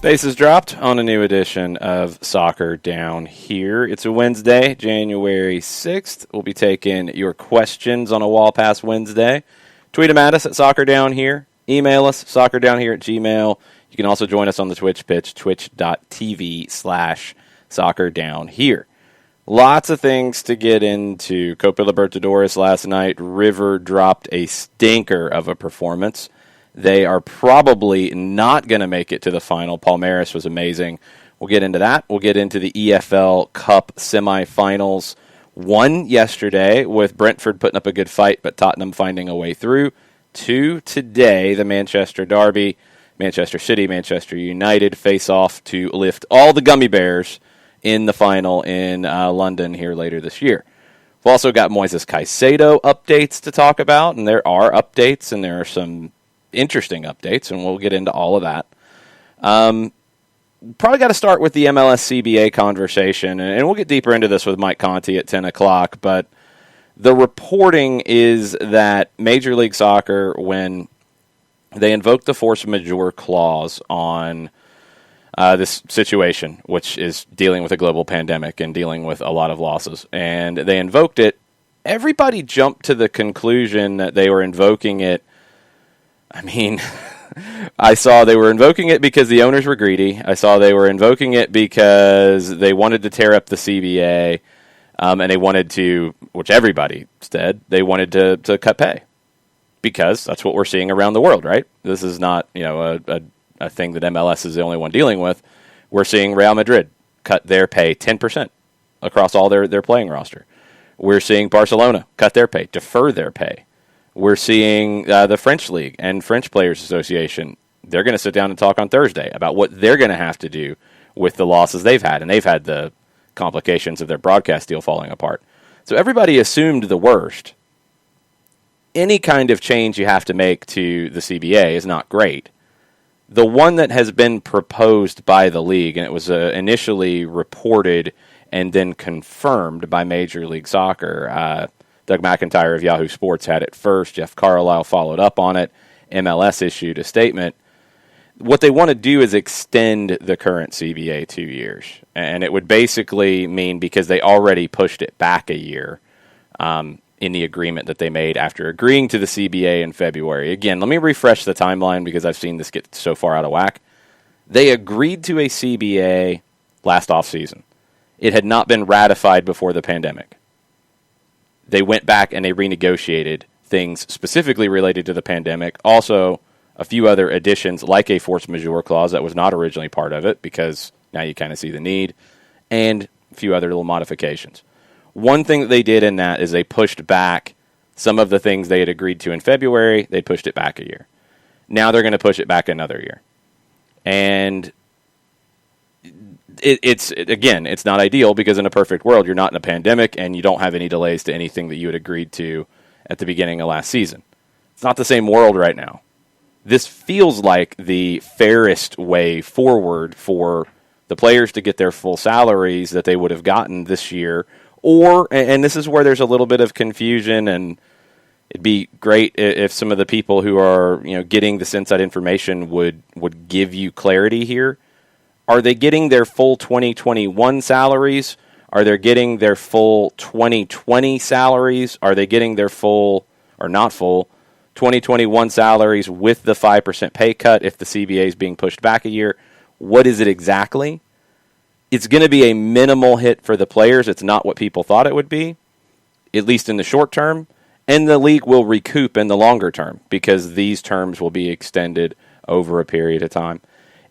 Bases dropped on a new edition of Soccer Down Here. It's a Wednesday, January 6th. We'll be taking your questions on a Wall Pass Wednesday. Tweet them at us at Soccer Down Here. Email us, soccerdownhere@gmail. You can also join us on the Twitch pitch, twitch.tv/soccerdownhere. Lots of things to get into. Copa Libertadores last night. River dropped a stinker of a performance. They are probably not going to make it to the final. Palmeiras was amazing. We'll get into that. We'll get into the EFL Cup semifinals. One yesterday with Brentford putting up a good fight, but Tottenham finding a way through. Two today, the Manchester Derby. Manchester City, Manchester United face off to lift all the gummy bears in the final in London here later this year. We've also got Moises Caicedo updates to talk about, and there are updates, and there are some interesting updates, and we'll get into all of that. Probably got to start with the MLS CBA conversation, and we'll get deeper into this with Mike Conti at 10 o'clock, but the reporting is that Major League Soccer, when they invoked the force majeure clause on this situation, which is dealing with a global pandemic and dealing with a lot of losses, and they invoked it, everybody jumped to the conclusion that they were invoking it. I mean, I saw they were invoking it because the owners were greedy. I saw they were invoking it because they wanted to tear up the CBA, and they wanted to, which everybody said, they wanted to cut pay. Because that's what we're seeing around the world, right? This is not, a thing that MLS is the only one dealing with. We're seeing Real Madrid cut their pay 10% across all their playing roster. We're seeing Barcelona cut their pay, defer their pay. We're seeing the French League and French Players Association. They're going to sit down and talk on Thursday about what they're going to have to do with the losses they've had. And they've had the complications of their broadcast deal falling apart. So everybody assumed the worst. Any kind of change you have to make to the CBA is not great. The one that has been proposed by the league, and it was initially reported and then confirmed by Major League Soccer, Doug McIntyre of Yahoo Sports had it first. Jeff Carlisle followed up on it. MLS issued a statement. What they want to do is extend the current CBA 2 years. And it would basically mean, because they already pushed it back a year in the agreement that they made after agreeing to the CBA in February. Again, let me refresh the timeline because I've seen this get so far out of whack. They agreed to a CBA last offseason. It had not been ratified before the pandemic. They went back and they renegotiated things specifically related to the pandemic. Also, a few other additions like a force majeure clause that was not originally part of it, because now you kind of see the need, and a few other little modifications. One thing that they did in that is they pushed back some of the things they had agreed to in February. They pushed it back a year. Now they're going to push it back another year. And it's not ideal, because in a perfect world, you're not in a pandemic and you don't have any delays to anything that you had agreed to at the beginning of last season. It's not the same world right now. This feels like the fairest way forward for the players to get their full salaries that they would have gotten this year. And this is where there's a little bit of confusion, and it'd be great if some of the people who are getting this inside information would give you clarity here. Are they getting their full 2021 salaries? Are they getting their full 2020 salaries? Are they getting their full, or not full, 2021 salaries with the 5% pay cut if the CBA is being pushed back a year? What is it exactly? It's going to be a minimal hit for the players. It's not what people thought it would be, at least in the short term. And the league will recoup in the longer term, because these terms will be extended over a period of time.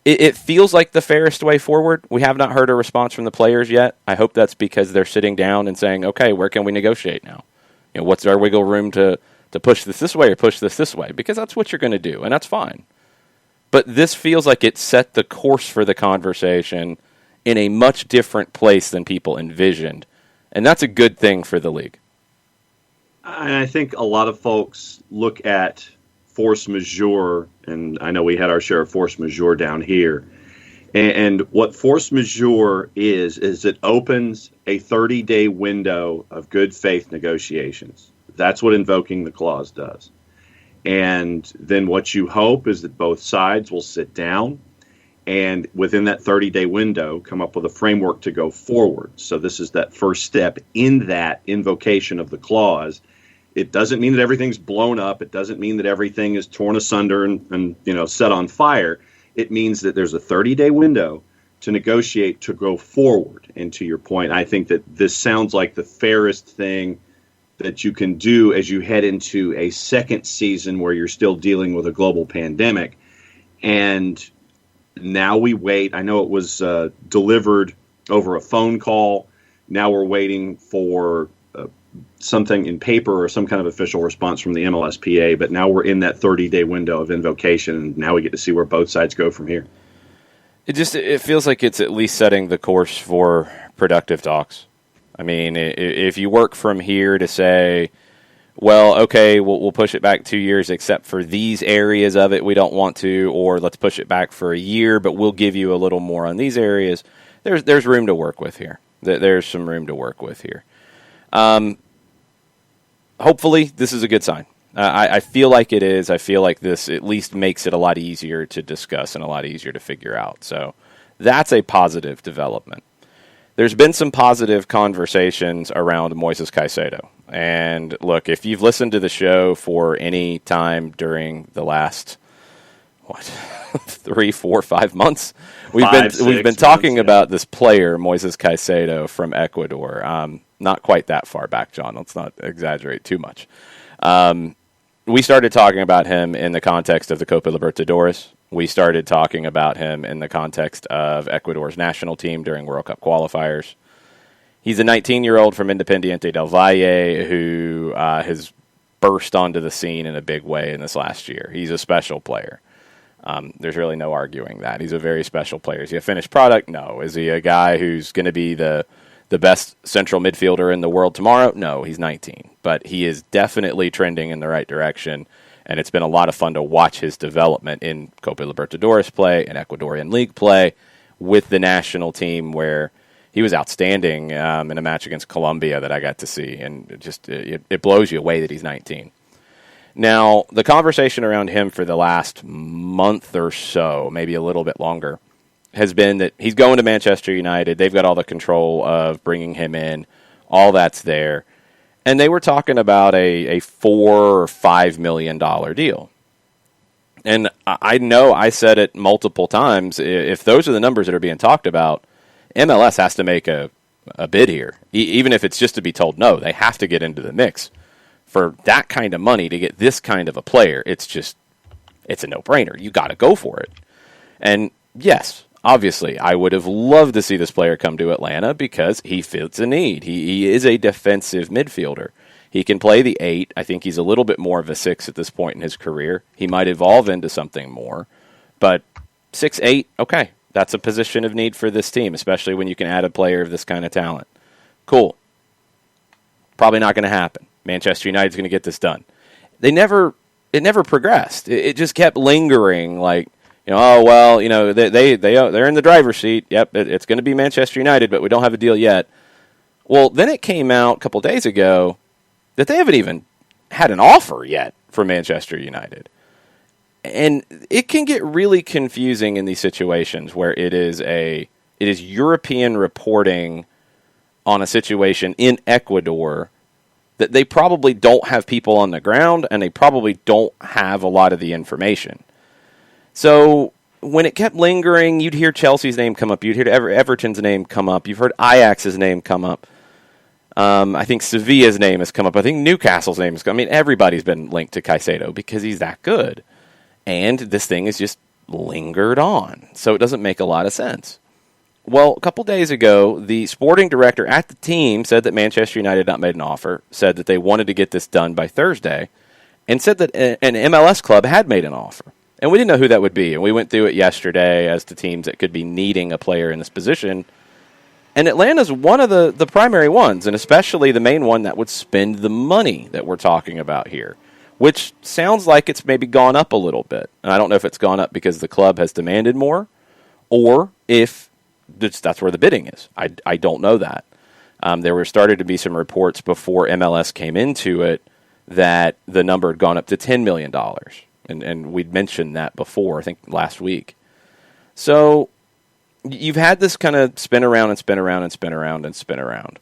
It feels like the fairest way forward. We have not heard a response from the players yet. I hope that's because they're sitting down and saying, okay, where can we negotiate now? What's our wiggle room to push this way or push this way? Because that's what you're going to do, and that's fine. But this feels like it set the course for the conversation in a much different place than people envisioned. And that's a good thing for the league. I think a lot of folks look at force majeure, and I know we had our share of force majeure down here. And what force majeure is it opens a 30-day window of good faith negotiations. That's what invoking the clause does. And then what you hope is that both sides will sit down and within that 30-day window, come up with a framework to go forward. So this is that first step in that invocation of the clause. It doesn't mean that everything's blown up. It doesn't mean that everything is torn asunder and set on fire. It means that there's a 30-day window to negotiate to go forward. And to your point, I think that this sounds like the fairest thing that you can do as you head into a second season where you're still dealing with a global pandemic. And now we wait. I know it was delivered over a phone call. Now we're waiting for something in paper or some kind of official response from the MLSPA. But now we're in that 30-day window of invocation, and now we get to see where both sides go from here. It feels like it's at least setting the course for productive talks. I mean, if you work from here to say, well, okay, we'll push it back 2 years except for these areas of it we don't want to, or let's push it back for a year, but we'll give you a little more on these areas, there's room to work with here. There's some room to work with here. Hopefully, this is a good sign. I feel like it is. I feel like this at least makes it a lot easier to discuss and a lot easier to figure out. So that's a positive development. There's been some positive conversations around Moises Caicedo. And look, if you've listened to the show for any time during the last, 3, 4, 5 months, we've been talking about this player, Moises Caicedo from Ecuador. Not quite that far back, John. Let's not exaggerate too much. We started talking about him in the context of the Copa Libertadores. We started talking about him in the context of Ecuador's national team during World Cup qualifiers. He's a 19-year-old from Independiente del Valle who has burst onto the scene in a big way in this last year. He's a special player. There's really no arguing that. He's a very special player. Is he a finished product? No. Is he a guy who's going to be the best central midfielder in the world tomorrow? No, he's 19. But he is definitely trending in the right direction, and it's been a lot of fun to watch his development in Copa Libertadores play and Ecuadorian League play with the national team, where he was outstanding in a match against Colombia that I got to see, and it blows you away that he's 19. Now, the conversation around him for the last month or so, maybe a little bit longer, has been that he's going to Manchester United. They've got all the control of bringing him in. All that's there. And they were talking about a $4 or $5 million deal. And I know I said it multiple times. If those are the numbers that are being talked about, MLS has to make a bid here. Even if it's just to be told no, they have to get into the mix. For that kind of money to get this kind of a player, it's a no-brainer. You got to go for it. And yes, obviously, I would have loved to see this player come to Atlanta because he fits a need. He is a defensive midfielder. He can play the 8. I think he's a little bit more of a 6 at this point in his career. He might evolve into something more. But 6'8", okay, that's a position of need for this team, especially when you can add a player of this kind of talent. Cool. Probably not going to happen. Manchester United's going to get this done. It never progressed. It just kept lingering like, they're in the driver's seat. Yep, it's going to be Manchester United, but we don't have a deal yet. Well, then it came out a couple days ago that they haven't even had an offer yet for Manchester United. And it can get really confusing in these situations where it is European reporting on a situation in Ecuador that they probably don't have people on the ground and they probably don't have a lot of the information. So when it kept lingering, you'd hear Chelsea's name come up. You'd hear Everton's name come up. You've heard Ajax's name come up. I think Sevilla's name has come up. I think Newcastle's name has come up. I mean, everybody's been linked to Caicedo because he's that good. And this thing has just lingered on. So it doesn't make a lot of sense. Well, a couple days ago, the sporting director at the team said that Manchester United had not made an offer, said that they wanted to get this done by Thursday, and said that an MLS club had made an offer. And we didn't know who that would be. And we went through it yesterday as to teams that could be needing a player in this position. And Atlanta's one of the primary ones, and especially the main one that would spend the money that we're talking about here, which sounds like it's maybe gone up a little bit. And I don't know if it's gone up because the club has demanded more or if that's where the bidding is. I don't know that. There were started to be some reports before MLS came into it that the number had gone up to $10 million. And we'd mentioned that before, I think last week. So you've had this kind of spin around and spin around and spin around and spin around.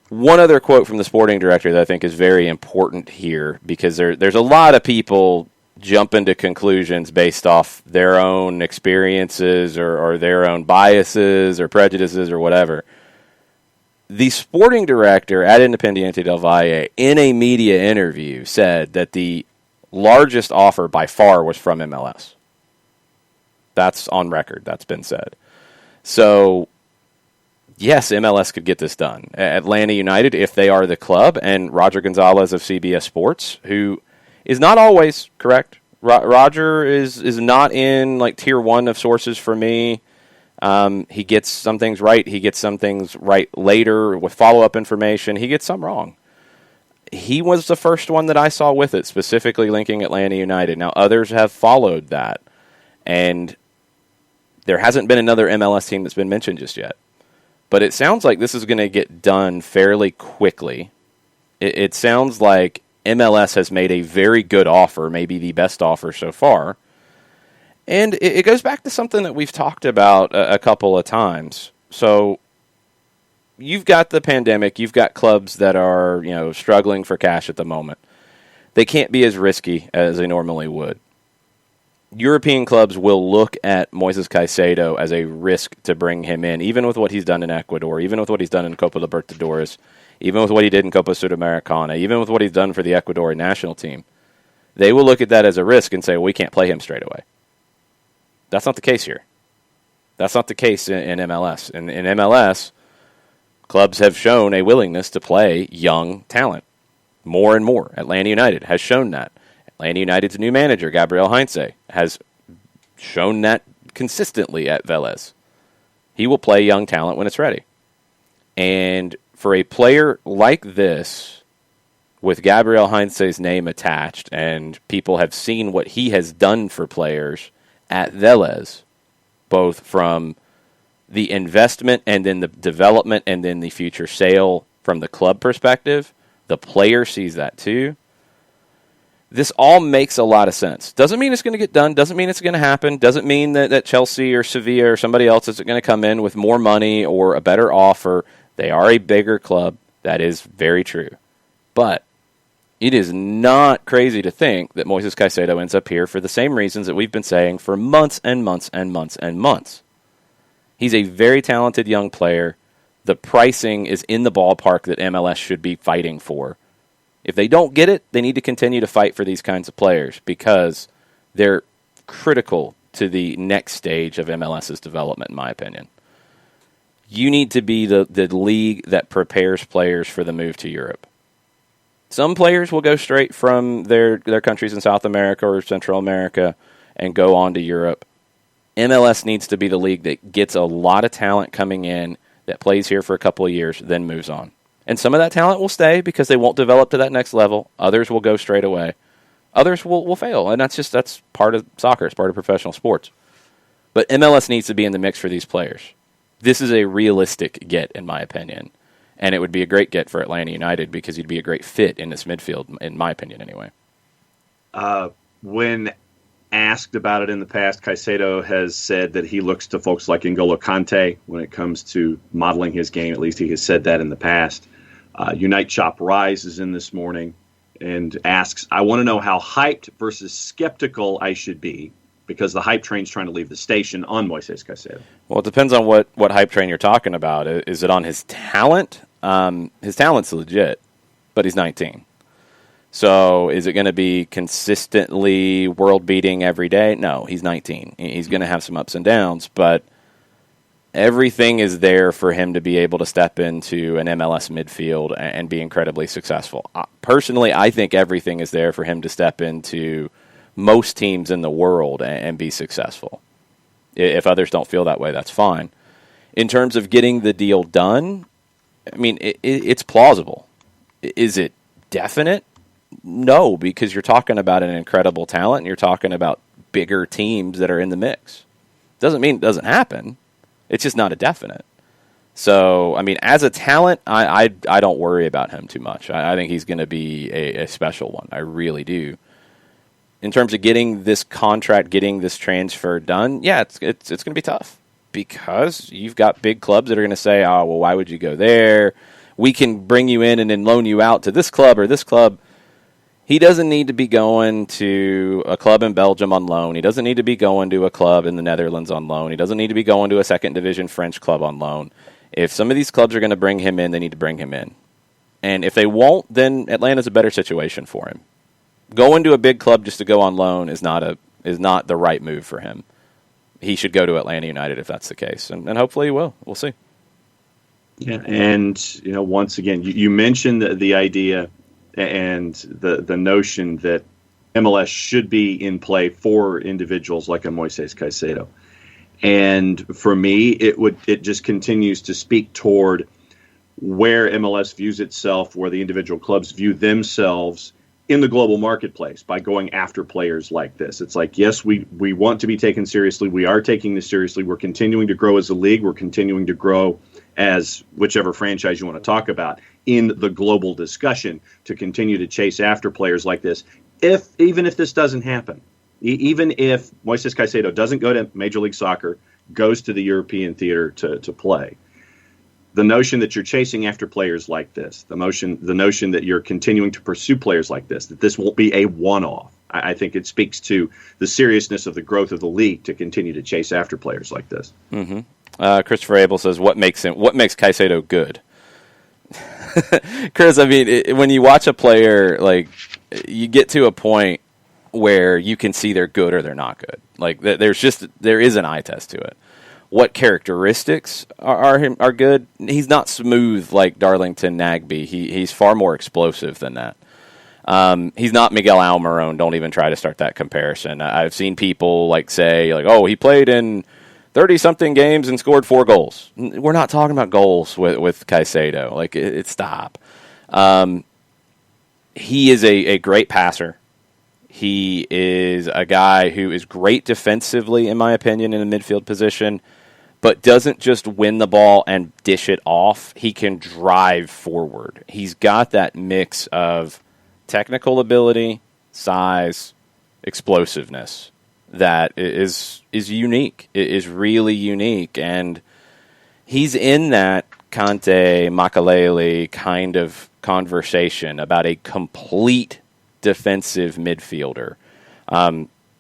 One other quote from the sporting director that I think is very important here, because there's a lot of people jumping to conclusions based off their own experiences or their own biases or prejudices or whatever. The sporting director at Independiente del Valle, in a media interview, said that the largest offer by far was from MLS. That's on record. That's been said. So, yes, MLS could get this done. Atlanta United, if they are the club, and Roger Gonzalez of CBS Sports, who is not always correct. Roger is not in like tier one of sources for me. He gets some things right. He gets some things right later with follow-up information. He gets some wrong. He was the first one that I saw with it, specifically linking Atlanta United. Now, others have followed that, and there hasn't been another MLS team that's been mentioned just yet. But it sounds like this is going to get done fairly quickly. It sounds like MLS has made a very good offer, maybe the best offer so far. And it goes back to something that we've talked about a couple of times. So you've got the pandemic, you've got clubs that are, struggling for cash at the moment. They can't be as risky as they normally would. European clubs will look at Moises Caicedo as a risk to bring him in, even with what he's done in Ecuador, even with what he's done in Copa Libertadores, even with what he did in Copa Sudamericana, even with what he's done for the Ecuadorian national team. They will look at that as a risk and say, well, we can't play him straight away. That's not the case here. That's not the case in MLS. In MLS, clubs have shown a willingness to play young talent more and more. Atlanta United has shown that. Atlanta United's new manager, Gabriel Heinze, has shown that consistently at Vélez. He will play young talent when it's ready. And for a player like this, with Gabriel Heinze's name attached, and people have seen what he has done for players at Vélez, both from the investment and then the development and then the future sale from the club perspective, the player sees that too. This all makes a lot of sense. Doesn't mean it's going to get done. Doesn't mean it's going to happen. Doesn't mean that Chelsea or Sevilla or somebody else is going to come in with more money or a better offer. They are a bigger club. That is very true. But it is not crazy to think that Moises Caicedo ends up here for the same reasons that we've been saying for months and months and months and months. He's a very talented young player. The pricing is in the ballpark that MLS should be fighting for. If they don't get it, they need to continue to fight for these kinds of players because they're critical to the next stage of MLS's development, in my opinion. You need to be the league that prepares players for the move to Europe. Some players will go straight from their countries in South America or Central America and go on to Europe. MLS needs to be the league that gets a lot of talent coming in, that plays here for a couple of years, then moves on. And some of that talent will stay because they won't develop to that next level. Others will go straight away. Others will fail, and that's part of soccer. It's part of professional sports. But MLS needs to be in the mix for these players. This is a realistic get, in my opinion. And it would be a great get for Atlanta United because he'd be a great fit in this midfield, in my opinion, anyway. When asked about it in the past, Caicedo has said that he looks to folks like N'Golo Kante when it comes to modeling his game. At least he has said that in the past. Unite Chop Rise is in this morning and asks, I want to know how hyped versus skeptical I should be because the hype train's trying to leave the station on Moises Caicedo. Well, it depends on what hype train you're talking about. Is it on his talent? His talent's legit, but he's 19. So is it going to be consistently world-beating every day? No, he's 19. He's going to have some ups and downs, but everything is there for him to be able to step into an MLS midfield and be incredibly successful. Personally, I think everything is there for him to step into most teams in the world and be successful. If others don't feel that way, that's fine. In terms of getting the deal done, I mean, it's plausible. Is it definite? No, because you're talking about an incredible talent and you're talking about bigger teams that are in the mix. Doesn't mean it doesn't happen. It's just not a definite. So, I mean, as a talent, I don't worry about him too much. I think he's going to be a special one. I really do. in terms of getting this contract, getting this transfer done, yeah, it's going to be tough because you've got big clubs that are going to say, oh, well, why would you go there? We can bring you in and then loan you out to this club or this club. He doesn't need to be going to a club in Belgium on loan. He doesn't need to be going to a club in the Netherlands on loan. He doesn't need to be going to a second division French club on loan. If some of these clubs are going to bring him in, they need to bring him in. And if they won't, then Atlanta's a better situation for him. Going to a big club just to go on loan is not the right move for him. He should go to Atlanta United if that's the case, and hopefully he will. We'll see. Yeah, and once again, you mentioned the idea and the notion that MLS should be in play for individuals like a Moises Caicedo, and for me, it just continues to speak toward where MLS views itself, where the individual clubs view themselves in the global marketplace by going after players like this. It's like, yes, we want to be taken seriously. We are taking this seriously. We're continuing to grow as a league. We're continuing to grow as whichever franchise you want to talk about in the global discussion to continue to chase after players like this. Even if this doesn't happen, even if Moises Caicedo doesn't go to Major League Soccer, goes to the European theater to play, the notion that you're chasing after players like this, the notion that you're continuing to pursue players like this, that this won't be a one-off. I think it speaks to the seriousness of the growth of the league to continue to chase after players like this. Mm-hmm. Christopher Abel says, what makes Caicedo good? Chris, I mean, when you watch a player, like, you get to a point where you can see they're good or they're not good. Like, there is an eye test to it. What characteristics are good? He's not smooth like Darlington Nagbe. He's far more explosive than that. He's not Miguel Almiron. Don't even try to start that comparison. I've seen people say, oh, he played in 30-something games and scored 4 goals. We're not talking about goals with Caicedo. Stop. He is a great passer. He is a guy who is great defensively, in my opinion, in the midfield position, but doesn't just win the ball and dish it off. He can drive forward. He's got that mix of technical ability, size, explosiveness that is unique. It is really unique, and he's in that Kante, Makalele kind of conversation about a complete defensive midfielder.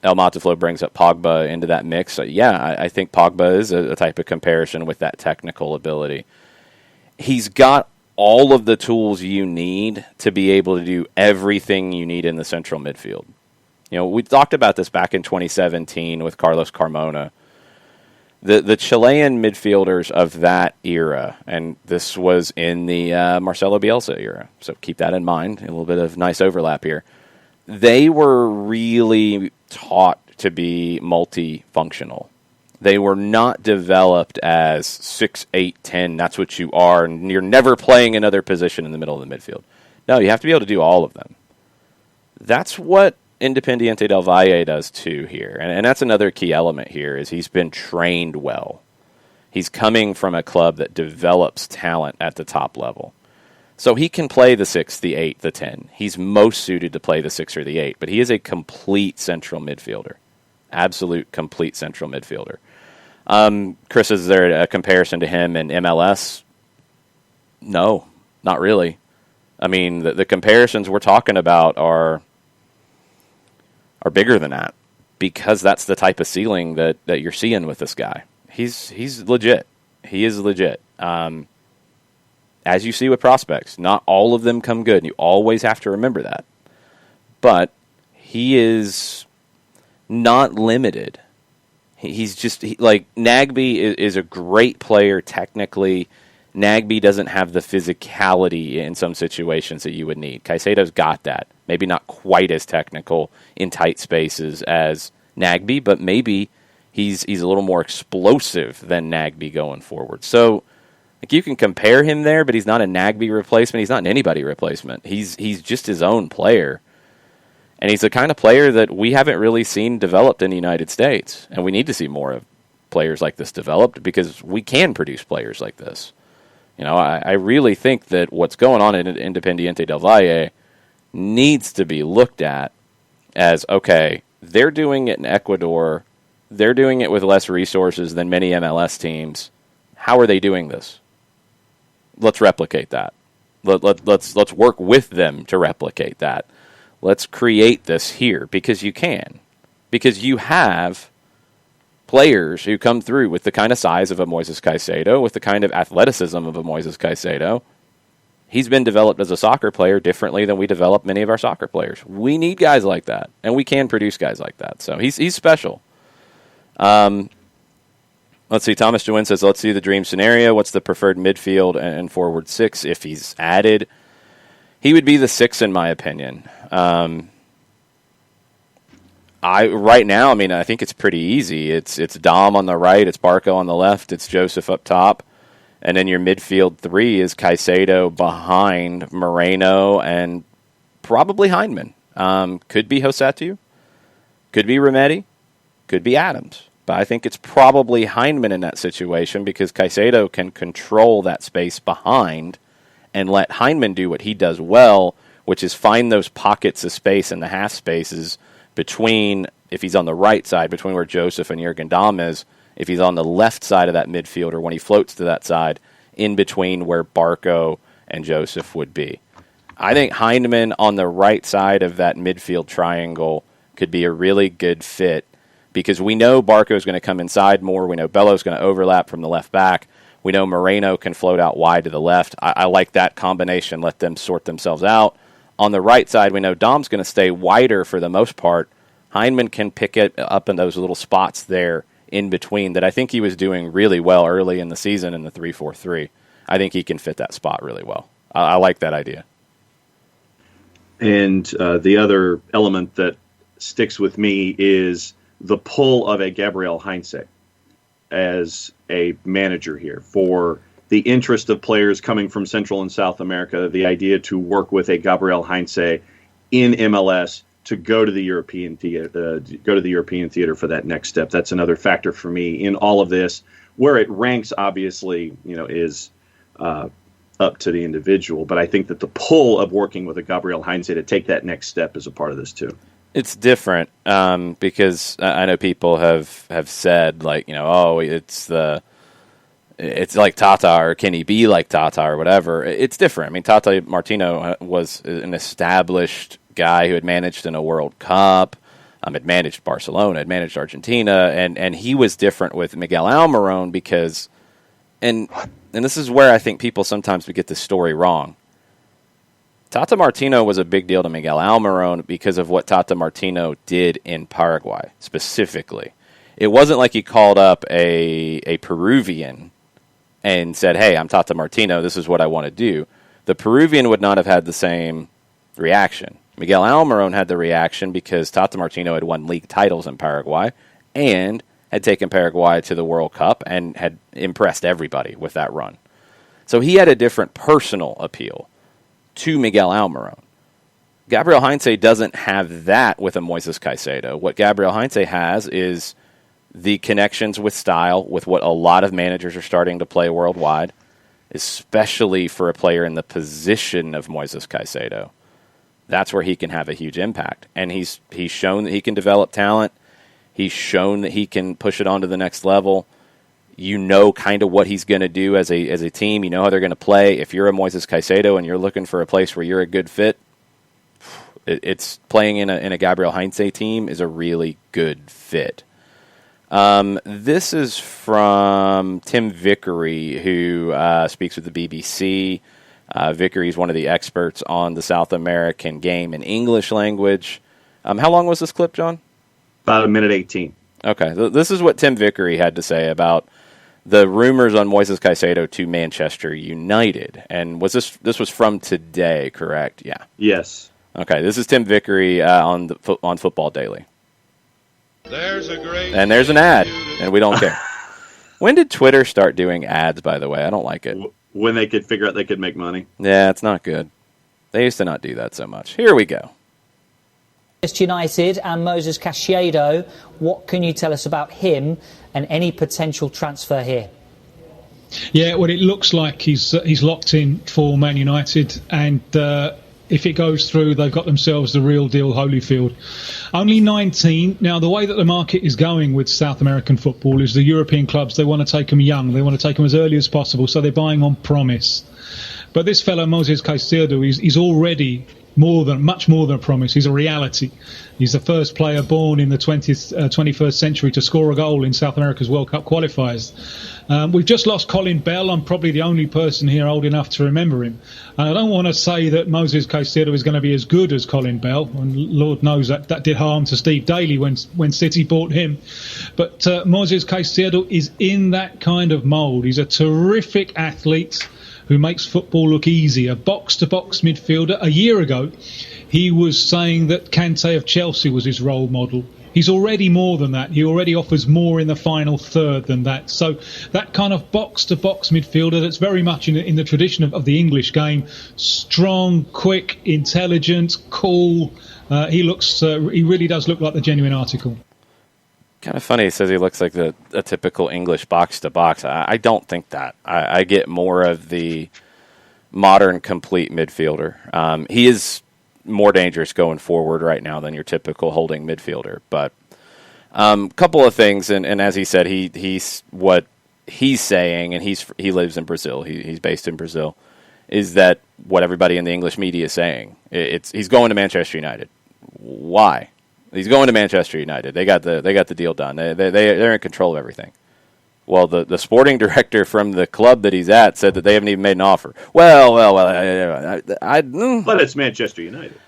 El Mataflo brings up Pogba into that mix. I think Pogba is a type of comparison with that technical ability. He's got all of the tools you need to be able to do everything you need in the central midfield. We talked about this back in 2017 with Carlos Carmona. The Chilean midfielders of that era, and this was in the Marcelo Bielsa era, so keep that in mind, a little bit of nice overlap here. They were really taught to be multifunctional. They were not developed as 6, 8, 10, that's what you are, and you're never playing another position in the middle of the midfield. No, you have to be able to do all of them. That's what Independiente del Valle does too here, and that's another key element here, is he's been trained well. He's coming from a club that develops talent at the top level. So he can play the 6, the 8, the 10. He's most suited to play the 6 or the 8, but he is a complete central midfielder. Absolute complete central midfielder. Chris, is there a comparison to him in MLS? No, not really. I mean, the comparisons we're talking about are bigger than that, because that's the type of ceiling that you're seeing with this guy. He's legit. He is legit. As you see with prospects, not all of them come good. You always have to remember that. But he is not limited. He's just like Nagbe is a great player technically. Nagbe doesn't have the physicality in some situations that you would need. Caicedo's got that. Maybe not quite as technical in tight spaces as Nagbe, but maybe he's a little more explosive than Nagbe going forward. So you can compare him there, but he's not a Nagbe replacement. He's not an anybody replacement. He's just his own player. And he's the kind of player that we haven't really seen developed in the United States. And we need to see more of players like this developed, because we can produce players like this. I really think that what's going on in Independiente del Valle needs to be looked at as, okay, they're doing it in Ecuador. They're doing it with less resources than many MLS teams. How are they doing this? Let's replicate that. Let's work with them to replicate that. Let's create this here because you can. Because you have players who come through with the kind of size of a Moises Caicedo, with the kind of athleticism of a Moises Caicedo. He's been developed as a soccer player differently than we develop many of our soccer players. We need guys like that, and we can produce guys like that. So he's special. Let's see. Thomas Jewin says, let's see the dream scenario. What's the preferred midfield and forward six if he's added? He would be the six, in my opinion. Right now, I think it's pretty easy. It's Dom on the right, it's Barco on the left, it's Joseph up top, and then your midfield three is Caicedo behind Moreno and probably Hindman. Could be Josatu, could be Remedi, could be Adams. But I think it's probably Hindman in that situation because Caicedo can control that space behind and let Hindman do what he does well, which is find those pockets of space in the half spaces between, if he's on the right side, between where Joseph and Jurgen Damm is, if he's on the left side of that midfield or when he floats to that side, in between where Barco and Joseph would be. I think Hindman on the right side of that midfield triangle could be a really good fit because we know Barco is going to come inside more. We know Bello's going to overlap from the left back. We know Moreno can float out wide to the left. I like that combination. Let them sort themselves out. On the right side, we know Dom's going to stay wider for the most part. Hindman can pick it up in those little spots there in between that I think he was doing really well early in the season in the 3-4-3. I think he can fit that spot really well. I like that idea. And the other element that sticks with me is the pull of a Gabriel Heinze as a manager here for the interest of players coming from Central and South America, the idea to work with a Gabriel Heinze in MLS to go to the European theater for that next step. That's another factor for me in all of this. Where it ranks, obviously, is up to the individual. But I think that the pull of working with a Gabriel Heinze to take that next step is a part of this too. It's different because I know people have said it's like Tata, or can he be like Tata, or whatever. It's different. Tata Martino was an established guy who had managed in a World Cup, had managed Barcelona, had managed Argentina, and he was different with Miguel Almiron because, and this is where I think people sometimes get this story wrong. Tata Martino was a big deal to Miguel Almiron because of what Tata Martino did in Paraguay, specifically. It wasn't like he called up a Peruvian and said, hey, I'm Tata Martino, this is what I want to do. The Peruvian would not have had the same reaction. Miguel Almiron had the reaction because Tata Martino had won league titles in Paraguay and had taken Paraguay to the World Cup and had impressed everybody with that run. So he had a different personal appeal to Miguel Almiron. Gabriel Heinze doesn't have that with a Moises Caicedo. What Gabriel Heinze has is the connections with style, with what a lot of managers are starting to play worldwide, especially for a player in the position of Moises Caicedo. That's where he can have a huge impact. And he's shown that he can develop talent. He's shown that he can push it on to the next level. You know kind of what he's going to do as a team. You know how they're going to play. If you're a Moises Caicedo and you're looking for a place where you're a good fit, it's playing in a Gabriel Heinze team is a really good fit. This is from Tim Vickery, who speaks with the BBC. Vickery is one of the experts on the South American game in English language. How long was this clip, John? About 1:18. Okay, this is what Tim Vickery had to say about the rumors on Moises Caicedo to Manchester United. And this was from today, correct? Yeah. Yes. Okay, this is Tim Vickery on Football Daily. There's an ad, and we don't care. When did Twitter start doing ads, by the way? I don't like it. When they could figure out they could make money. Yeah, it's not good. They used to not do that so much. Here we go. United and Moises Caicedo, what can you tell us about him and any potential transfer here? Yeah, well, it looks like he's locked in for Man United, and if it goes through, they've got themselves the real deal Holyfield. Only 19. Now, the way that the market is going with South American football is the European clubs, they want to take them young. They want to take them as early as possible, so they're buying on promise. But this fellow, Moises Caicedo, he's already much more than a promise. He's a reality. He's the first player born in the 21st century to score a goal in South America's World Cup qualifiers. We've just lost Colin Bell. I'm probably the only person here old enough to remember him. And I don't want to say that Moises Caicedo is going to be as good as Colin Bell. And Lord knows that did harm to Steve Daly when City bought him. But Moises Caicedo is in that kind of mould. He's a terrific athlete who makes football look easy, a box-to-box midfielder. A year ago, he was saying that Kante of Chelsea was his role model. He's already more than that. He already offers more in the final third than that. So that kind of box-to-box midfielder that's very much in the tradition of the English game, strong, quick, intelligent, cool. He really does look like the genuine article. Kind of funny. He says he looks like a typical English box-to-box. I don't think that. I get more of the modern, complete midfielder. He is more dangerous going forward right now than your typical holding midfielder. But a couple of things, and as he said, he's what he's saying, and he lives in Brazil. He's based in Brazil. Is that what everybody in the English media is saying? He's going to Manchester United. Why? He's going to Manchester United. They got the deal done. They're in control of everything. Well, the sporting director from the club that he's at said that they haven't even made an offer. Well. But it's Manchester United.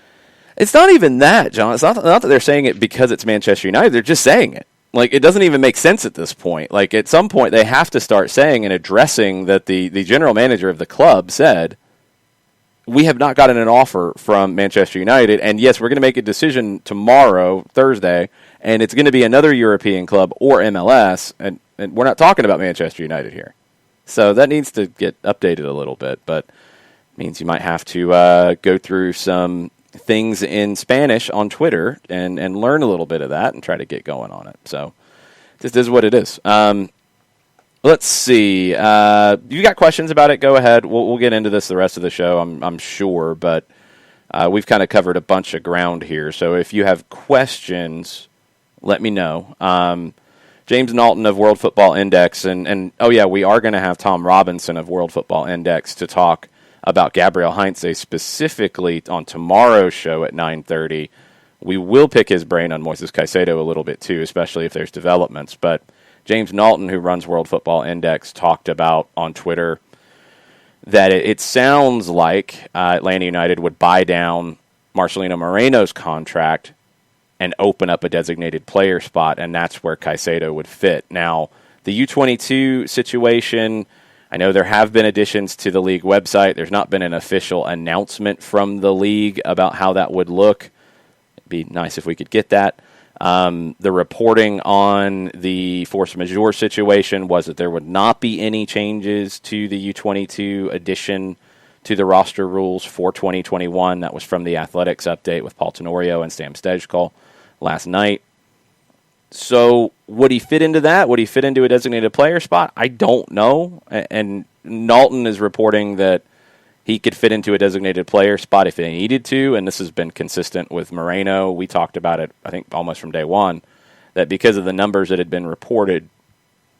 It's not even that, John. It's not that they're saying it because it's Manchester United. They're just saying it. Like, it doesn't even make sense at this point. Like, at some point, they have to start saying and addressing that the general manager of the club said, we have not gotten an offer from Manchester United, and yes, we're going to make a decision tomorrow, Thursday, and it's going to be another European club or MLS, and we're not talking about Manchester United here. So that needs to get updated a little bit, but it means you might have to go through some things in Spanish on Twitter and learn a little bit of that and try to get going on it. So this is what it is. Let's see. You got questions about it? Go ahead. We'll get into this the rest of the show, I'm sure, but we've kind of covered a bunch of ground here. So if you have questions, let me know. James Knowlton of World Football Index, and oh yeah, we are going to have Tom Robinson of World Football Index to talk about Gabriel Heinze specifically on tomorrow's show at 9:30. We will pick his brain on Moises Caicedo a little bit too, especially if there's developments, but James Knowlton, who runs World Football Index, talked about on Twitter that it sounds like Atlanta United would buy down Marcelino Moreno's contract and open up a designated player spot, and that's where Caicedo would fit. Now, the U22 situation, I know there have been additions to the league website. There's not been an official announcement from the league about how that would look. It'd be nice if we could get that. The reporting on the force majeure situation was that there would not be any changes to the U22 addition to the roster rules for 2021. That was from the Athletics update with Paul Tenorio and Sam Stejskal last night. So would he fit into that? Would he fit into a designated player spot? I don't know. And Knowlton is reporting that he could fit into a designated player spot if he needed to, and this has been consistent with Moreno. We talked about it, I think, almost from day one, that because of the numbers that had been reported,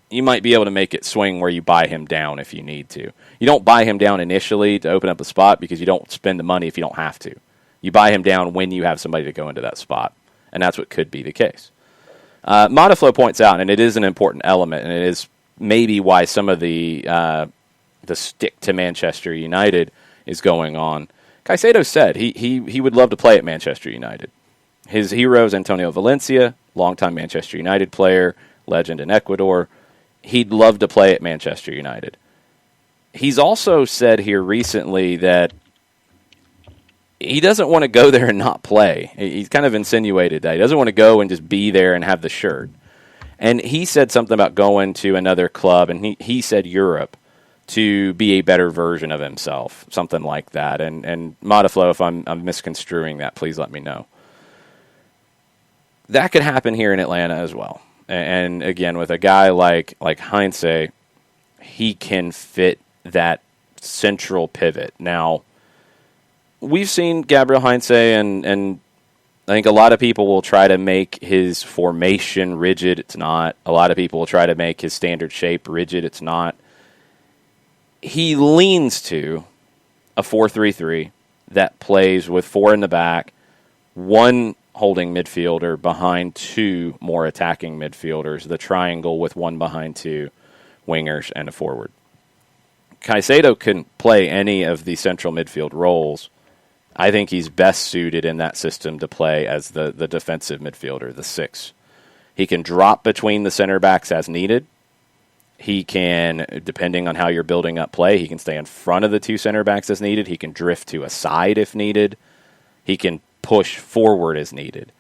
you might be able to make it swing where you buy him down if you need to. You don't buy him down initially to open up a spot because you don't spend the money if you don't have to. You buy him down when you have somebody to go into that spot, and that's what could be the case. Modiflow points out, and it is an important element, and it is maybe why some of the stick to Manchester United is going on. Caicedo said he would love to play at Manchester United. His hero is Antonio Valencia, longtime Manchester United player, legend in Ecuador. He'd love to play at Manchester United. He's also said here recently that he doesn't want to go there and not play. He's kind of insinuated that. He doesn't want to go and just be there and have the shirt. And he said something about going to another club, and he said Europe, to be a better version of himself, something like that. And Modiflow, if I'm misconstruing that, please let me know. That could happen here in Atlanta as well. And again, with a guy like Heinze, he can fit that central pivot. Now, we've seen Gabriel Heinze, and I think a lot of people will try to make his formation rigid. It's not. A lot of people will try to make his standard shape rigid. It's not. He leans to a 4-3-3 that plays with 4 in the back, 1 holding midfielder behind 2 more attacking midfielders, the triangle with 1 behind 2 wingers and a forward. Caicedo can play any of the central midfield roles. I think he's best suited in that system to play as the defensive midfielder, the 6. He can drop between the center backs as needed. He can, depending on how you're building up play, he can stay in front of the 2 center backs as needed. He can drift to a side if needed. He can push forward as needed.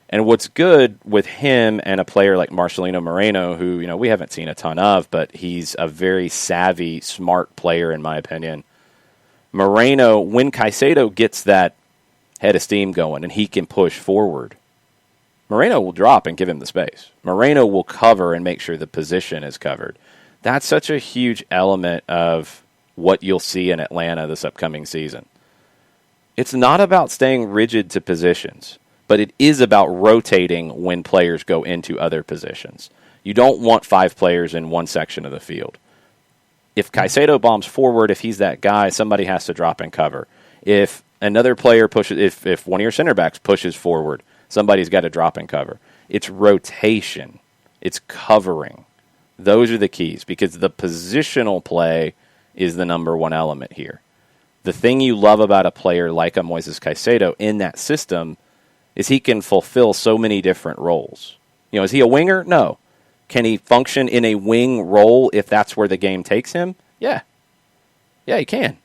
And what's good with him and a player like Marcelino Moreno, who we haven't seen a ton of, but he's a very savvy, smart player in my opinion. Moreno, when Caicedo gets that head of steam going and he can push forward, Moreno will drop and give him the space. Moreno will cover and make sure the position is covered. That's such a huge element of what you'll see in Atlanta this upcoming season. It's not about staying rigid to positions, but it is about rotating when players go into other positions. You don't want 5 players in one section of the field. If Caicedo bombs forward, if he's that guy, somebody has to drop and cover. If another player pushes, if one of your center backs pushes forward, somebody's got to drop and cover. It's rotation. It's covering. Those are the keys, because the positional play is the number one element here. The thing you love about a player like a Moises Caicedo in that system is he can fulfill so many different roles. Is he a winger? No. Can he function in a wing role if that's where the game takes him? Yeah. Yeah, he can.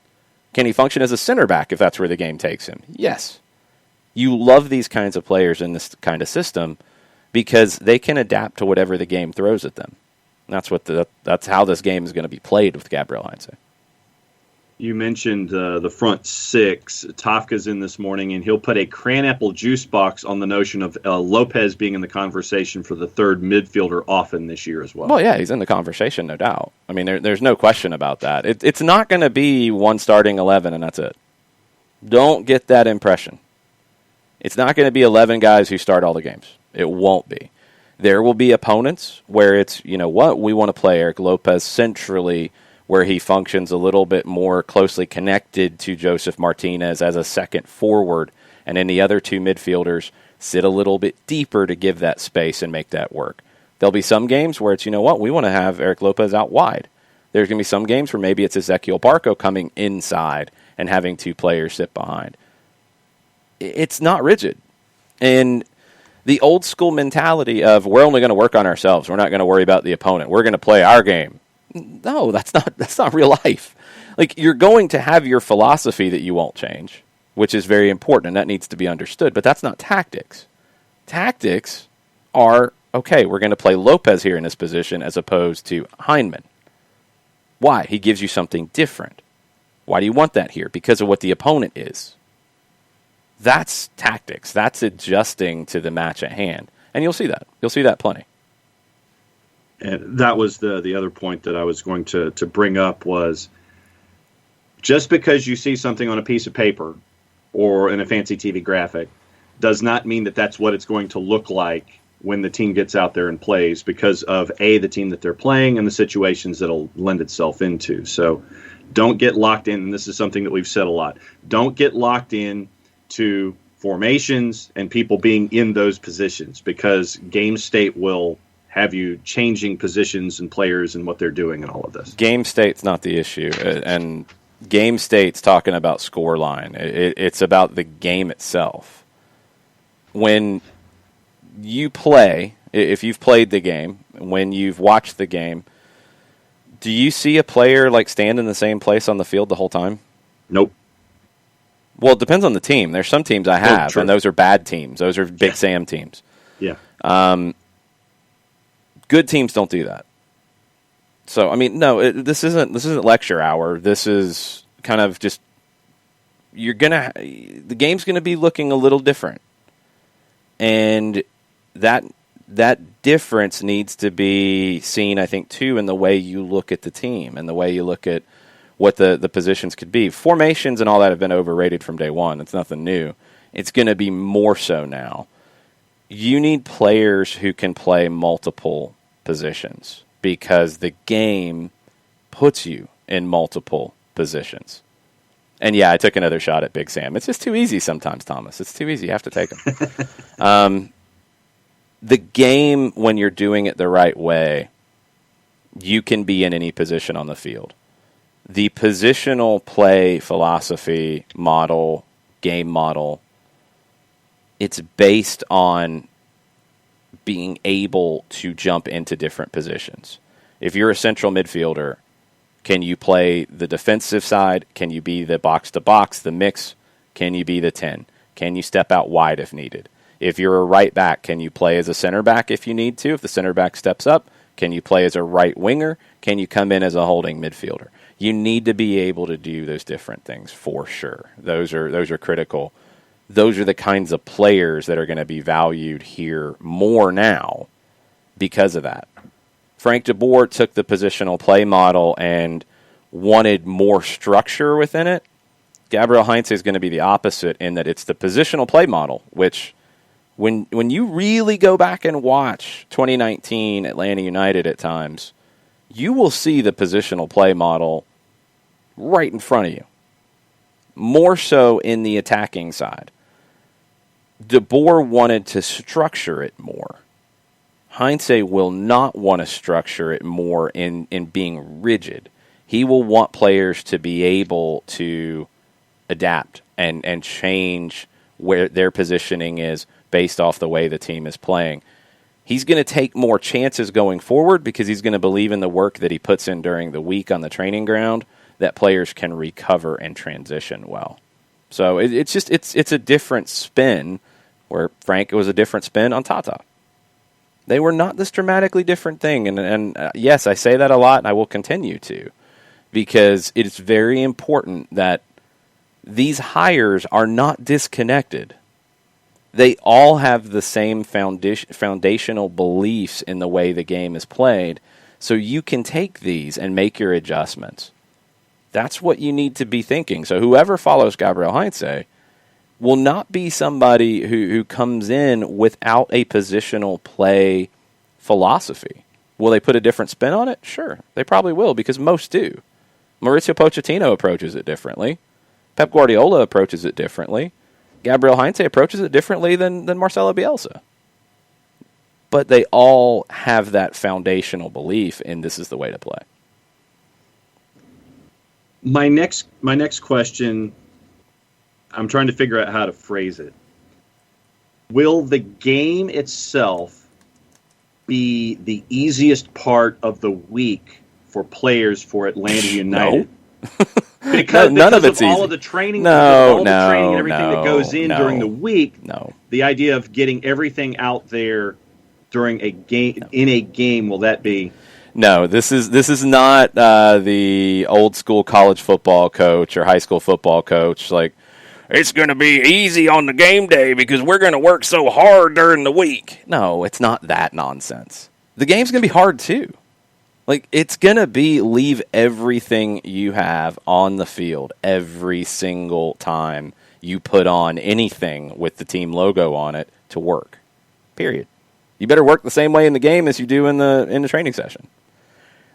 Can he function as a center back if that's where the game takes him? Yes. You love these kinds of players in this kind of system because they can adapt to whatever the game throws at them. And that's how this game is going to be played with Gabriel Heinze. You mentioned the front 6. Tafka's in this morning, and he'll put a cranapple juice box on the notion of Lopez being in the conversation for the 3rd midfielder often this year as well. Well, yeah, he's in the conversation, no doubt. I mean, there's no question about that. It's not going to be one starting 11 and that's it. Don't get that impression. It's not going to be 11 guys who start all the games. It won't be. There will be opponents where it's, we want to play Eric Lopez centrally, where he functions a little bit more closely connected to Joseph Martinez as a second forward, and then the other 2 midfielders sit a little bit deeper to give that space and make that work. There'll be some games where it's, we want to have Eric Lopez out wide. There's going to be some games where maybe it's Ezequiel Barco coming inside and having 2 players sit behind. It's not rigid. And the old school mentality of we're only going to work on ourselves, we're not going to worry about the opponent, we're going to play our game. No, that's not real life. Like, you're going to have your philosophy that you won't change, which is very important, and that needs to be understood, but that's not tactics. Tactics are, okay, we're going to play Lopez here in this position as opposed to Heinemann. Why? He gives you something different. Why do you want that here? Because of what the opponent is. That's tactics. That's adjusting to the match at hand. And you'll see that. You'll see that plenty. And that was the other point that I was going to bring up was just because you see something on a piece of paper or in a fancy TV graphic does not mean that that's what it's going to look like when the team gets out there and plays because of, A, the team that they're playing and the situations that it'll lend itself into. So don't get locked in, and this is something that we've said a lot, don't get locked in to formations and people being in those positions because game state will have you changing positions and players and what they're doing and all of this. Game state's not the issue, and game state's talking about score line. It's about the game itself. When you play, if you've played the game, when you've watched the game, do you see a player like stand in the same place on the field the whole time? Nope. Well, it depends on the team. There's some teams I have, and those are bad teams. Those are Big Sam teams. Yeah. Good teams don't do that. So, I mean, no, this isn't lecture hour. This is kind of just the game's gonna be looking a little different, and that difference needs to be seen, I think, too, in the way you look at the team and the way you look at what the positions could be. Formations and all that have been overrated from day one. It's nothing new. It's going to be more so now. You need players who can play multiple positions because the game puts you in multiple positions. And yeah, I took another shot at Big Sam. It's just too easy sometimes, Thomas. It's too easy. You have to take them. The game, when you're doing it the right way, you can be in any position on the field. The positional play philosophy, model, game model, it's based on being able to jump into different positions. If you're a central midfielder, can you play the defensive side? Can you be the box-to-box, the mix? Can you be the 10? Can you step out wide if needed? If you're a right back, can you play as a center back if you need to? If the center back steps up, can you play as a right winger? Can you come in as a holding midfielder? You need to be able to do those different things for sure. Those are critical. Those are the kinds of players that are going to be valued here more now because of that. Frank de Boer took the positional play model and wanted more structure within it. Gabriel Heinze is going to be the opposite in that it's the positional play model, which when you really go back and watch 2019 Atlanta United at times, you will see the positional play model right in front of you. More so in the attacking side. De Boer wanted to structure it more. Heinze will not want to structure it more in being rigid. He will want players to be able to adapt and change where their positioning is based off the way the team is playing. He's going to take more chances going forward because he's going to believe in the work that he puts in during the week on the training ground that players can recover and transition well. So it's a different spin where Frank was a different spin on Tata. They were not this dramatically different thing. And yes, I say that a lot and I will continue to because it's very important that these hires are not disconnected. They all have the same foundational beliefs in the way the game is played, so you can take these and make your adjustments. That's what you need to be thinking. So whoever follows Gabriel Heinze will not be somebody who comes in without a positional play philosophy. Will they put a different spin on it? Sure, they probably will because most do. Mauricio Pochettino approaches it differently. Pep Guardiola approaches it differently. Gabriel Heinze approaches it differently than Marcelo Bielsa. But they all have that foundational belief in this is the way to play. My next question, I'm trying to figure out how to phrase it. Will the game itself be the easiest part of the week for players for Atlanta United? No. Because none of it's all easy. of the training, training and everything that goes in during the week. No. The idea of getting everything out there during a game in a game, will that be? No, this is not the old school college football coach or high school football coach. Like, it's going to be easy on the game day because we're going to work so hard during the week. No, it's not that nonsense. The game's going to be hard too. Like, it's going to be leave everything you have on the field every single time you put on anything with the team logo on it to work. Period. You better work the same way in the game as you do in the training session.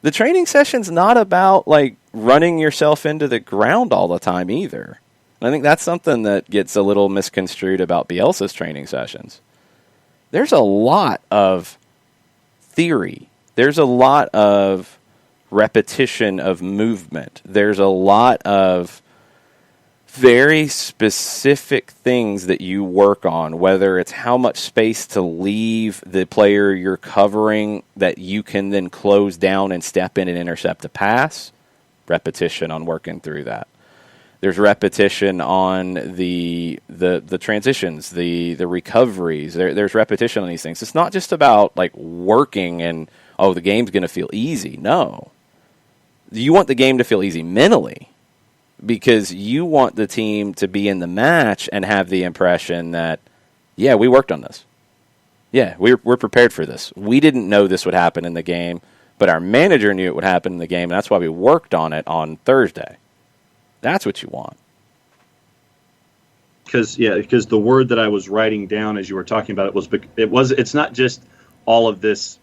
The training session's not about, like, running yourself into the ground all the time either. I think that's something that gets a little misconstrued about Bielsa's training sessions. There's a lot of theory. There's a lot of repetition of movement. There's a lot of very specific things that you work on, whether it's how much space to leave the player you're covering that you can then close down and step in and intercept a pass. Repetition on working through that. There's repetition on the transitions, the recoveries. There's repetition on these things. It's not just about like working and the game's going to feel easy. No. You want the game to feel easy mentally because you want the team to be in the match and have the impression that, yeah, we worked on this. Yeah, we're prepared for this. We didn't know this would happen in the game, But our manager knew it would happen in the game, and that's why we worked on it on Thursday. That's what you want. Because the word that I was writing down as you were talking about it's not just all of this,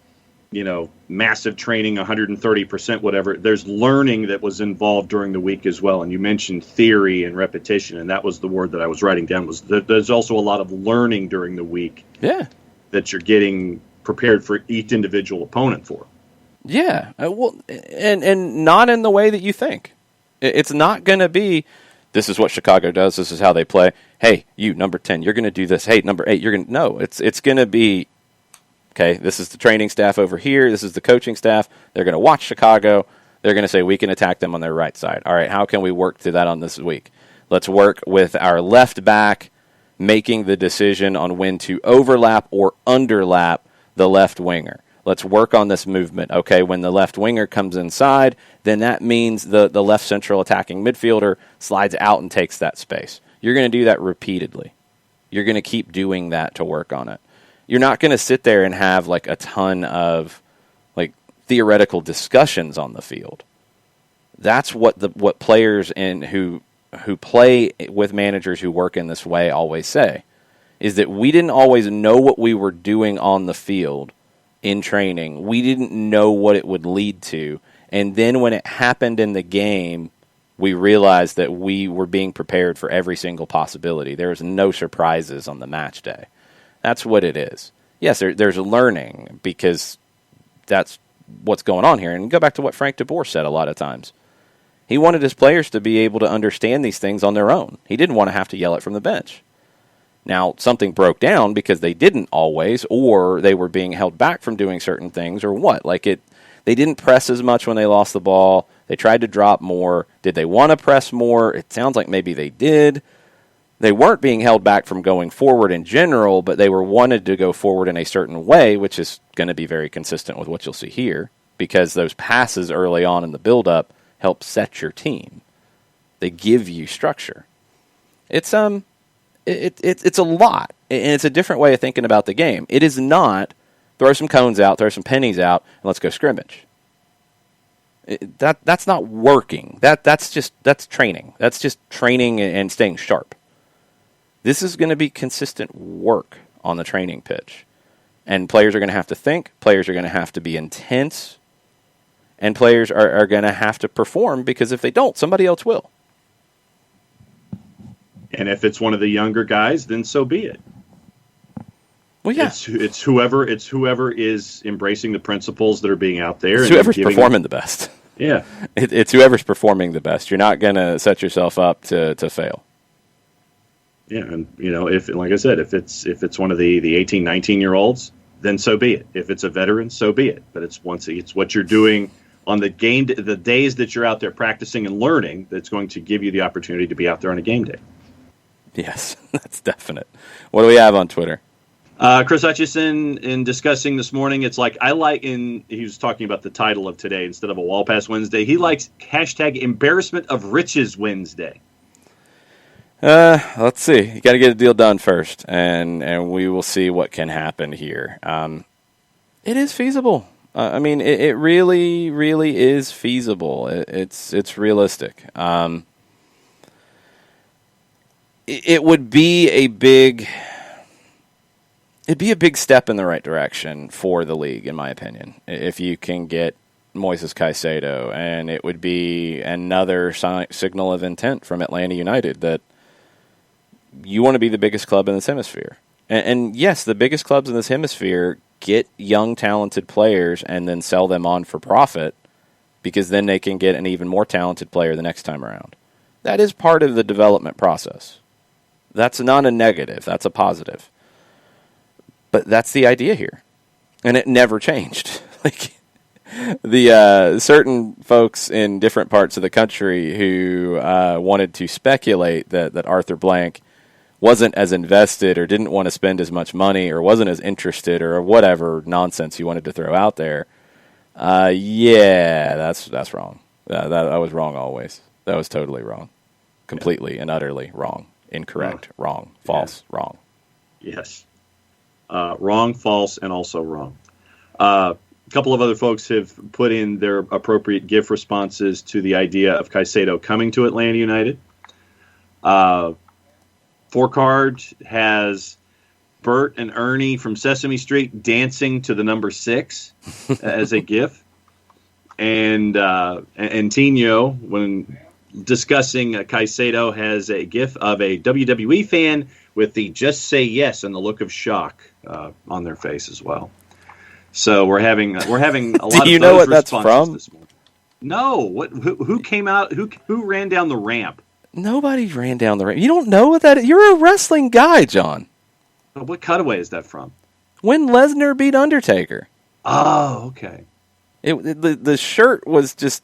massive training, 130%, whatever. There's learning that was involved during the week as well. And you mentioned theory and repetition, and that was the word that I was writing down. There's also a lot of learning during the week. Yeah. That you're getting prepared for each individual opponent for. Yeah. And not in the way that you think. It's not going to be, this is what Chicago does, this is how they play. Hey, you, number 10, you're going to do this. Hey, number 8, you're going to... No, it's going to be, okay, this is the training staff over here, this is the coaching staff. They're going to watch Chicago. They're going to say, we can attack them on their right side. All right, how can we work through that on this week? Let's work with our left back making the decision on when to overlap or underlap the left winger. Let's work on this movement. Okay, when the left winger comes inside, then that means the left central attacking midfielder slides out and takes that space. You're going to do that repeatedly. You're going to keep doing that to work on it. You're not going to sit there and have like a ton of like theoretical discussions on the field. That's what players who play with managers who work in this way always say, is that we didn't always know what we were doing on the field in training. We didn't know what it would lead to. And then when it happened in the game, we realized that we were being prepared for every single possibility. There was no surprises on the match day. That's what it is. Yes, there's learning because that's what's going on here. And go back to what Frank de Boer said a lot of times. He wanted his players to be able to understand these things on their own. He didn't want to have to yell it from the bench. Now, something broke down because they didn't always, or they were being held back from doing certain things, or what. They didn't press as much when they lost the ball. They tried to drop more. Did they want to press more? It sounds like maybe they did. They weren't being held back from going forward in general, but they were wanted to go forward in a certain way, which is going to be very consistent with what you'll see here, because those passes early on in the build-up help set your team. They give you structure. It's a lot, and it's a different way of thinking about the game. It is not throw some cones out, throw some pennies out, and let's go scrimmage. That's not working. That's training. That's just training and staying sharp. This is going to be consistent work on the training pitch, and players are going to have to think. Players are going to have to be intense, and players are going to have to perform, because if they don't, somebody else will. And if it's one of the younger guys, then so be it. Well, yeah, it's whoever is embracing the principles that are being out there. It's whoever's performing the best. Yeah, it's whoever's performing the best. You're not going to set yourself up to fail. Yeah, and if, like I said, if it's one of the 18, 19-year-olds, then so be it. If it's a veteran, so be it. But it's what you're doing on the days that you're out there practicing and learning that's going to give you the opportunity to be out there on a game day. Yes, that's definite. What do we have on Twitter? Chris Hutchison, in discussing this morning, he was talking about the title of today instead of a Wall Pass Wednesday. He likes hashtag Embarrassment of Riches Wednesday. Let's see. You got to get a deal done first, and we will see what can happen here. It is feasible. It really, really is feasible. It's realistic. It would be a big step in the right direction for the league, in my opinion, if you can get Moises Caicedo, and it would be another signal of intent from Atlanta United that you want to be the biggest club in this hemisphere. And yes, the biggest clubs in this hemisphere get young, talented players and then sell them on for profit, because then they can get an even more talented player the next time around. That is part of the development process. That's not a negative. That's a positive. But that's the idea here. And it never changed. The certain folks in different parts of the country who wanted to speculate that Arthur Blank wasn't as invested or didn't want to spend as much money or wasn't as interested or whatever nonsense you wanted to throw out there. That's wrong. That was wrong always. That was totally wrong. Completely and utterly wrong. Incorrect. Wrong. False. Yeah. Wrong. Yes. Wrong, false, and also wrong. A couple of other folks have put in their appropriate GIF responses to the idea of Caicedo coming to Atlanta United. Forecard has Bert and Ernie from Sesame Street dancing to the number 6 as a GIF. And Tino, when discussing Caicedo, has a GIF of a WWE fan with the "just say yes" and the look of shock on their face as well. So we're having a lot. Do you of know those what that's from? This morning. No. What? Who came out? Who ran down the ramp? Nobody ran down the ramp. You don't know what that is? You're a wrestling guy, John. What cutaway is that from? When Lesnar beat Undertaker. Oh, okay. The shirt was just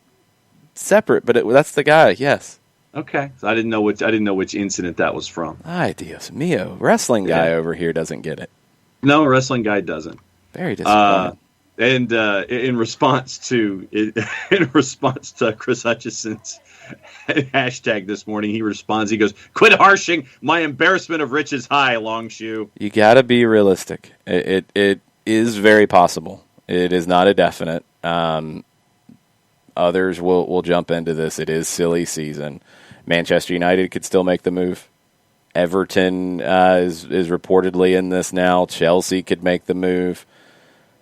separate, but that's the guy. Yes. Okay. So I didn't know which incident that was from. Ay, Dios mío. Wrestling guy over here doesn't get it. No, wrestling guy doesn't. Very disappointed. And in response to Chris Hutchison's hashtag this morning, he responds. He goes, "Quit harshing. My embarrassment of rich is high, Longshoe." You got to be realistic. It is very possible. It is not a definite. Others will jump into this. It is silly season. Manchester United could still make the move. Everton is reportedly in this now. Chelsea could make the move.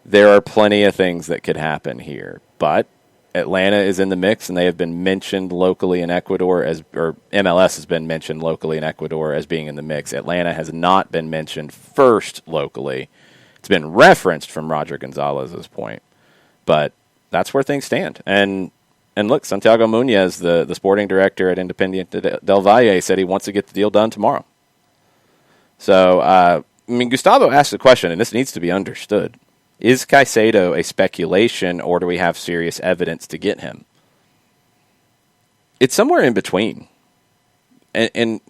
There are plenty of things that could happen here, but Atlanta is in the mix, and they have been mentioned locally in Ecuador or MLS has been mentioned locally in Ecuador as being in the mix. Atlanta has not been mentioned first locally. It's been referenced from Roger Gonzalez's point, but that's where things stand. And look, Santiago Muñoz, the sporting director at Independiente del Valle, said he wants to get the deal done tomorrow. So, Gustavo asked the question, and this needs to be understood. Is Caicedo a speculation, or do we have serious evidence to get him? It's somewhere in between. And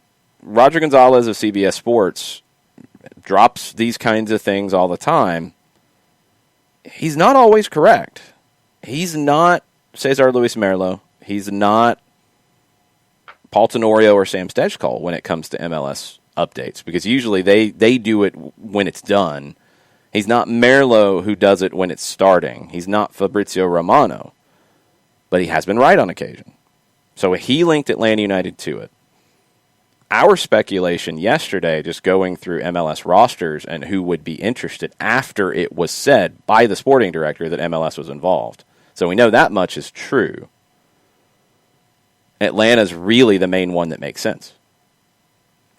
Roger Gonzalez of CBS Sports drops these kinds of things all the time. He's not always correct. He's not Cesar Luis Merlo. He's not Paul Tenorio or Sam Stejskal when it comes to MLS updates, because usually they do it when it's done. He's not Merlo, who does it when it's starting. He's not Fabrizio Romano, but he has been right on occasion. So he linked Atlanta United to it. Our speculation yesterday, just going through MLS rosters and who would be interested after it was said by the sporting director that MLS was involved. So we know that much is true. Atlanta's really the main one that makes sense.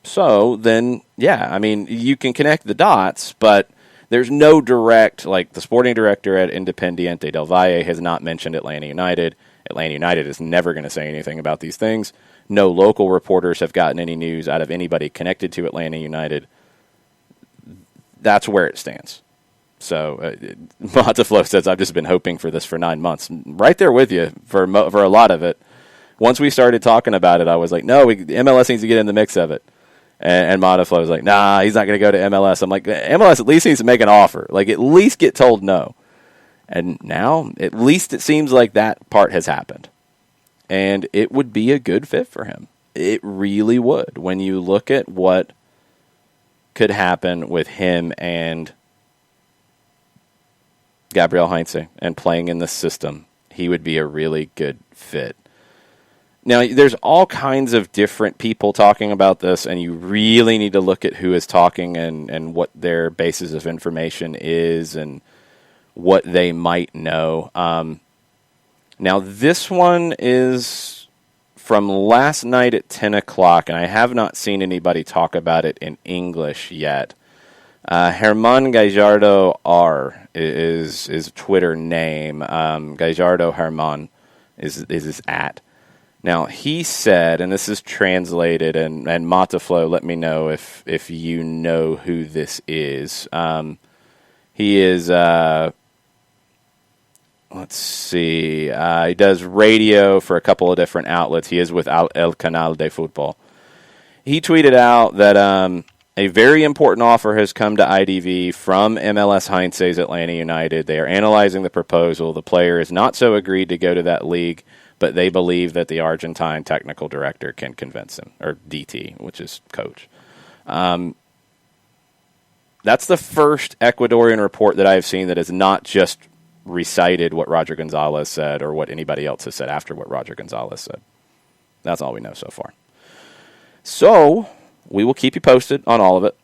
So then, yeah, you can connect the dots, but there's no direct, like the sporting director at Independiente del Valle has not mentioned Atlanta United. Atlanta United is never going to say anything about these things. No local reporters have gotten any news out of anybody connected to Atlanta United. That's where it stands. So, Monteflo says, I've just been hoping for this for 9 months. Right there with you for a lot of it. Once we started talking about it, I was like, no, MLS needs to get in the mix of it. And Monteflo was like, nah, he's not going to go to MLS. I'm like, MLS at least needs to make an offer. Like, at least get told no. And now, at least it seems like that part has happened. And it would be a good fit for him. It really would. When you look at what could happen with him and Gabriel Heinze and playing in the system, he would be a really good fit. Now, there's all kinds of different people talking about this, and you really need to look at who is talking and what their basis of information is and what they might know. Now, this one is from last night at 10 o'clock, and I have not seen anybody talk about it in English yet. Herman Gallardo R is his Twitter name. Gallardo Herman is his @ Now, he said, and this is translated, and Monteflo, let me know if you know who this is. He is, let's see, he does radio for a couple of different outlets. He is with El Canal de Fútbol. He tweeted out that a very important offer has come to IDV from MLS Heinze's Atlanta United. They are analyzing the proposal. The player is not so agreed to go to that league, but they believe that the Argentine technical director can convince him, or DT, which is coach. That's the first Ecuadorian report that I have seen that is not just recited what Roger Gonzalez said or what anybody else has said after what Roger Gonzalez said. That's all we know so far. So we will keep you posted on all of it.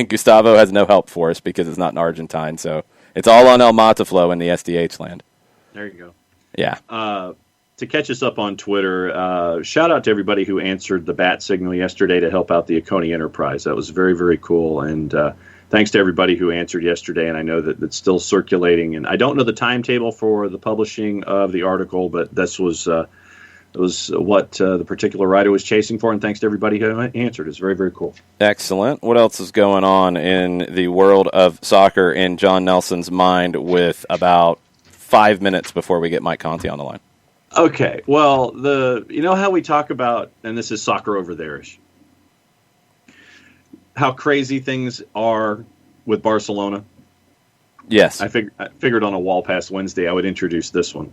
Gustavo has no help for us because it's not in Argentine, so it's all on El Mataflow in the SDH land. There you go. Yeah. To catch us up on Twitter, shout out to everybody who answered the bat signal yesterday to help out the Oconee Enterprise. That was very, very cool. And thanks to everybody who answered yesterday. And I know that it's still circulating. And I don't know the timetable for the publishing of the article, but this was what the particular writer was chasing for. And thanks to everybody who answered. It's very, very cool. Excellent. What else is going on in the world of soccer in John Nelson's mind with about 5 minutes before we get Mike Conti on the line? Okay, well, you know how we talk about, and this is soccer over there-ish, how crazy things are with Barcelona? Yes. I figured on a wall past Wednesday I would introduce this one.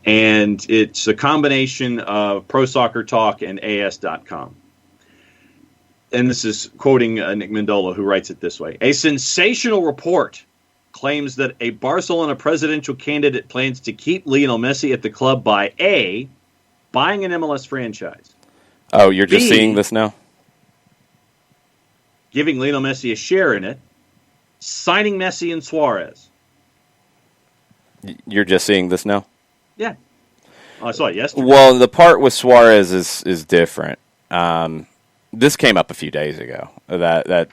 And it's a combination of Pro Soccer Talk and AS.com. And this is quoting Nick Mendola, who writes it this way. A sensational report claims that a Barcelona presidential candidate plans to keep Lionel Messi at the club by A, buying an MLS franchise. Oh, you're just B, seeing this now? Giving Lionel Messi a share in it, signing Messi and Suarez. You're just seeing this now? Yeah. Oh, I saw it yesterday. Well, the part with Suarez is different. This came up a few days ago, that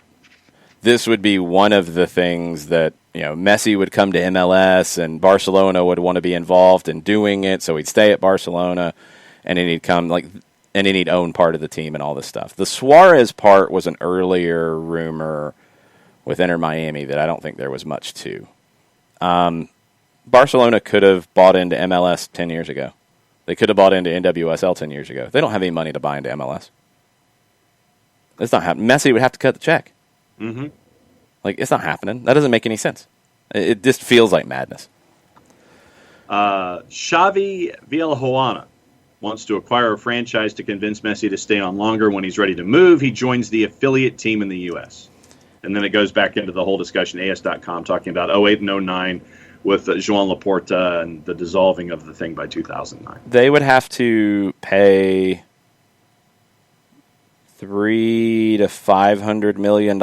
this would be one of the things that, Messi would come to MLS and Barcelona would want to be involved in doing it, so he'd stay at Barcelona and then he'd come and then he'd own part of the team and all this stuff. The Suarez part was an earlier rumor with Inter Miami that I don't think there was much to. Barcelona could have bought into MLS 10 years ago. They could have bought into NWSL 10 years ago. They don't have any money to buy into MLS. It's not happening. Messi would have to cut the check. Mm-hmm. It's not happening. That doesn't make any sense. It just feels like madness. Xavi Villajuana wants to acquire a franchise to convince Messi to stay on longer. When he's ready to move, he joins the affiliate team in the U.S. And then it goes back into the whole discussion, AS.com, talking about 08 and 09 with Joan Laporta and the dissolving of the thing by 2009. They would have to pay $300 to $500 million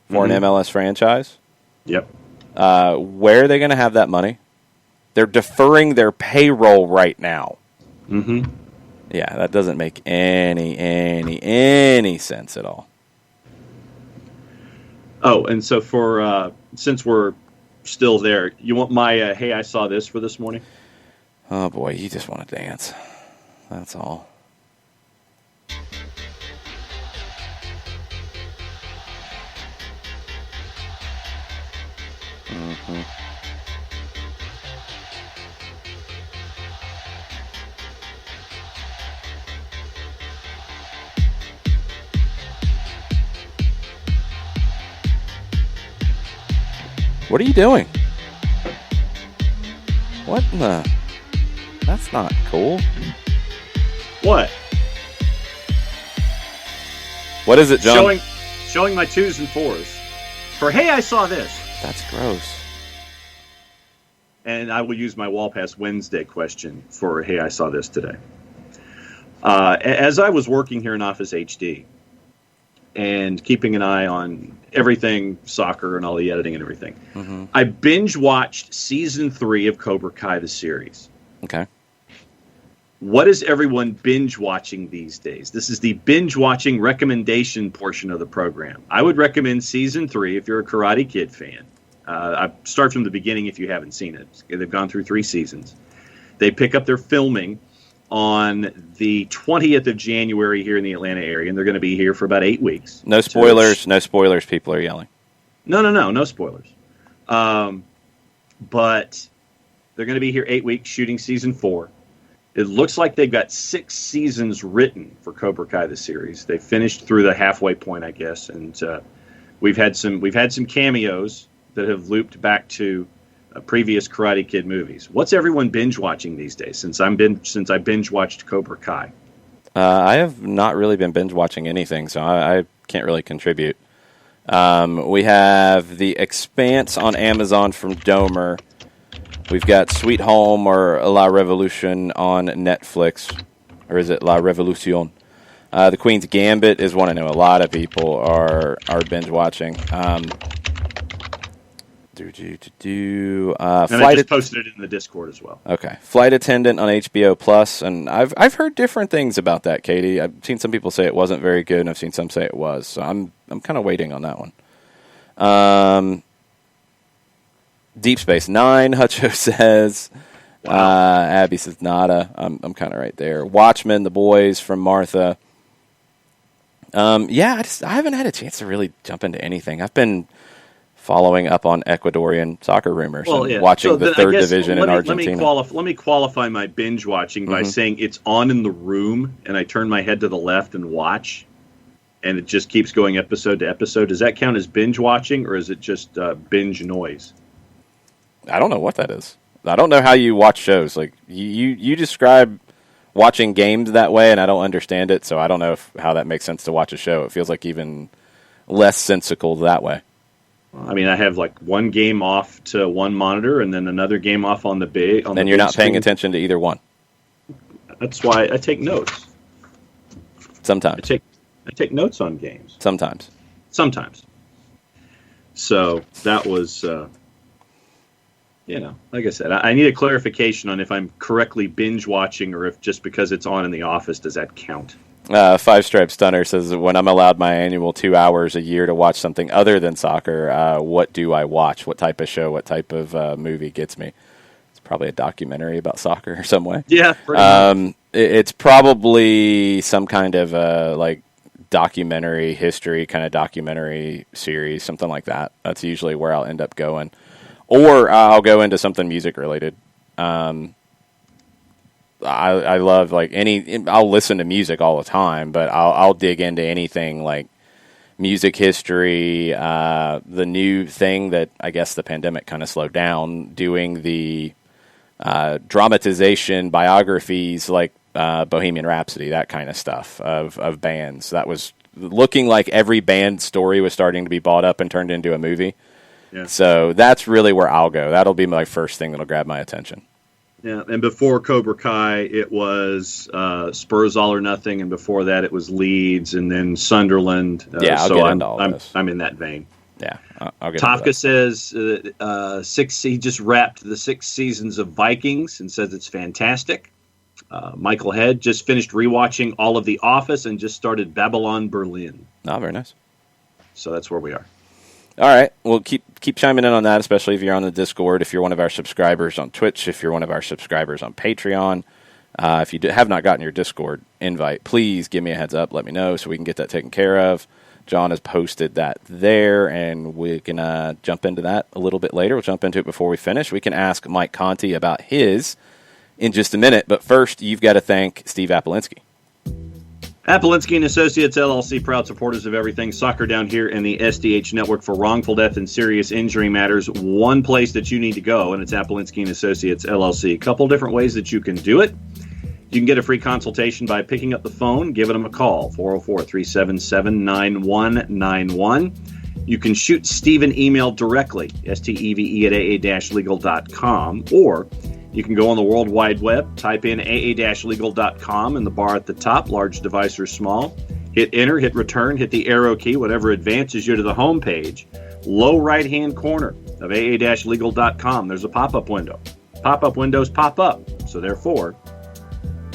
for an MLS franchise. Yep. Where are they going to have that money? They're deferring their payroll right now. Mm-hmm. Yeah, that doesn't make any sense at all. Oh, and so for since we're still there, you want my hey, I saw this for this morning? Oh boy, you just want to dance. That's all. Mm-hmm. What are you doing? What in the... That's not cool. What? What is it, John? Showing my 2s and 4s. For hey, I saw this. That's gross. And I will use my Wall Pass Wednesday question for hey, I saw this today. As I was working here in Office HD and keeping an eye on everything soccer and all the editing and everything, Mm-hmm. I binge watched season 3 of Cobra Kai, the series. Okay. What is everyone binge watching these days? This is the binge watching recommendation portion of the program. I would recommend season 3 if you're a Karate Kid fan. I start from the beginning if you haven't seen it. They've gone through 3 seasons. They pick up their filming on the 20th of January here in the Atlanta area, and they're going to be here for about 8 weeks. No spoilers. No spoilers. People are yelling. No spoilers. But they're going to be here 8 weeks shooting season 4. It looks like they've got 6 seasons written for Cobra Kai, the series. They finished through the halfway point, I guess, and we've had some cameos that have looped back to previous Karate Kid movies. What's everyone binge watching these days? Since I binge watched Cobra Kai, I have not really been binge watching anything, so I can't really contribute. We have The Expanse on Amazon from Domer. We've got Sweet Home or La Revolution on Netflix. Or is it La Revolution? The Queen's Gambit is one I know a lot of people are binge watching. And I just posted it in the Discord as well. Okay, Flight Attendant on HBO Plus, and I've heard different things about that, Katie. I've seen some people say it wasn't very good, and I've seen some say it was. So I'm kind of waiting on that one. Deep Space Nine, Hutcho says. Wow. Abby says nada. I'm kind of right there. Watchmen, The Boys from Martha. I haven't had a chance to really jump into anything. I've been following up on Ecuadorian soccer rumors and watching the third division in Argentina. Let me qualify my binge watching by saying it's on in the room, and I turn my head to the left and watch, and it just keeps going episode to episode. Does that count as binge watching, or is it just binge noise? I don't know what that is. I don't know how you watch shows. Like you describe watching games that way, and I don't understand it, so I don't know how that makes sense to watch a show. It feels like even less sensical that way. I mean, I have like one game off to one monitor and then another game off on the big. And you're not paying attention to either one. That's why I take notes. Sometimes. I take notes on games. Sometimes. So that was, like I said, I need a clarification on if I'm correctly binge watching or if just because it's on in the office, does that count? Five Stripe Stunner says, when I'm allowed my annual 2 hours a year to watch something other than soccer, what do I watch? What type of show, what type of movie gets me? It's probably a documentary about soccer or some way. Yeah, pretty much. It's probably some kind of documentary history, kind of documentary series, something like that. That's usually where I'll end up going. Or I'll go into something music related. I love I'll listen to music all the time, but I'll dig into anything like music history. The new thing that I guess the pandemic kind of slowed down, doing the dramatization biographies like Bohemian Rhapsody, that kind of stuff of bands. That was looking like every band story was starting to be bought up and turned into a movie. Yeah. So that's really where I'll go. That'll be my first thing that'll grab my attention. Yeah, and before Cobra Kai, it was Spurs All or Nothing, and before that, it was Leeds, and then Sunderland. I'll get into all this. I'm in that vein. Yeah, I'll get. Tafka says he just wrapped the 6 seasons of Vikings and says it's fantastic. Michael Head just finished rewatching all of The Office and just started Babylon Berlin. Oh, very nice. So that's where we are. All right. Well, keep chiming in on that, especially if you're on the Discord, if you're one of our subscribers on Twitch, if you're one of our subscribers on Patreon. If you have not gotten your Discord invite, please give me a heads up. Let me know so we can get that taken care of. John has posted that there, and we can jump into that a little bit later. We'll jump into it before we finish. We can ask Mike Conti about his in just a minute. But first, you've got to thank Steve Apolinski. Apolinski & Associates, LLC, proud supporters of everything soccer down here in the SDH network for wrongful death and serious injury matters. One place that you need to go, and it's Apolinski & Associates, LLC. A couple different ways that you can do it. You can get a free consultation by picking up the phone, giving them a call, 404-377-9191. You can shoot Steve an email directly, steve@aa-legal.com, or you can go on the World Wide Web, type in aa-legal.com in the bar at the top, large device or small. Hit enter, hit return, hit the arrow key, whatever advances you to the home page. Low right-hand corner of aa-legal.com, there's a pop-up window. Pop-up windows pop up, so therefore,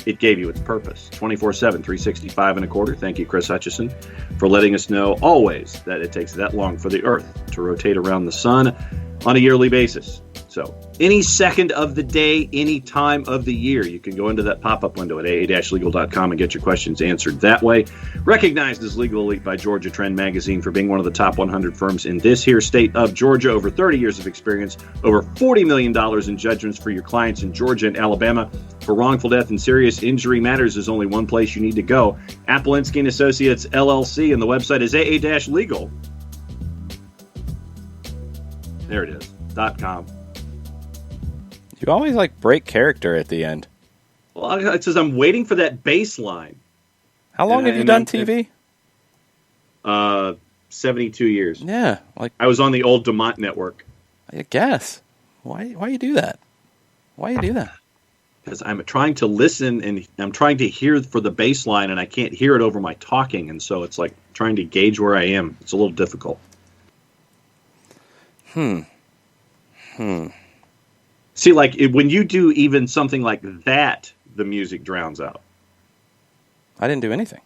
it gave you its purpose. 24/7, 365 and a quarter. Thank you, Chris Hutchison, for letting us know always that it takes that long for the Earth to rotate around the sun on a yearly basis. So any second of the day, any time of the year, you can go into that pop-up window at aa-legal.com and get your questions answered that way. Recognized as Legal Elite by Georgia Trend Magazine for being one of the top 100 firms in this here state of Georgia. Over 30 years of experience, over $40 million in judgments for your clients in Georgia and Alabama. For wrongful death and serious injury matters, there's only one place you need to go. Apolinski & Associates, LLC, and the website is aa-legal. There it is, .com. You always break character at the end. Well, it says I'm waiting for that bass line. How long have you done TV? 72 years. Yeah, like I was on the old DeMont network. I guess. Why you do that? Why you do that? Because I'm trying to listen and I'm trying to hear for the bass line, and I can't hear it over my talking, and so it's like trying to gauge where I am. It's a little difficult. See, like when you do even something like that, the music drowns out. I didn't do anything.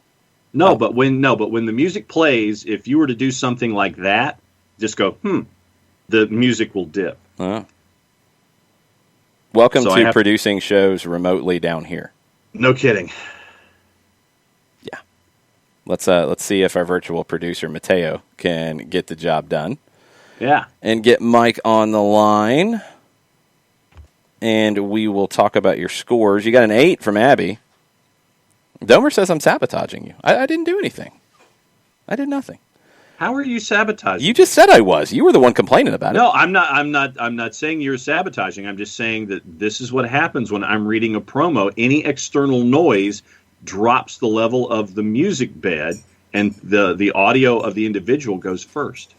But when the music plays, if you were to do something like that, just go, the music will dip. Welcome to producing shows remotely down here. No kidding. Yeah. Let's see if our virtual producer Mateo can get the job done. Yeah. And get Mike on the line. And we will talk about your scores. You got an 8 from Abby. Domer says I'm sabotaging you. I didn't do anything. I did nothing. How are you sabotaging? You just said I was. You were the one complaining about it. No, I'm not saying you're sabotaging. I'm just saying that this is what happens when I'm reading a promo. Any external noise drops the level of the music bed, and the audio of the individual goes first.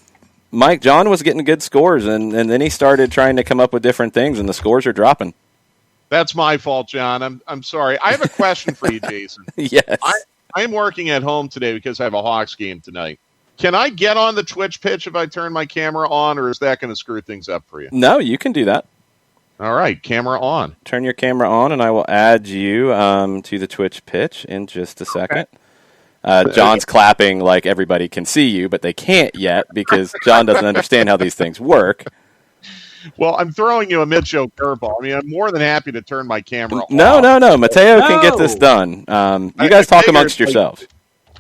Mike, John was getting good scores, and then he started trying to come up with different things, and the scores are dropping. That's my fault, John. I'm sorry. I have a question for you, Jason. Yes. I'm working at home today because I have a Hawks game tonight. Can I get on the Twitch pitch if I turn my camera on, or is that going to screw things up for you? No, you can do that. All right, camera on. Turn your camera on, and I will add you to the Twitch pitch in just a second. John's clapping like everybody can see you, but they can't yet because John doesn't understand how these things work. Well, I'm throwing you a mid-show curveball. I mean, I'm more than happy to turn my camera off. No. Mateo can get this done. You guys talk amongst yourselves.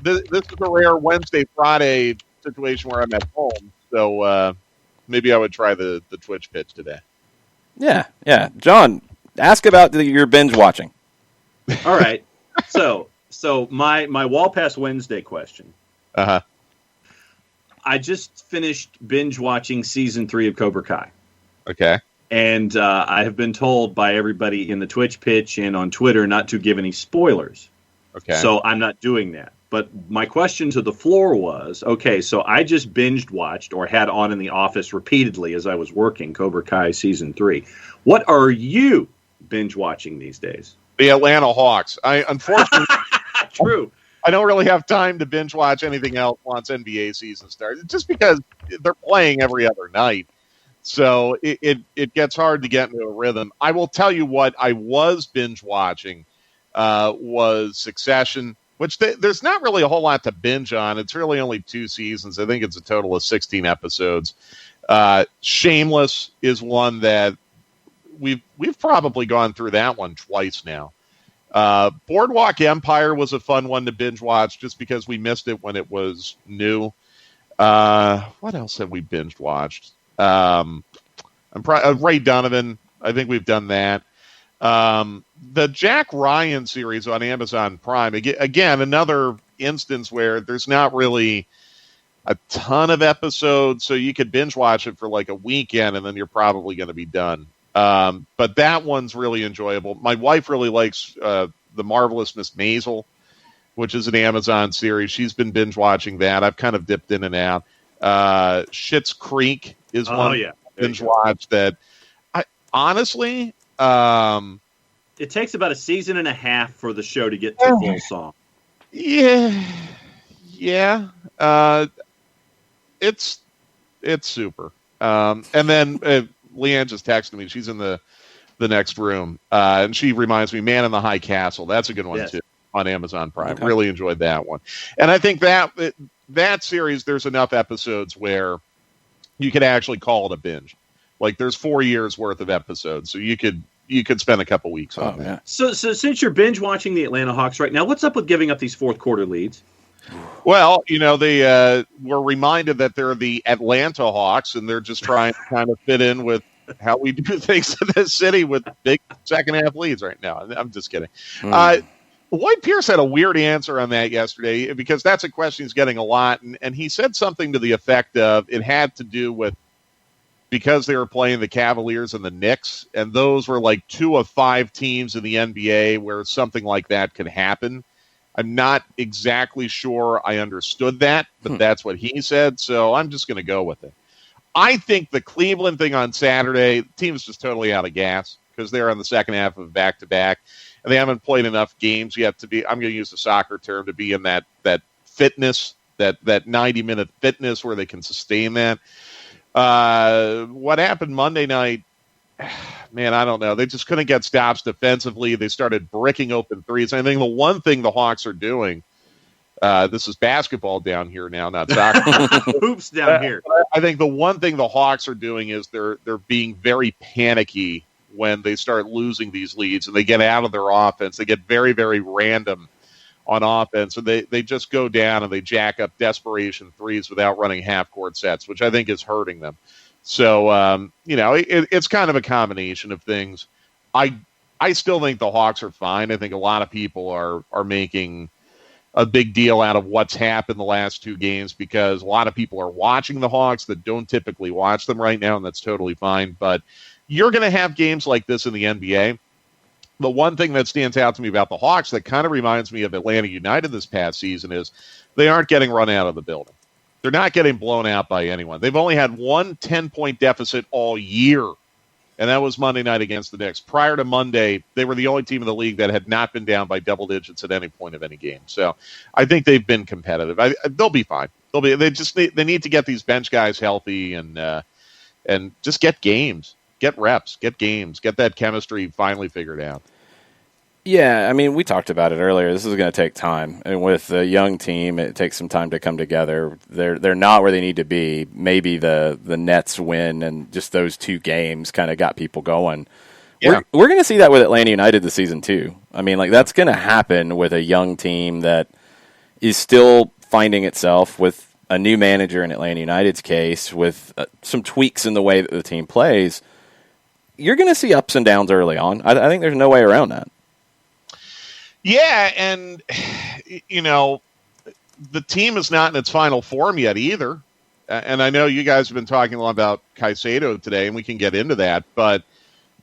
This is a rare Wednesday, Friday situation where I'm at home, so maybe I would try the Twitch pitch today. Yeah. John, ask about your binge watching. All right. So my Wall Pass Wednesday question. Uh-huh. I just finished binge watching season 3 of Cobra Kai. Okay. And I have been told by everybody in the Twitch pitch and on Twitter not to give any spoilers. Okay. So I'm not doing that. But my question to the floor was, okay, so I just binged watched or had on in the office repeatedly as I was working Cobra Kai season 3. What are you binge watching these days? The Atlanta Hawks. Unfortunately, True. I don't really have time to binge watch anything else once NBA season starts, just because they're playing every other night. So it gets hard to get into a rhythm. I will tell you what I was binge watching was Succession, which there's not really a whole lot to binge on. It's really only 2 seasons. I think it's a total of 16 episodes. Shameless is one that we've probably gone through that one twice now. Boardwalk Empire was a fun one to binge watch just because we missed it when it was new. What else have we binge watched? Ray Donovan. I think we've done that. The Jack Ryan series on Amazon Prime. Again, another instance where there's not really a ton of episodes, so you could binge watch it for like a weekend, and then you're probably going to be done. But that one's really enjoyable. My wife really likes The Marvelous Miss Maisel, which is an Amazon series. She's been binge watching that. I've kind of dipped in and out. Schitt's Creek is one binge watch that I honestly it takes about a season and a half for the show to get to full song. Yeah. It's super. And then Leanne just texted me. She's in the next room, and she reminds me, Man in the High Castle. That's a good one too on Amazon Prime. Okay. Really enjoyed that one. And I think that series, there's enough episodes where you could actually call it a binge. Like there's 4 years worth of episodes, so you could spend a couple weeks on that. Yeah. So since you're binge watching the Atlanta Hawks right now, what's up with giving up these fourth quarter leads? Well, they were reminded that they're the Atlanta Hawks, and they're just trying to kind of fit in with how we do things in this city with big second half leads right now. I'm just kidding. Lloyd Pierce had a weird answer on that yesterday because that's a question he's getting a lot. And he said something to the effect of it had to do with because they were playing the Cavaliers and the Knicks, and those were like 2 of 5 teams in the NBA where something like that could happen. I'm not exactly sure I understood that, but that's what he said, so I'm just going to go with it. I think the Cleveland thing on Saturday, the team is just totally out of gas because they're on the second half of back-to-back, and they haven't played enough games yet to be, I'm going to use the soccer term, to be in that fitness, that 90-minute fitness where they can sustain that. What happened Monday night, man, I don't know. They just couldn't get stops defensively. They started bricking open threes. I think the one thing the Hawks are doing, this is basketball down here now, not soccer. Hoops down here. I think the one thing the Hawks are doing is they're being very panicky when they start losing these leads and they get out of their offense. They get very, very random on offense, and they just go down and they jack up desperation threes without running half-court sets, which I think is hurting them. So, it's kind of a combination of things. I still think the Hawks are fine. I think a lot of people are making a big deal out of what's happened the last two games because a lot of people are watching the Hawks that don't typically watch them right now, and that's totally fine. But you're going to have games like this in the NBA. The one thing that stands out to me about the Hawks that kind of reminds me of Atlanta United this past season is they aren't getting run out of the building. They're not getting blown out by anyone. They've only had one 10-point deficit all year, and that was Monday night against the Knicks. Prior to Monday, they were the only team in the league that had not been down by double digits at any point of any game. So I think they've been competitive. They'll be fine. They need to get these bench guys healthy and just get games. Get reps, get games, get that chemistry finally figured out. Yeah, I mean, we talked about it earlier. This is going to take time. And with a young team, it takes some time to come together. They're not where they need to be. Maybe the Nets win and just those two games kind of got people going. Yeah. We're going to see that with Atlanta United this season, too. I mean, that's going to happen with a young team that is still finding itself with a new manager in Atlanta United's case, with some tweaks in the way that the team plays. You're going to see ups and downs early on. I think there's no way around that. Yeah, and, the team is not in its final form yet either. And I know you guys have been talking a lot about Caicedo today, and we can get into that. But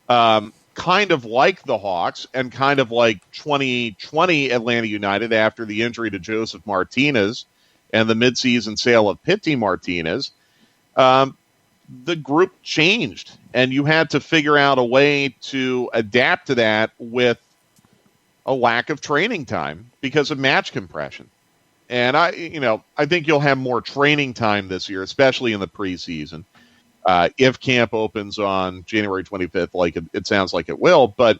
kind of like the Hawks and kind of like 2020 Atlanta United after the injury to Joseph Martinez and the midseason sale of Pity Martinez, the group changed, and you had to figure out a way to adapt to that with a lack of training time because of match compression. And I think you'll have more training time this year, especially in the preseason, if camp opens on January 25th, like it sounds like it will. But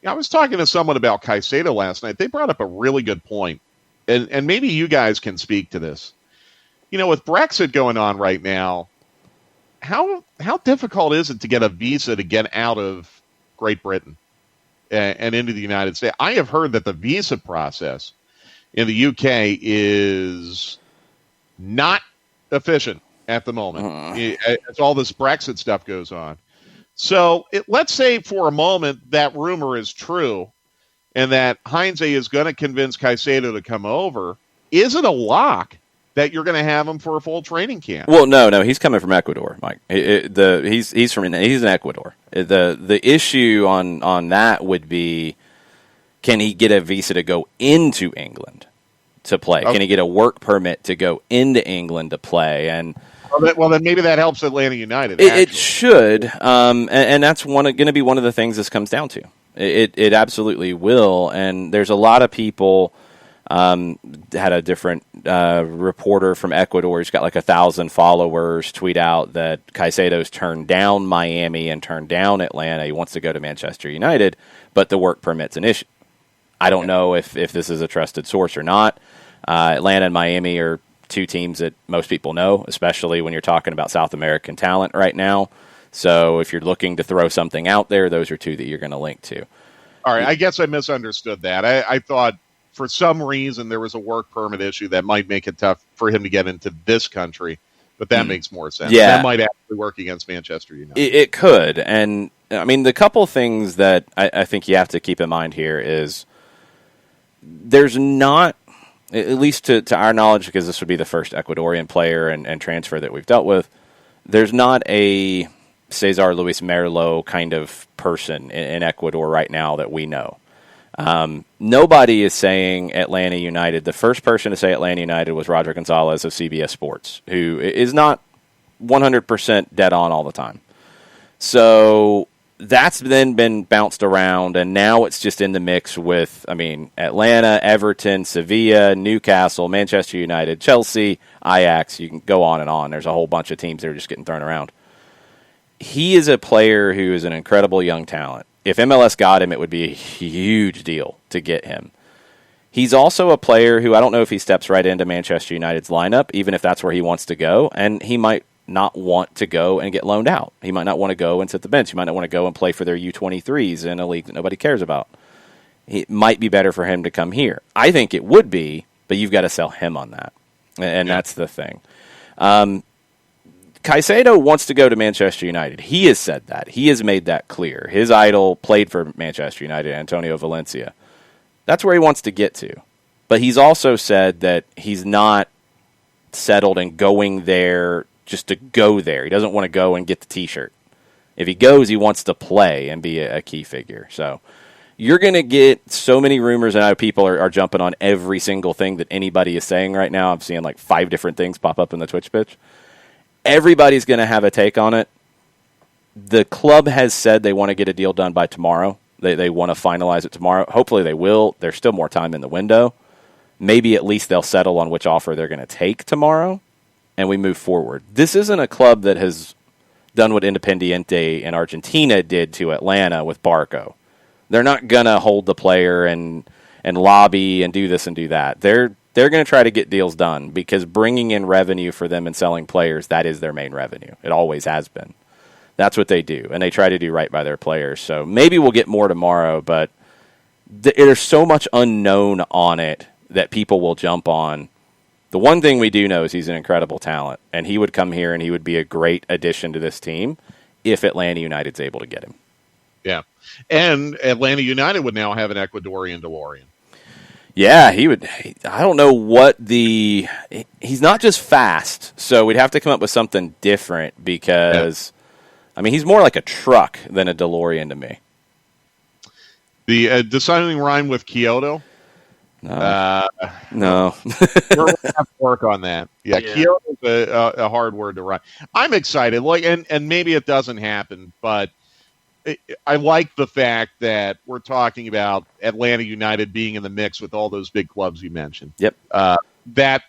I was talking to someone about Caicedo last night. They brought up a really good point, and maybe you guys can speak to this. With Brexit going on right now, how difficult is it to get a visa to get out of Great Britain and into the United States? I have heard that the visa process in the UK is not efficient at the moment as all this Brexit stuff goes on. So let's say for a moment that rumor is true and that Heinze is going to convince Caicedo to come over. Is it a lock that you're going to have him for a full training camp? Well, no, he's coming from Ecuador, Mike. He's in Ecuador. The issue on that would be, can he get a visa to go into England to play? Okay. Can he get a work permit to go into England to play? And well, then maybe that helps Atlanta United. It should, and that's going to be one of the things this comes down to. It absolutely will, and there's a lot of people. Had a different reporter from Ecuador. He's got like 1,000 followers tweet out that Caicedo's turned down Miami and turned down Atlanta. He wants to go to Manchester United, but the work permit's an issue. I don't know if this is a trusted source or not. Atlanta and Miami are two teams that most people know, especially when you're talking about South American talent right now. So if you're looking to throw something out there, those are two that you're going to link to. All right, I guess I misunderstood that. I thought for some reason there was a work permit issue that might make it tough for him to get into this country, but that makes more sense. Yeah. That might actually work against Manchester United. It could, and I mean, the couple things that I think you have to keep in mind here is there's not, at least to our knowledge, because this would be the first Ecuadorian player and transfer that we've dealt with, there's not a Cesar Luis Merlo kind of person in Ecuador right now that we know. Nobody is saying Atlanta United. The first person to say Atlanta United was Roger Gonzalez of CBS Sports, who is not 100% dead on all the time. So that's then been bounced around, and now it's just in the mix with, Atlanta, Everton, Sevilla, Newcastle, Manchester United, Chelsea, Ajax. You can go on and on. There's a whole bunch of teams that are just getting thrown around. He is a player who is an incredible young talent. If MLS got him, it would be a huge deal to get him. He's also a player who I don't know if he steps right into Manchester United's lineup, even if that's where he wants to go, and he might not want to go and get loaned out. He might not want to go and sit the bench. He might not want to go and play for their U23s in a league that nobody cares about. It might be better for him to come here. I think it would be, but you've got to sell him on that, and that's the thing. Caicedo wants to go to Manchester United. He has said that. He has made that clear. His idol played for Manchester United, Antonio Valencia. That's where he wants to get to. But he's also said that he's not settled in going there just to go there. He doesn't want to go and get the T-shirt. If he goes, he wants to play and be a key figure. So you're going to get so many rumors, and I know people are jumping on every single thing that anybody is saying right now. I'm seeing like 5 different things pop up in the Twitch pitch. Everybody's going to have a take on it. The club has said they want to get a deal done by tomorrow. They want to finalize it tomorrow. Hopefully they will. There's still more time in the window. Maybe at least they'll settle on which offer they're going to take tomorrow, and we move forward. This isn't a club that has done what Independiente in Argentina did to Atlanta with Barco. They're not going to hold the player and lobby and do this and do that. They're going to try to get deals done because bringing in revenue for them and selling players, that is their main revenue. It always has been. That's what they do, and they try to do right by their players. So maybe we'll get more tomorrow, but there's so much unknown on it that people will jump on. The one thing we do know is he's an incredible talent, and he would come here and he would be a great addition to this team if Atlanta United's able to get him. Yeah, and Atlanta United would now have an Ecuadorian DeLorean. Yeah, he would. I don't know what he's not just fast, so we'd have to come up with something different because, he's more like a truck than a DeLorean to me. Does something rhyme with Kyoto? No. We're going to have to work on that. Yeah. Kyoto is a hard word to write. I'm excited. And maybe it doesn't happen, but I like the fact that we're talking about Atlanta United being in the mix with all those big clubs you mentioned. Yep. That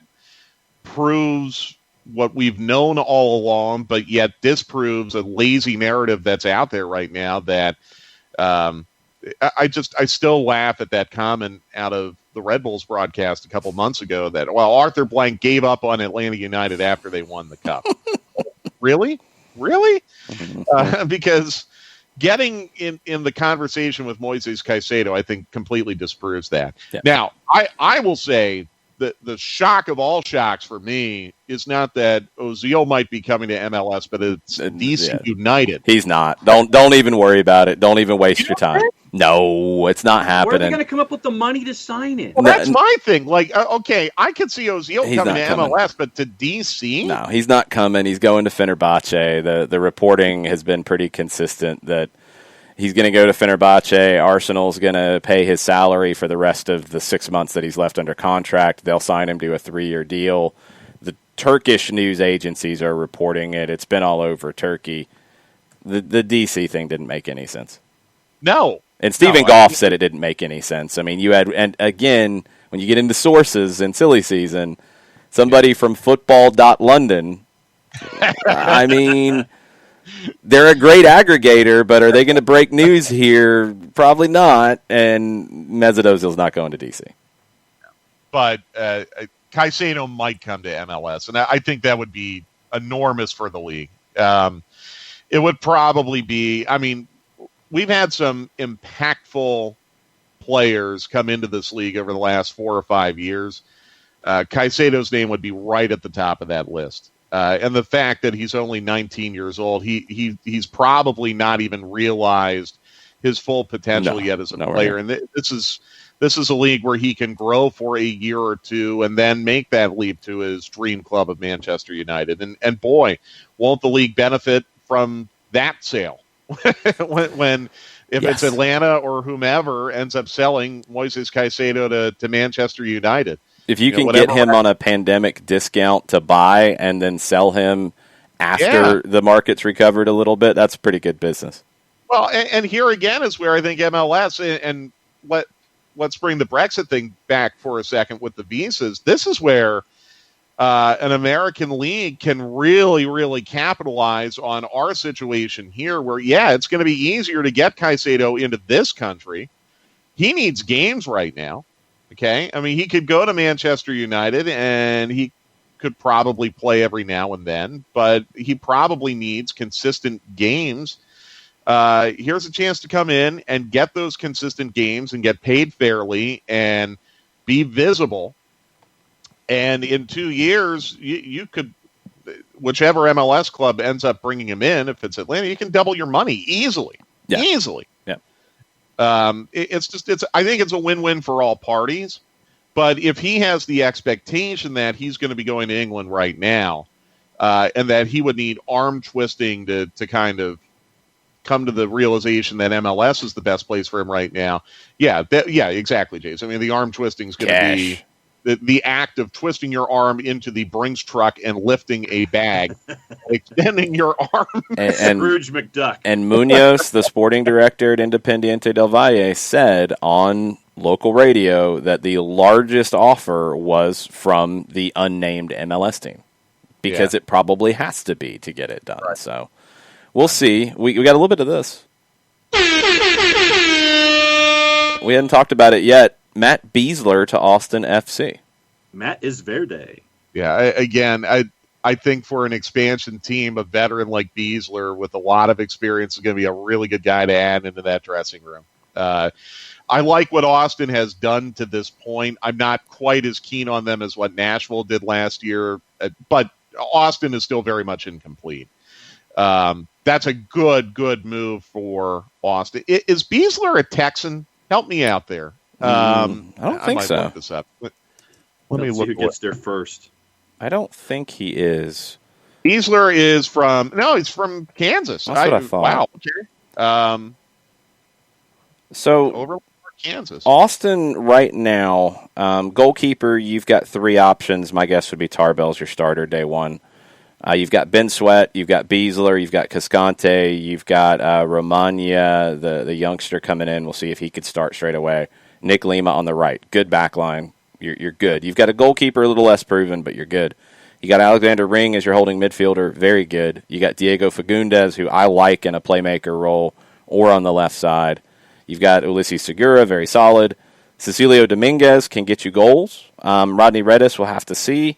proves what we've known all along, but yet disproves a lazy narrative that's out there right now that I still laugh at that comment out of the Red Bulls broadcast a couple months ago that, Arthur Blank gave up on Atlanta United after they won the cup. Really? Because getting in the conversation with Moises Caicedo, I think, completely disproves that. Yeah. Now, I will say that the shock of all shocks for me is not that Ozil might be coming to MLS, but it's DC United. He's not. Don't even worry about it. Don't even waste your time. No, it's not happening. Where are they going to come up with the money to sign it? Well, that's my thing. Okay, I could see Ozil coming to MLS, but to DC? No, he's not coming. He's going to Fenerbahce. The reporting has been pretty consistent that he's going to go to Fenerbahce. Arsenal's going to pay his salary for the rest of the 6 months that he's left under contract. They'll sign him to a 3-year deal. The Turkish news agencies are reporting it. It's been all over Turkey. The DC thing didn't make any sense. No. And Stephen Goff said it didn't make any sense. And again, when you get into sources in silly season, somebody from football.london, they're a great aggregator, but are they going to break news here? Probably not. And Mesut Ozil's not going to DC. But Caicedo might come to MLS, and I think that would be enormous for the league. It would probably be, we've had some impactful players come into this league over the last 4 or 5 years. Caicedo's name would be right at the top of that list. And the fact that he's only 19 years old, he's probably not even realized his full potential yet as a player. Right. And this is a league where he can grow for a year or two and then make that leap to his dream club of Manchester United. And boy, won't the league benefit from that sale when if Yes. it's Atlanta or whomever ends up selling Moises Caicedo to Manchester United. If you can get him on a pandemic discount to buy and then sell him after the market's recovered a little bit, that's pretty good business. Well, and here again is where I think MLS, and let's bring the Brexit thing back for a second with the visas. This is where an American league can really, really capitalize on our situation here where, it's going to be easier to get Caicedo into this country. He needs games right now. Okay. I mean, he could go to Manchester United and he could probably play every now and then, but he probably needs consistent games. Here's a chance to come in and get those consistent games and get paid fairly and be visible. And in 2 years, you could, whichever MLS club ends up bringing him in, if it's Atlanta, you can double your money easily. Yeah. Easily. Yeah. I think it's a win-win for all parties. But if he has the expectation that he's going to be going to England right now, and that he would need arm twisting to kind of come to the realization that MLS is the best place for him right now. Yeah, exactly, Jason. I mean, the arm twisting is going to be the act of twisting your arm into the Brinks truck and lifting a bag, extending your arm. And Scrooge McDuck. And Munoz, the sporting director at Independiente del Valle, said on local radio that the largest offer was from the unnamed MLS team because it probably has to be to get it done. Right. So we'll see. We got a little bit of this. We hadn't talked about it yet. Matt Beasler to Austin FC. Matt is Verde. Yeah, I think for an expansion team, a veteran like Beasler with a lot of experience is going to be a really good guy to add into that dressing room. I like what Austin has done to this point. I'm not quite as keen on them as what Nashville did last year, but Austin is still very much incomplete. That's a good move for Austin. Is Beasler a Texan? Help me out there. I don't think so. Look this up. Let me look who gets there first. I don't think he is. Beasler is he's from Kansas. That's what I thought. Wow. Okay. So over Kansas. Austin right now, goalkeeper, you've got three options. My guess would be Tarbell's your starter day one. You've got Ben Sweat, you've got Beasler, you've got Cascante, you've got Romagna, the youngster coming in. We'll see if he could start straight away. Nick Lima on the right. Good back line. You're good. You've got a goalkeeper a little less proven, but you're good. You got Alexander Ring as your holding midfielder. Very good. You got Diego Fagundes, who I like in a playmaker role or on the left side. You've got Ulises Segura, very solid. Cecilio Dominguez can get you goals. Rodney Redis, we'll have to see.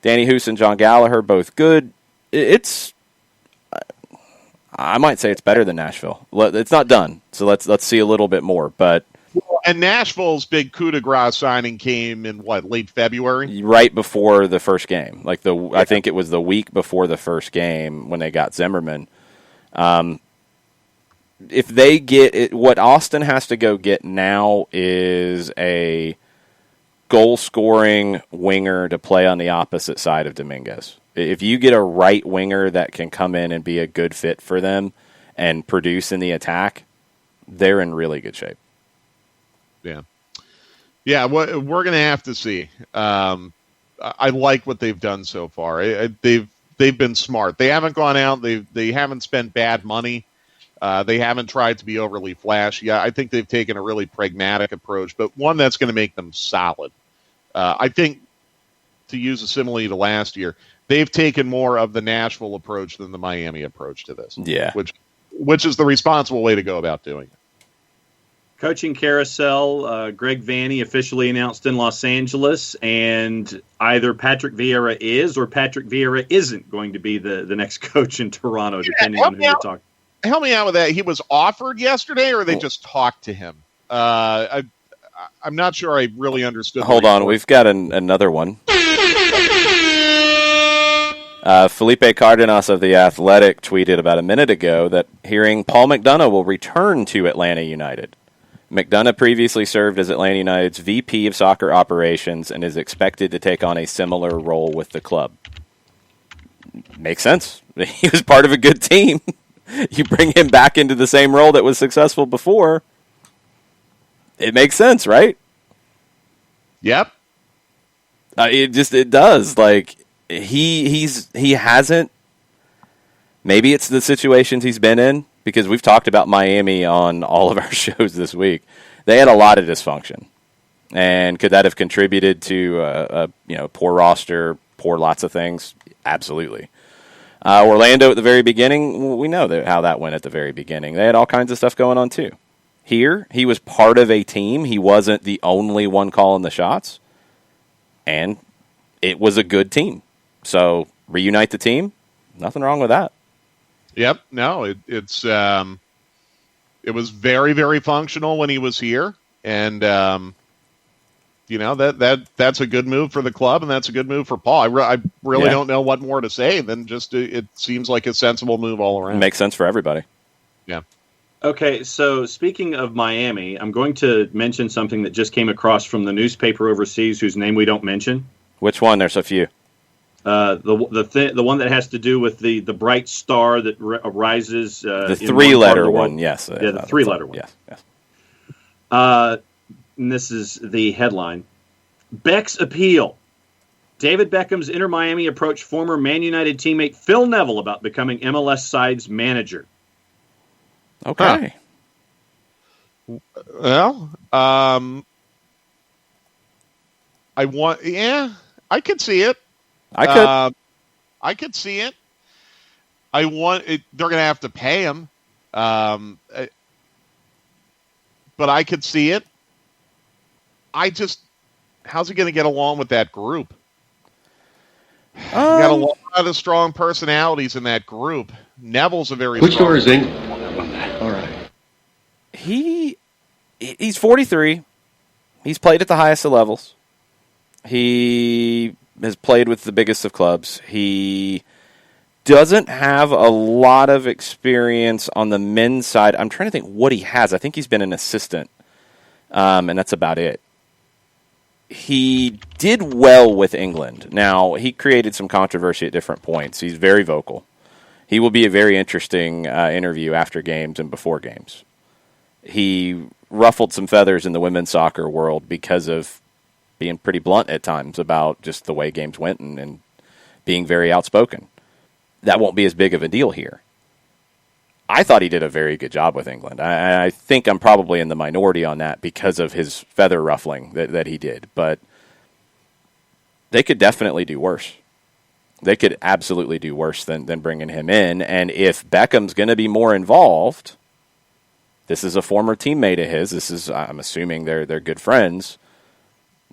Danny Hoos and John Gallagher, both good. I might say it's better than Nashville. It's not done, so let's see a little bit more. But and Nashville's big coup de grace signing came in late February, right before the first game. I think it was the week before the first game when they got Zimmerman. If they get it, what Austin has to go get now is a goal-scoring winger to play on the opposite side of Dominguez. If you get a right winger that can come in and be a good fit for them and produce in the attack, they're in really good shape. Yeah, we're going to have to see. I like what they've done so far. They've been smart. They haven't gone out. They haven't spent bad money. They haven't tried to be overly flashy. I think they've taken a really pragmatic approach, but one that's going to make them solid. I think, to use a simile to last year, they've taken more of the Nashville approach than the Miami approach to this. Yeah. Which is the responsible way to go about doing it. Coaching carousel, Greg Vanney officially announced in Los Angeles, and either Patrick Vieira is or Patrick Vieira isn't going to be the next coach in Toronto, depending on who you're talking. Help me out with that. He was offered yesterday, or they just talked to him? I'm not sure I really understood. Hold on, we've got another one. Felipe Cardenas of The Athletic tweeted about a minute ago that hearing Paul McDonough will return to Atlanta United. McDonough previously served as Atlanta United's VP of Soccer Operations and is expected to take on a similar role with the club. Makes sense. He was part of a good team. you bring him back into the same role that was successful before. It makes sense, right? Yep. It does. Like he hasn't. Maybe it's the situations he's been in, because we've talked about Miami on all of our shows this week. They had a lot of dysfunction, and could that have contributed to a poor roster, poor lots of things? Absolutely. Orlando at the very beginning, we know how that went at the very beginning. They had all kinds of stuff going on too. Here, he was part of a team. He wasn't the only one calling the shots, and it was a good team. So reunite the team, nothing wrong with that. Yep. No, it was very, very functional when he was here, and that's a good move for the club, and that's a good move for Paul. I really don't know what more to say than just it seems like a sensible move all around. It makes sense for everybody. Yeah. Okay, so speaking of Miami, I'm going to mention something that just came across from the newspaper overseas, whose name we don't mention. Which one? There's a few. The one that has to do with the bright star that rises. The three-letter one, yes. Yeah, the three-letter one. Yes. And this is the headline. Beck's appeal. David Beckham's Inter Miami approached former Man United teammate Phil Neville about becoming MLS side's manager. Okay. Well, I could see it. I could see it. They're going to have to pay him. But I could see it. How's he going to get along with that group? You got a lot of strong personalities in that group. Neville's a very Which strong door is person. England? All right. He's 43. He's played at the highest of levels. He has played with the biggest of clubs. He doesn't have a lot of experience on the men's side. I'm trying to think what he has. I think he's been an assistant, and that's about it. He did well with England. Now, he created some controversy at different points. He's very vocal. He will be a very interesting interview after games and before games. He ruffled some feathers in the women's soccer world because of being pretty blunt at times about just the way games went and being very outspoken. That won't be as big of a deal here. I thought he did a very good job with England. I think I'm probably in the minority on that because of his feather ruffling that he did. But they could definitely do worse. They could absolutely do worse than bringing him in. And if Beckham's going to be more involved, this is a former teammate of his. I'm assuming they're good friends.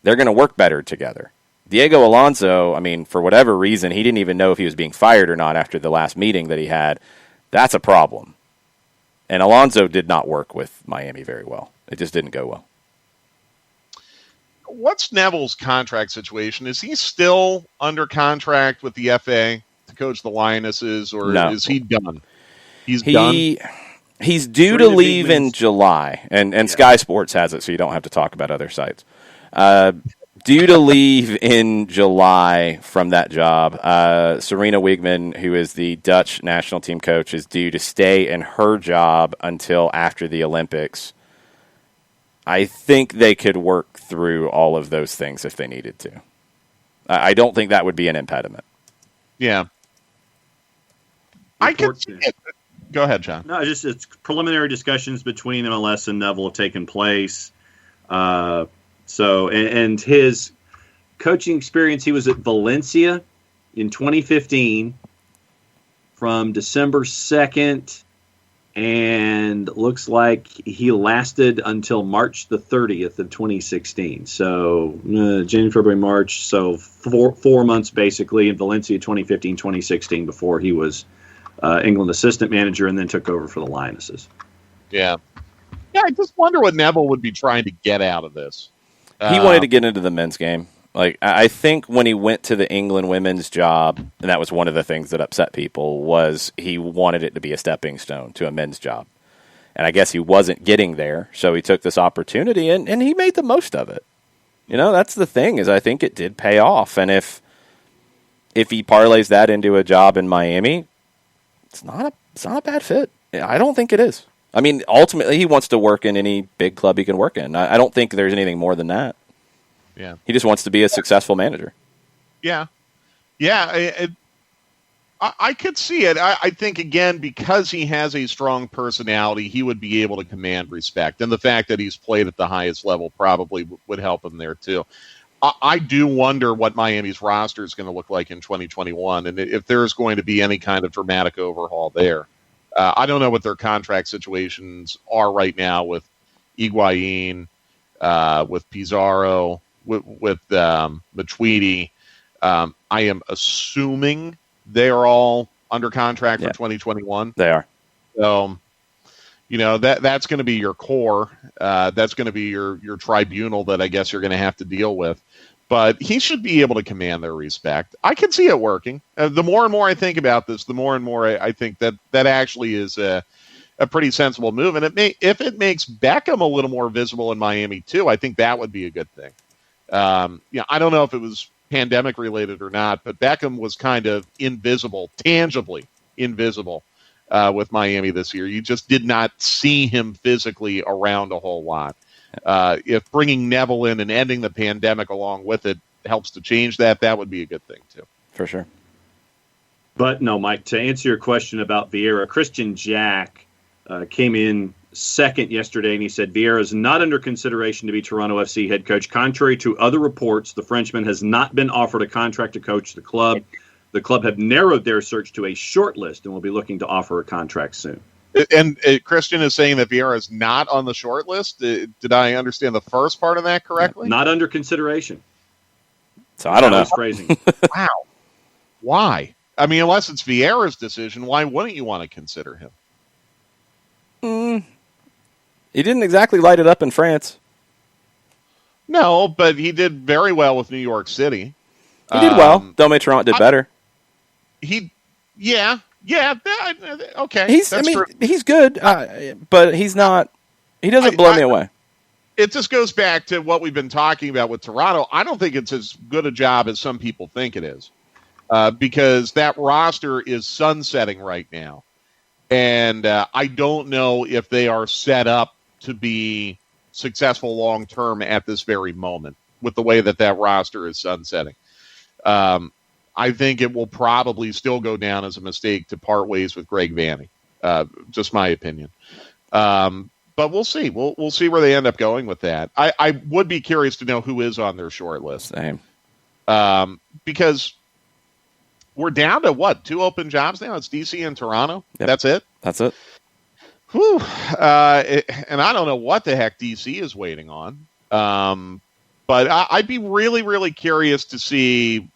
They're going to work better together. Diego Alonso, for whatever reason, he didn't even know if he was being fired or not after the last meeting that he had. That's a problem. And Alonso did not work with Miami very well. It just didn't go well. What's Neville's contract situation? Is he still under contract with the FA to coach the Lionesses, or is he done? He's done? He's due to leave in July, and Sky Sports has it, so you don't have to talk about other sites. Due to leave in July from that job. Serena Wiegman, who is the Dutch national team coach, is due to stay in her job until after the Olympics. I think they could work through all of those things if they needed to. I don't think that would be an impediment. Yeah. I could see it. Go ahead, John. No, it's preliminary discussions between MLS and Neville have taken place. So his coaching experience, he was at Valencia in 2015 from December 2nd, and looks like he lasted until March the 30th of 2016. So January, February, March, so four months basically in Valencia 2015, 2016 before he was England assistant manager and then took over for the Lionesses. Yeah. Yeah, I just wonder what Neville would be trying to get out of this. He wanted to get into the men's game. Like, I think when he went to the England women's job, and that was one of the things that upset people, was he wanted it to be a stepping stone to a men's job. And I guess he wasn't getting there, so he took this opportunity, and he made the most of it. That's the thing, is I think it did pay off. And if he parlays that into a job in Miami, it's not a it's not a bad fit. I don't think it is. I mean, ultimately, he wants to work in any big club he can work in. I don't think there's anything more than that. Yeah. He just wants to be a successful manager. Yeah. Yeah. I could see it. I think, again, because he has a strong personality, he would be able to command respect. And the fact that he's played at the highest level probably would help him there, too. I do wonder what Miami's roster is going to look like in 2021 and if there's going to be any kind of dramatic overhaul there. I don't know what their contract situations are right now with Higuain, with Pizarro, with Matuidi. I am assuming they are all under contract for 2021. They are. So, that's going to be your core. That's going to be your tribunal that I guess you're going to have to deal with. But he should be able to command their respect. I can see it working. The more and more I think about this, the more and more I think that actually is a pretty sensible move. And if it makes Beckham a little more visible in Miami too, I think that would be a good thing. I don't know if it was pandemic related or not, but Beckham was kind of tangibly invisible with Miami this year. You just did not see him physically around a whole lot. If bringing Neville in and ending the pandemic along with it helps to change that would be a good thing too. For sure. But no, Mike, to answer your question about Vieira, Christian Jack came in second yesterday, and he said Vieira is not under consideration to be Toronto FC head coach. Contrary to other reports, the Frenchman has not been offered a contract to coach the club. The club have narrowed their search to a short list and will be looking to offer a contract soon. And Christian is saying that Vieira is not on the short list. Did I understand the first part of that correctly? Not under consideration. So I don't know. Phrasing. Wow. Why? I mean, unless it's Vieira's decision, why wouldn't you want to consider him? He didn't exactly light it up in France. No, but he did very well with New York City. He did well. Dome Toronto did better. Okay. He's good, but he's not. He doesn't blow me away. It just goes back to what we've been talking about with Toronto. I don't think it's as good a job as some people think it is, because that roster is sunsetting right now, and I don't know if they are set up to be successful long term at this very moment with the way that roster is sunsetting. I think it will probably still go down as a mistake to part ways with Greg Vanney. Just my opinion. But we'll see. We'll see where they end up going with that. I would be curious to know who is on their short list. Same. Because we're down to 2 open jobs now? It's DC and Toronto? Yep. That's it? That's it. Whew. And I don't know what the heck DC is waiting on. But I'd be really, really curious to see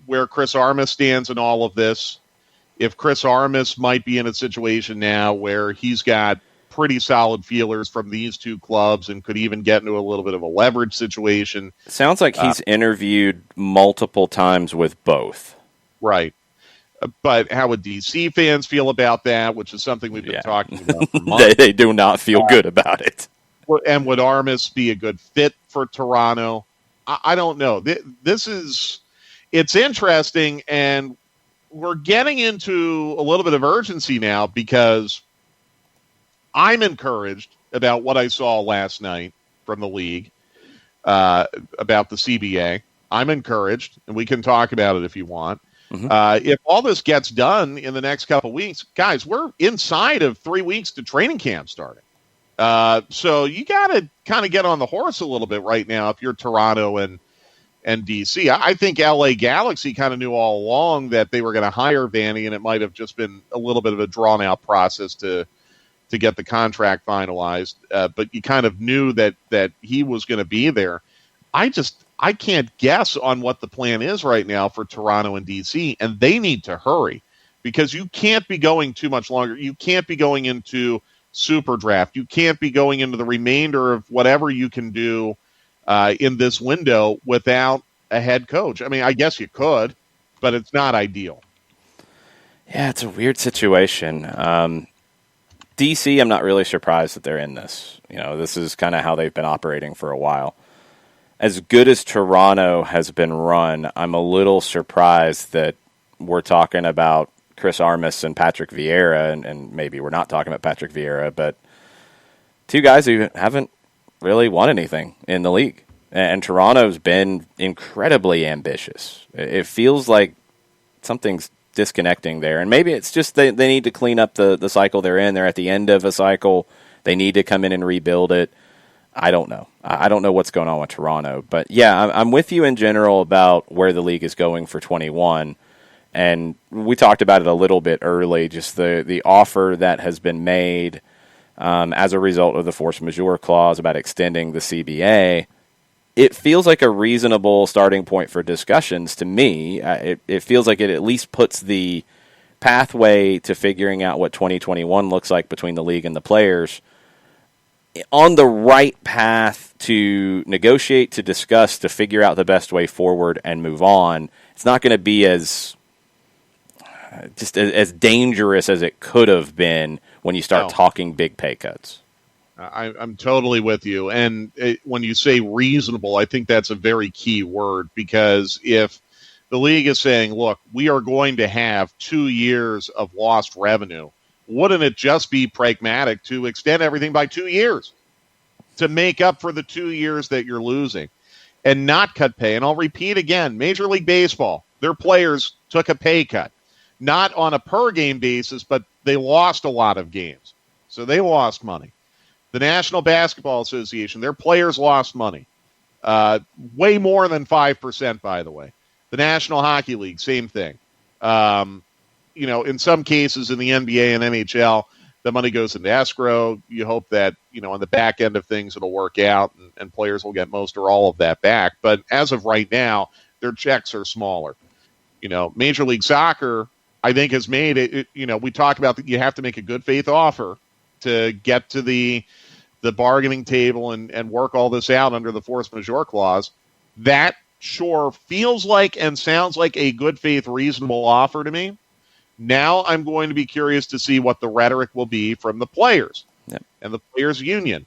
where Chris Armas stands in all of this. If Chris Armas might be in a situation now where he's got pretty solid feelers from these two clubs and could even get into a little bit of a leverage situation. Sounds like he's interviewed multiple times with both. Right. But how would DC fans feel about that, which is something we've been talking about for months. They do not feel good about it. And would Armas be a good fit for Toronto? I don't know. It's interesting, and we're getting into a little bit of urgency now because I'm encouraged about what I saw last night from the league about the CBA. I'm encouraged, and we can talk about it if you want. Mm-hmm. If all this gets done in the next couple of weeks, guys, we're inside of 3 weeks to training camp starting. So you got to kind of get on the horse a little bit right now if you're Toronto and DC. I think LA Galaxy kind of knew all along that they were going to hire Vanney, and it might have just been a little bit of a drawn-out process to get the contract finalized. But you kind of knew that he was going to be there. I can't guess on what the plan is right now for Toronto and DC, and they need to hurry because you can't be going too much longer. You can't be going into Super Draft. You can't be going into the remainder of whatever you can do in this window without a head coach. I mean, I guess you could, but it's not ideal. Yeah, it's a weird situation. DC, I'm not really surprised that they're in this. This is kind of how they've been operating for a while. As good as Toronto has been run, I'm a little surprised that we're talking about Chris Armas and Patrick Vieira, and maybe we're not talking about Patrick Vieira, but two guys who haven't really won anything in the league. And Toronto's been incredibly ambitious. It feels like something's disconnecting there. And maybe it's just they need to clean up the cycle they're in. They're at the end of a cycle. They need to come in and rebuild it. I don't know. I don't know what's going on with Toronto. But, yeah, I'm with you in general about where the league is going for 21. And we talked about it a little bit early, just the offer that has been made as a result of the force majeure clause about extending the CBA. It feels like a reasonable starting point for discussions to me. It feels like it at least puts the pathway to figuring out what 2021 looks like between the league and the players on the right path to negotiate, to discuss, to figure out the best way forward and move on. It's not going to be as dangerous as it could have been when you start talking big pay cuts. I'm totally with you. And when you say reasonable, I think that's a very key word, because if the league is saying, look, we are going to have 2 years of lost revenue, wouldn't it just be pragmatic to extend everything by 2 years to make up for the 2 years that you're losing and not cut pay? And I'll repeat again, Major League Baseball, their players took a pay cut, not on a per game basis, but they lost a lot of games. So they lost money. The National Basketball Association, their players lost money. Way more than 5%, by the way. The National Hockey League, same thing. In some cases in the NBA and NHL, the money goes into escrow. You hope that, on the back end of things, it'll work out and players will get most or all of that back. But as of right now, their checks are smaller. Major League Soccer, I think, has made it, we talk about that you have to make a good faith offer to get to the bargaining table and work all this out under the force majeure clause. That sure feels like and sounds like a good faith, reasonable offer to me. Now I'm going to be curious to see what the rhetoric will be from the players and the players union.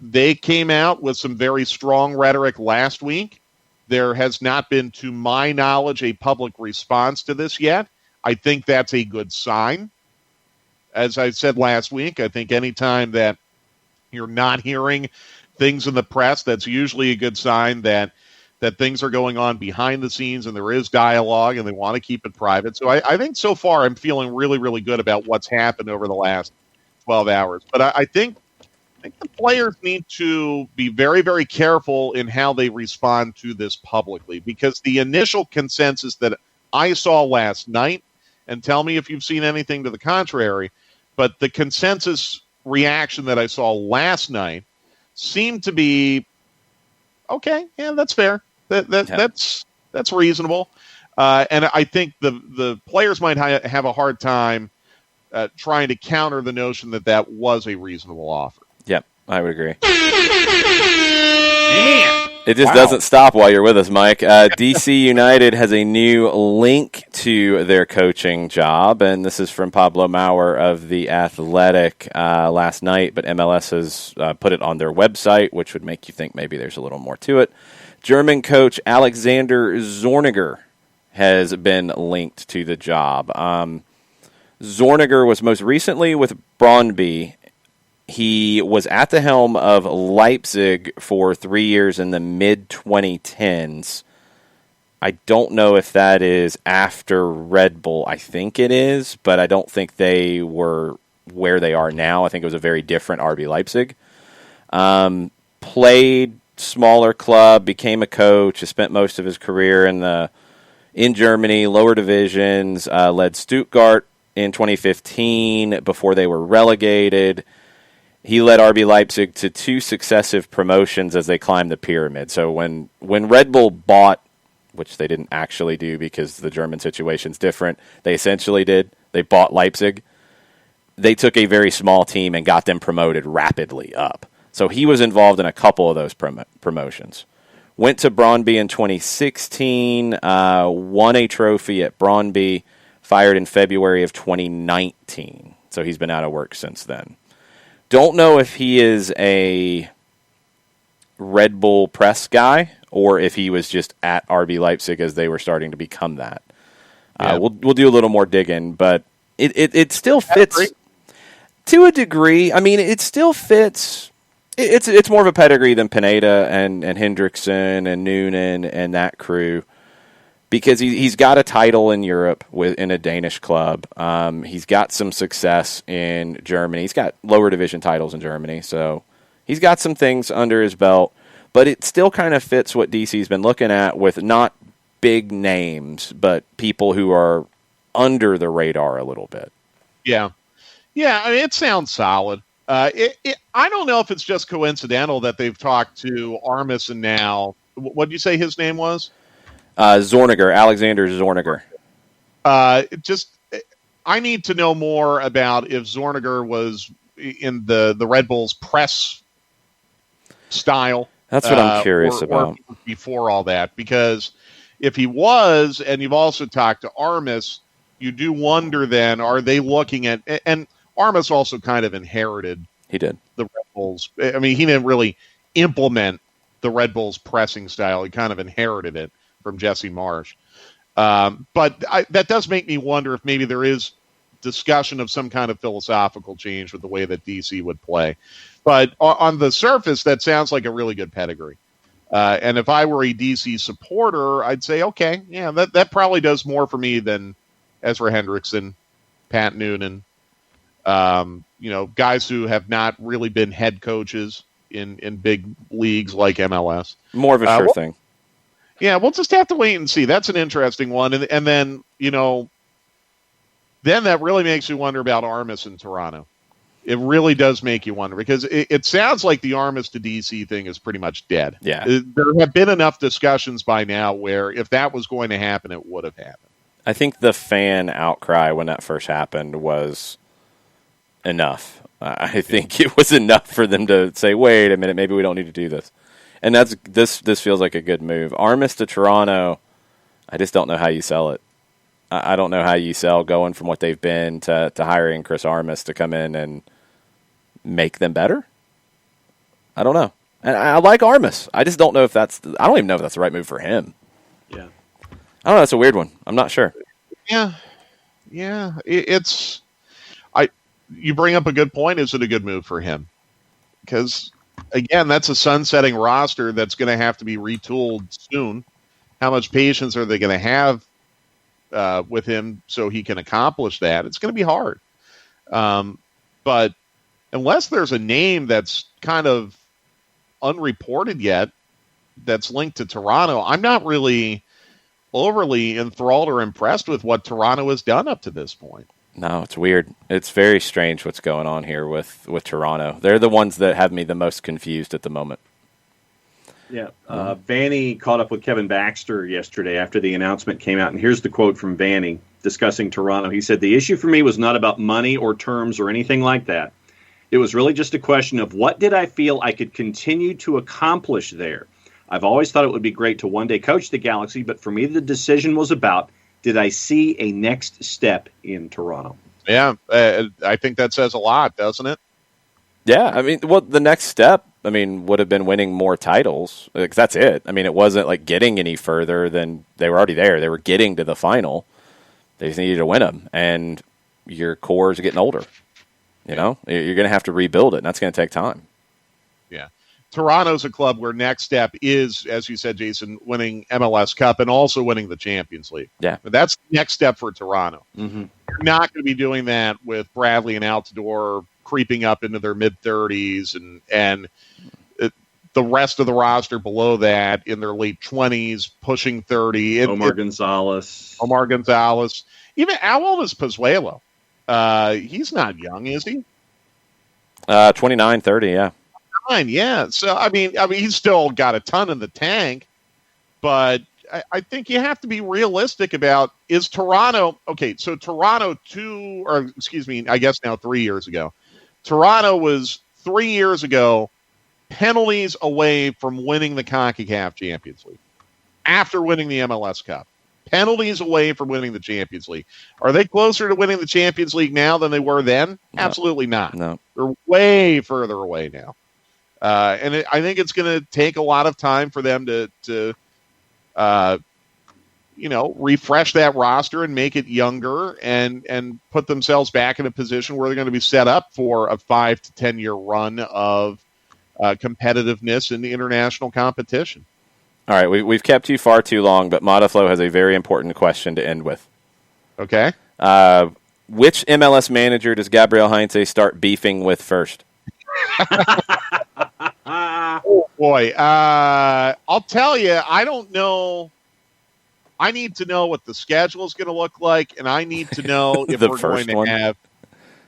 They came out with some very strong rhetoric last week. There has not been, to my knowledge, a public response to this yet. I think that's a good sign. As I said last week, I think anytime that you're not hearing things in the press, that's usually a good sign that things are going on behind the scenes and there is dialogue and they want to keep it private. So I think so far I'm feeling really, really good about what's happened over the last 12 hours. But I think the players need to be very, very careful in how they respond to this publicly, because the initial consensus that I saw last night, and tell me if you've seen anything to the contrary, but the consensus reaction that I saw last night seemed to be, okay, yeah, that's fair. That's reasonable. And I think the players might have a hard time trying to counter the notion that was a reasonable offer. Yep, I would agree. It just doesn't stop while you're with us, Mike. DC United has a new link to their coaching job, and this is from Pablo Maurer of The Athletic last night, but MLS has put it on their website, which would make you think maybe there's a little more to it. German coach Alexander Zorniger has been linked to the job. Zorniger was most recently with Brøndby. He was at the helm of Leipzig for 3 years in the mid-2010s. I don't know if that is after Red Bull. I think it is, but I don't think they were where they are now. I think it was a very different RB Leipzig. Played smaller club, became a coach, has spent most of his career in Germany, lower divisions, led Stuttgart in 2015 before they were relegated. He led RB Leipzig to 2 successive promotions as they climbed the pyramid. So when Red Bull bought, which they didn't actually do because the German situation's different, they essentially did. They bought Leipzig. They took a very small team and got them promoted rapidly up. So he was involved in a couple of those promotions. Went to Brøndby in 2016, won a trophy at Brøndby, fired in February of 2019. So he's been out of work since then. Don't know if he is a Red Bull press guy or if he was just at RB Leipzig as they were starting to become that. We'll do a little more digging, but it still fits to a degree. I mean, it still fits. It's more of a pedigree than Pineda and Hendrickson and Noonan and that crew, because he's got a title in Europe in a Danish club. He's got some success in Germany. He's got lower division titles in Germany, so he's got some things under his belt. But it still kind of fits what DC's been looking at, with not big names, but people who are under the radar a little bit. Yeah. Yeah, I mean, it sounds solid. I don't know if it's just coincidental that they've talked to Armisen now. What did you say his name was? Zorniger, Alexander Zorniger. I need to know more about if Zorniger was in the Red Bulls press style. That's what I'm curious about. Or before all that, because if he was, and you've also talked to Armis, you do wonder then, are they looking at, and Armis also kind of inherited the Red Bulls. I mean, he didn't really implement the Red Bulls pressing style. He kind of inherited it from Jesse Marsch. But that does make me wonder if maybe there is discussion of some kind of philosophical change with the way that DC would play. But on the surface, that sounds like a really good pedigree. And if I were a DC supporter, I'd say, okay, yeah, that probably does more for me than Ezra Hendrickson, Pat Noonan, guys who have not really been head coaches in big leagues like MLS. More of a sure thing. Yeah, we'll just have to wait and see. That's an interesting one. And then, then that really makes you wonder about Armis in Toronto. It really does make you wonder, because it sounds like the Armis to DC thing is pretty much dead. Yeah. There have been enough discussions by now where if that was going to happen, it would have happened. I think the fan outcry when that first happened was enough. I think it was enough for them to say, wait a minute, maybe we don't need to do this. And this feels like a good move. Armis to Toronto, I just don't know how you sell it. I don't know how you sell going from what they've been to hiring Chris Armis to come in and make them better. I don't know. And I like Armis. I just don't know if I don't even know if that's the right move for him. Yeah. I don't know. That's a weird one. I'm not sure. Yeah. You bring up a good point. Is it a good move for him? Because, again, that's a sunsetting roster that's going to have to be retooled soon. How much patience are they going to have with him so he can accomplish that? It's going to be hard. But unless there's a name that's kind of unreported yet that's linked to Toronto, I'm not really overly enthralled or impressed with what Toronto has done up to this point. No, it's weird. It's very strange what's going on here with Toronto. They're the ones that have me the most confused at the moment. Yeah. Vanny caught up with Kevin Baxter yesterday after the announcement came out, and here's the quote from Vanny discussing Toronto. He said, "The issue for me was not about money or terms or anything like that. It was really just a question of what did I feel I could continue to accomplish there. I've always thought it would be great to one day coach the Galaxy, but for me the decision was about, did I see a next step in Toronto?" Yeah, I think that says a lot, doesn't it? Yeah, I mean, the next step, would have been winning more titles. Because that's it. It wasn't like getting any further than they were already there. They were getting to the final. They just needed to win them. And your core is getting older. You're going to have to rebuild it, and that's going to take time. Yeah. Toronto's a club where next step is, as you said, Jason, winning MLS Cup and also winning the Champions League. Yeah. But that's the next step for Toronto. Mm-hmm. You're not going to be doing that with Bradley and Altidore creeping up into their mid-30s and the rest of the roster below that in their late 20s, pushing 30. Omar Gonzalez. Even how old is Pozuelo? He's not young, is he? 29, 30, yeah. Yeah. So, he's still got a ton in the tank, but I think you have to be realistic about, is Toronto, okay, so Toronto 3 years ago. Toronto was 3 years ago penalties away from winning the CONCACAF Champions League after winning the MLS Cup. Penalties away from winning the Champions League. Are they closer to winning the Champions League now than they were then? No. Absolutely not. No. They're way further away now. I think it's going to take a lot of time for them to refresh that roster and make it younger and put themselves back in a position where they're going to be set up for a 5 to 10 year run of competitiveness in the international competition. All right, we've kept you far too long, but Modaflow has a very important question to end with. Okay. Which MLS manager does Gabriel Heinze start beefing with first? Oh, boy. I'll tell you, I don't know. I need to know what the schedule is going to look like, and I need to know if we're going to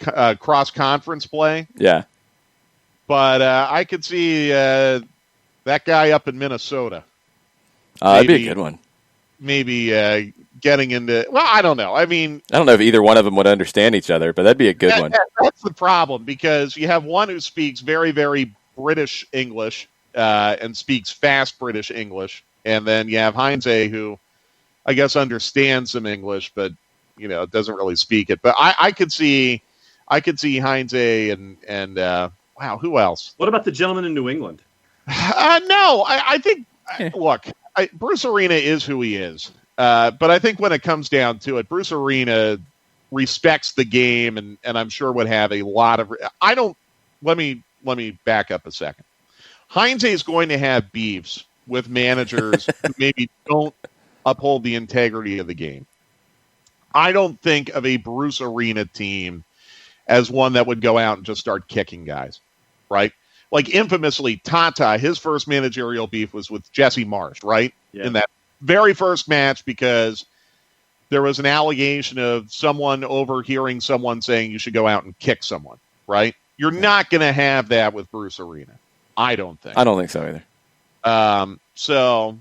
have cross-conference play. Yeah. But I could see that guy up in Minnesota. That'd be a good one. Maybe getting into – well, I don't know. I mean – I don't know if either one of them would understand each other, but that'd be a good one. That's the problem, because you have one who speaks very, very British English and speaks fast British English, and then you have Heinze, who I guess understands some English, but doesn't really speak it. But I could see Heinze and wow, who else? What about the gentleman in New England? No, I think look, Bruce Arena is who he is, but I think when it comes down to it, Bruce Arena respects the game, and I'm sure would have a lot of. Let me back up a second. Heinze is going to have beefs with managers who maybe don't uphold the integrity of the game. I don't think of a Bruce Arena team as one that would go out and just start kicking guys, right? Like infamously, Tata, his first managerial beef was with Jesse Marsh, right? Yeah. In that very first match, because there was an allegation of someone overhearing someone saying you should go out and kick someone, right? You're not going to have that with Bruce Arena. I don't think. I don't think so either. So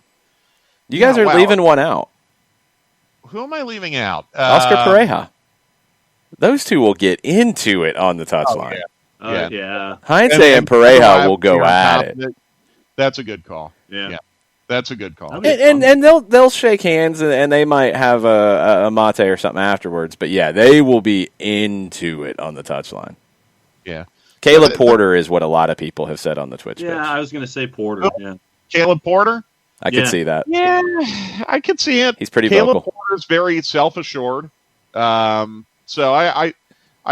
you guys are leaving one out. Who am I leaving out? Oscar Pareja. Those two will get into it on the touchline. Yeah. Heinze and Pareja will go at it. That's a good call. Yeah. That's a good call. And they'll shake hands, and they might have a mate or something afterwards. But yeah, they will be into it on the touchline. Yeah. Caleb Porter is what a lot of people have said on the Twitch. Yeah, page. I was going to say Porter. Oh, yeah. Caleb Porter? I could see that. Yeah, I could see it. He's pretty Caleb vocal. Porter's very self-assured. So I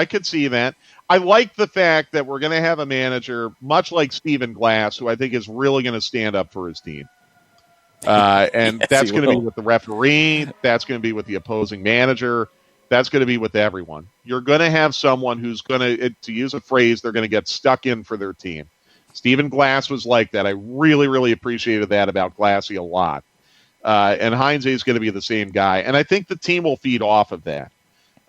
could see that. I like the fact that we're going to have a manager, much like Stephen Glass, who I think is really going to stand up for his team. And Yes, that's going to be will. with the referee. That's going to be with the opposing manager. That's going to be with everyone. You're going to have someone who's going to use a phrase, they're going to get stuck in for their team. Stephen Glass was like that. I really, really appreciated that about Glassy a lot. And Heinze is going to be the same guy. And I think the team will feed off of that.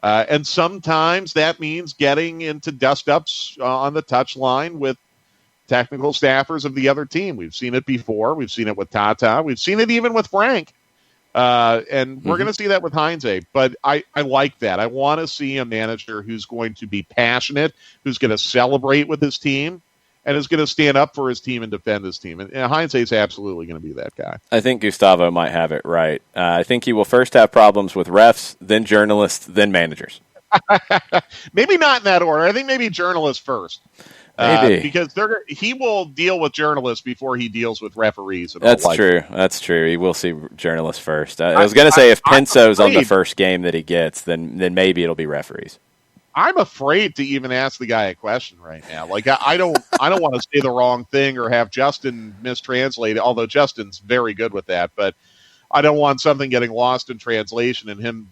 And sometimes that means getting into dust-ups on the touchline with technical staffers of the other team. We've seen it before. We've seen it with Tata. We've seen it even with Frank. And we're going to see that with Heinze. But I like that. I want to see a manager who's going to be passionate, who's going to celebrate with his team, and is going to stand up for his team and defend his team. And Heinze is absolutely going to be that guy. I think Gustavo might have it right. I think he will first have problems with refs, then journalists, then managers. Maybe not in that order. I think maybe journalists first. Maybe. Because he will deal with journalists before he deals with referees. That's true. That's true. He will see journalists first. I was going to say if Penso's on the first game that he gets, then maybe it'll be referees. I'm afraid to even ask the guy a question right now. Like I don't want to say the wrong thing or have Justin mistranslate it, although Justin's very good with that, but I don't want something getting lost in translation and him,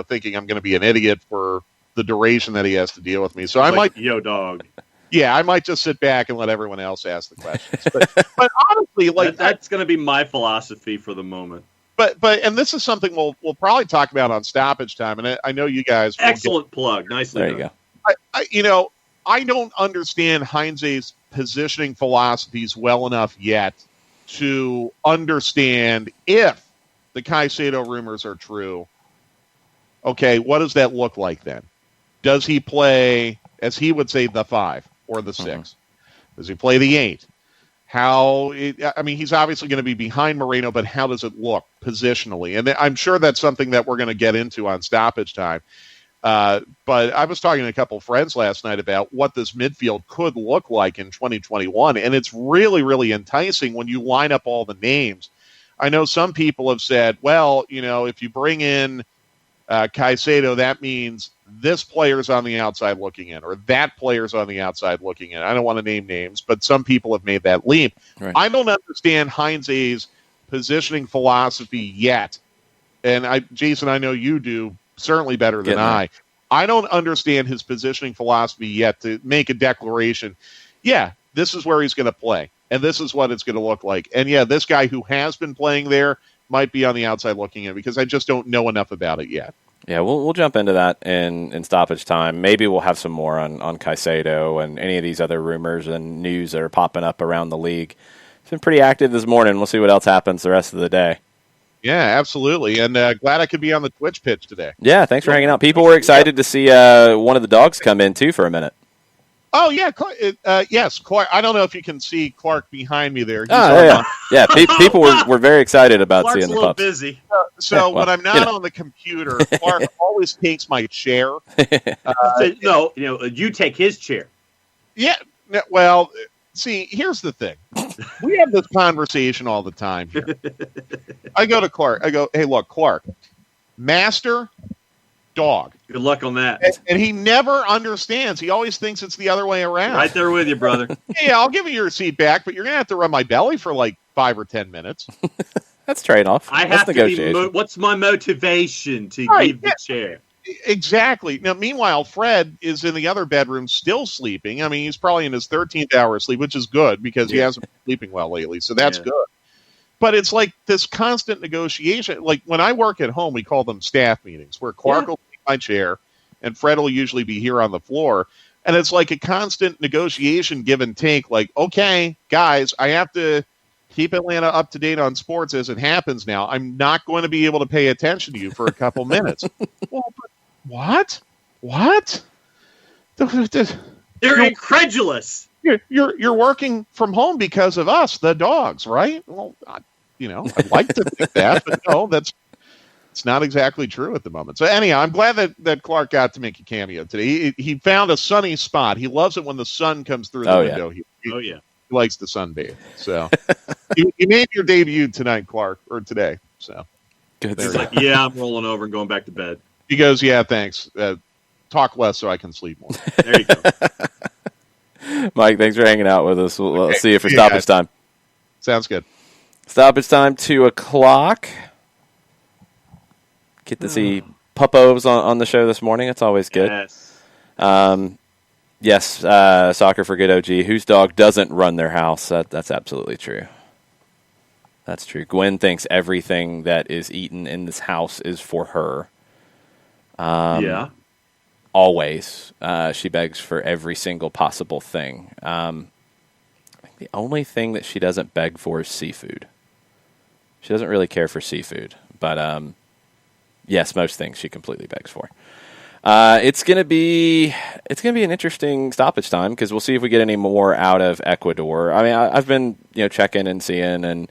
thinking I'm going to be an idiot for the duration that he has to deal with me. So I might dog. Yeah, I might just sit back and let everyone else ask the questions. But honestly, that's going to be my philosophy for the moment. But and this is something we'll probably talk about on stoppage time, and I know you guys. Excellent plug, nicely done. There you go. I don't understand Heinze's positioning philosophies well enough yet to understand if the Caicedo rumors are true. Okay, what does that look like then? Does he play, as he would say, the 5 or the 6? Mm-hmm. Does he play the 8? He's obviously going to be behind Moreno, but how does it look positionally? And I'm sure that's something that we're going to get into on stoppage time. But I was talking to a couple of friends last night about what this midfield could look like in 2021, and it's really, really enticing when you line up all the names. I know some people have said, well, if you bring in Caicedo, that means this player's on the outside looking in, or that player's on the outside looking in. I don't want to name names, but some people have made that leap. Right. I don't understand Heinz A's positioning philosophy yet. And Jason, I know you do certainly better than I. I don't understand his positioning philosophy yet to make a declaration. Yeah, this is where he's going to play, and this is what it's going to look like. And yeah, this guy who has been playing there might be on the outside looking in, because I just don't know enough about it yet. Yeah, we'll jump into that in stoppage time. Maybe we'll have some more on Caicedo and any of these other rumors and news that are popping up around the league. It's been pretty active this morning. We'll see what else happens the rest of the day. Yeah, absolutely. And glad I could be on the Twitch pitch today. Yeah, thanks for hanging out. People were excited to see one of the dogs come in, too, for a minute. Oh, yeah. Yes, Clark. I don't know if you can see Clark behind me there. Yeah, people were very excited about Clark's seeing the pups. a little busy. So when I'm not on the computer, Clark always takes my chair. No, you take his chair. Yeah. Well, see, here's the thing. We have this conversation all the time here. I go to Clark. I go, hey, look, Clark, master, dog. Good luck on that. And he never understands. He always thinks it's the other way around. Right there with you, brother. Yeah, I'll give you your seat back, but you're going to have to rub my belly for like 5 or 10 minutes. That's trade-off. I That's have to negotiation. what's my motivation to give the chair? Exactly. Now, meanwhile, Fred is in the other bedroom still sleeping. I mean, he's probably in his 13th hour of sleep, which is good because he hasn't been sleeping well lately. So that's good. But it's like this constant negotiation. Like when I work at home, we call them staff meetings, where Clark will take my chair and Fred will usually be here on the floor. And it's like a constant negotiation, give and take. Like, okay, guys, I have to keep Atlanta up to date on sports as it happens now. I'm not going to be able to pay attention to you for a couple minutes. Well, but what? They're incredulous. You're working from home because of us, the dogs, right? Well, I'd like to think that, but no, it's not exactly true at the moment. So anyhow, I'm glad that Clark got to make a cameo today. He found a sunny spot. He loves it when the sun comes through the window. He likes to sunbathe. So you made your debut tonight, Clark, or today. So good. He's like, I'm rolling over and going back to bed. He goes, yeah, thanks. Talk less so I can sleep more. There you go. Mike, thanks for hanging out with us. We'll see you for stoppage time. Sounds good. Stoppage time, 2:00. Get to see Puppos on the show this morning. It's always good. Yes. Soccer for Good OG. Whose dog doesn't run their house? That's absolutely true. That's true. Gwen thinks everything that is eaten in this house is for her. Always. She begs for every single possible thing. I think the only thing that she doesn't beg for is seafood. She doesn't really care for seafood. But, yes, most things she completely begs for. It's gonna be an interesting stoppage time because we'll see if we get any more out of Ecuador. I mean, I've been checking and seeing, and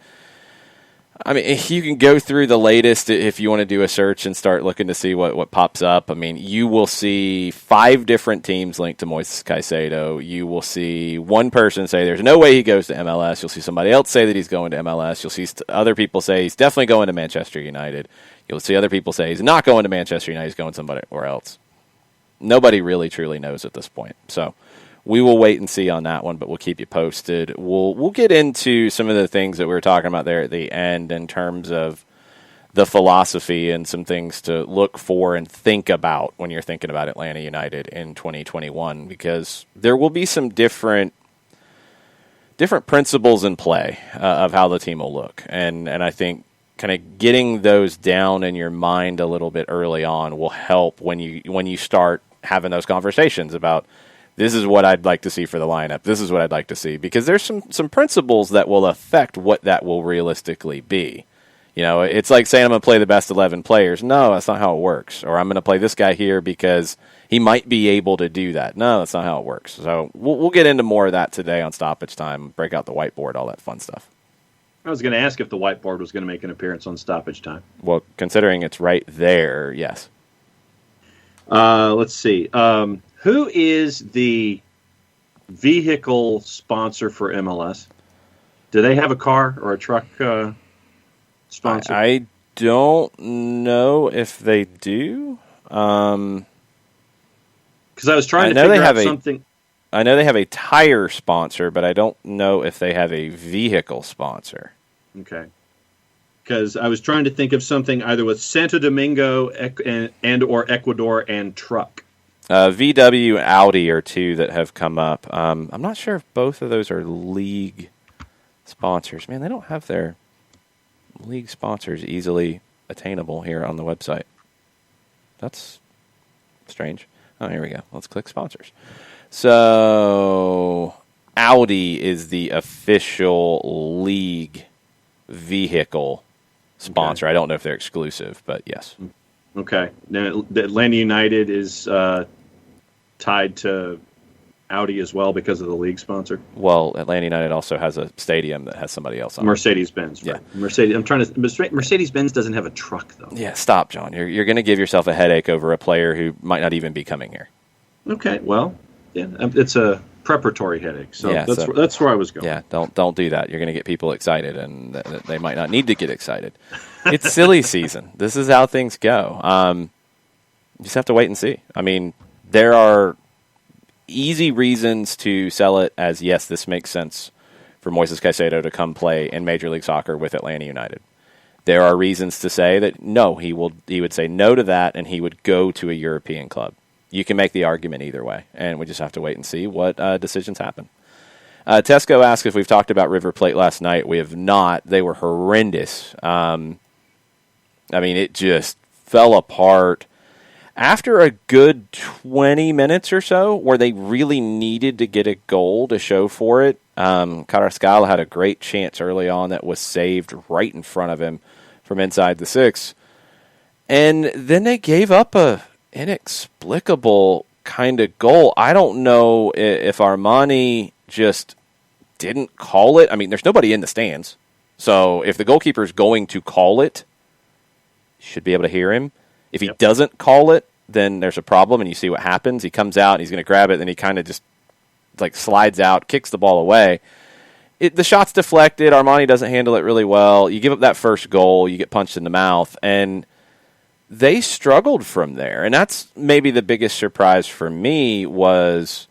I mean, you can go through the latest if you want to do a search and start looking to see what pops up. I mean, you will see 5 different teams linked to Moises Caicedo. You will see one person say there's no way he goes to MLS. You'll see somebody else say that he's going to MLS. You'll see other people say he's definitely going to Manchester United. You'll see other people say he's not going to Manchester United. He's going somewhere else. Nobody really truly knows at this point. So we will wait and see on that one, but we'll keep you posted. We'll get into some of the things that we were talking about there at the end in terms of the philosophy and some things to look for and think about when you're thinking about Atlanta United in 2021, because there will be some different principles in play of how the team will look. And I think kind of getting those down in your mind a little bit early on will help when you start having those conversations about, this is what I'd like to see for the lineup. This is what I'd like to see. Because there's some principles that will affect what that will realistically be. It's like saying I'm going to play the best 11 players. No, that's not how it works. Or I'm going to play this guy here because he might be able to do that. No, that's not how it works. So we'll get into more of that today on stoppage time, break out the whiteboard, all that fun stuff. I was going to ask if the whiteboard was going to make an appearance on stoppage time. Well, considering it's right there, yes. Let's see. Who is the vehicle sponsor for MLS? Do they have a car or a truck sponsor? I don't know if they do. Because I was trying to figure out something. I know they have a tire sponsor, but I don't know if they have a vehicle sponsor. Okay. Because I was trying to think of something either with Santo Domingo and or Ecuador and truck. VW and Audi are two that have come up. I'm not sure if both of those are league sponsors. Man, they don't have their league sponsors easily attainable here on the website. That's strange. Oh, here we go. Let's click sponsors. So Audi is the official league vehicle sponsor. Okay. I don't know if they're exclusive, but yes. Okay. Now, Atlanta United is tied to Audi as well because of the league sponsor. Well, Atlanta United also has a stadium that has somebody else on Mercedes-Benz. Right? Yeah. Mercedes-Benz doesn't have a truck, though. Yeah, stop, John. You're going to give yourself a headache over a player who might not even be coming here. Okay, well, yeah, it's a preparatory headache. So yeah, that's where I was going. Yeah, don't do that. You're going to get people excited, and they might not need to get excited. It's silly season. This is how things go. You just have to wait and see. I mean, there are easy reasons to sell it as, yes, this makes sense for Moises Caicedo to come play in Major League Soccer with Atlanta United. There are reasons to say that no, he would say no to that, and he would go to a European club. You can make the argument either way, and we just have to wait and see what decisions happen. Tesco asked if we've talked about River Plate last night. We have not. They were horrendous. I mean, it just fell apart. After a good 20 minutes or so, where they really needed to get a goal to show for it, Carrascal had a great chance early on that was saved right in front of him from inside the 6. And then they gave up a inexplicable kind of goal. I don't know if Armani just didn't call it. I mean, there's nobody in the stands. So if the goalkeeper's going to call it, you should be able to hear him. If he doesn't call it, then there's a problem, and you see what happens. He comes out, and he's going to grab it, and he kind of just like slides out, kicks the ball away. The shot's deflected. Armani doesn't handle it really well. You give up that first goal, you get punched in the mouth, and they struggled from there. And that's maybe the biggest surprise for me was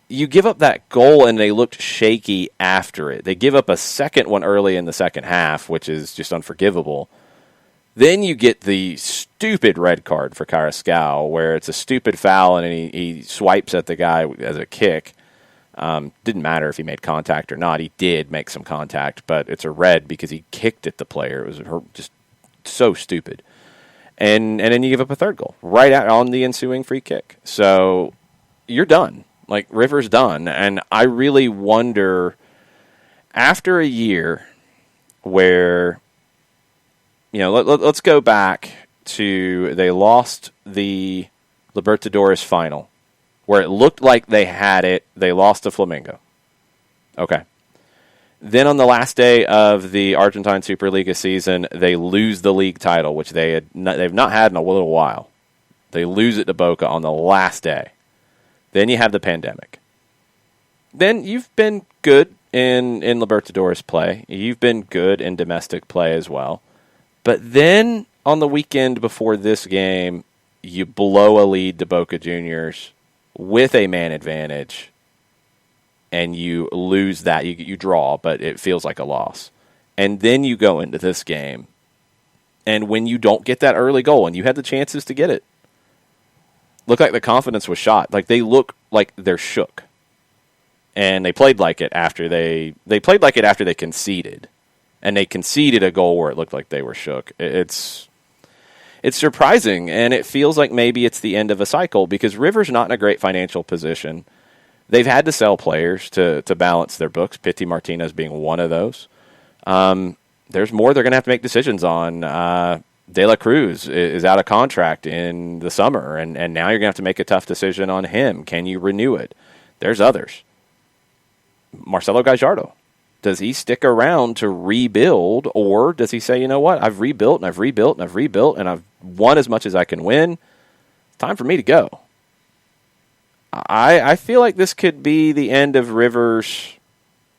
you give up that goal, and they looked shaky after it. They give up a second one early in the second half, which is just unforgivable. Then you get the stupid red card for Carrascal, where it's a stupid foul, and he swipes at the guy as a kick. Didn't matter if he made contact or not. He did make some contact, but it's a red because he kicked at the player. It was just so stupid. And then you give up a third goal right out on the ensuing free kick. So you're done. Like, River's done. And I really wonder, after a year where, you know, let's go back to, they lost the Libertadores final, where it looked like they had it. They lost to Flamengo. Okay. Then on the last day of the Argentine Superliga season, they lose the league title, which they've not had in a little while. They lose it to Boca on the last day. Then you have the pandemic. Then you've been good in Libertadores play. You've been good in domestic play as well. But then on the weekend before this game, you blow a lead to Boca Juniors with a man advantage, and you lose that. You draw, but it feels like a loss. And then you go into this game, and when you don't get that early goal, and you had the chances to get it, look like the confidence was shot. Like, they look like they're shook. And they played like it after they played like it after they conceded. And they conceded a goal where it looked like they were shook. It's surprising, and it feels like maybe it's the end of a cycle, because River's not in a great financial position. They've had to sell players to balance their books, Pity Martinez being one of those. There's more they're going to have to make decisions on. De La Cruz is out of contract in the summer, and now you're going to have to make a tough decision on him. Can you renew it? There's others. Marcelo Gallardo. Does he stick around to rebuild, or does he say, you know what, I've rebuilt, and I've rebuilt, and I've rebuilt, and I've won as much as I can win. It's time for me to go. I feel like this could be the end of Rivers'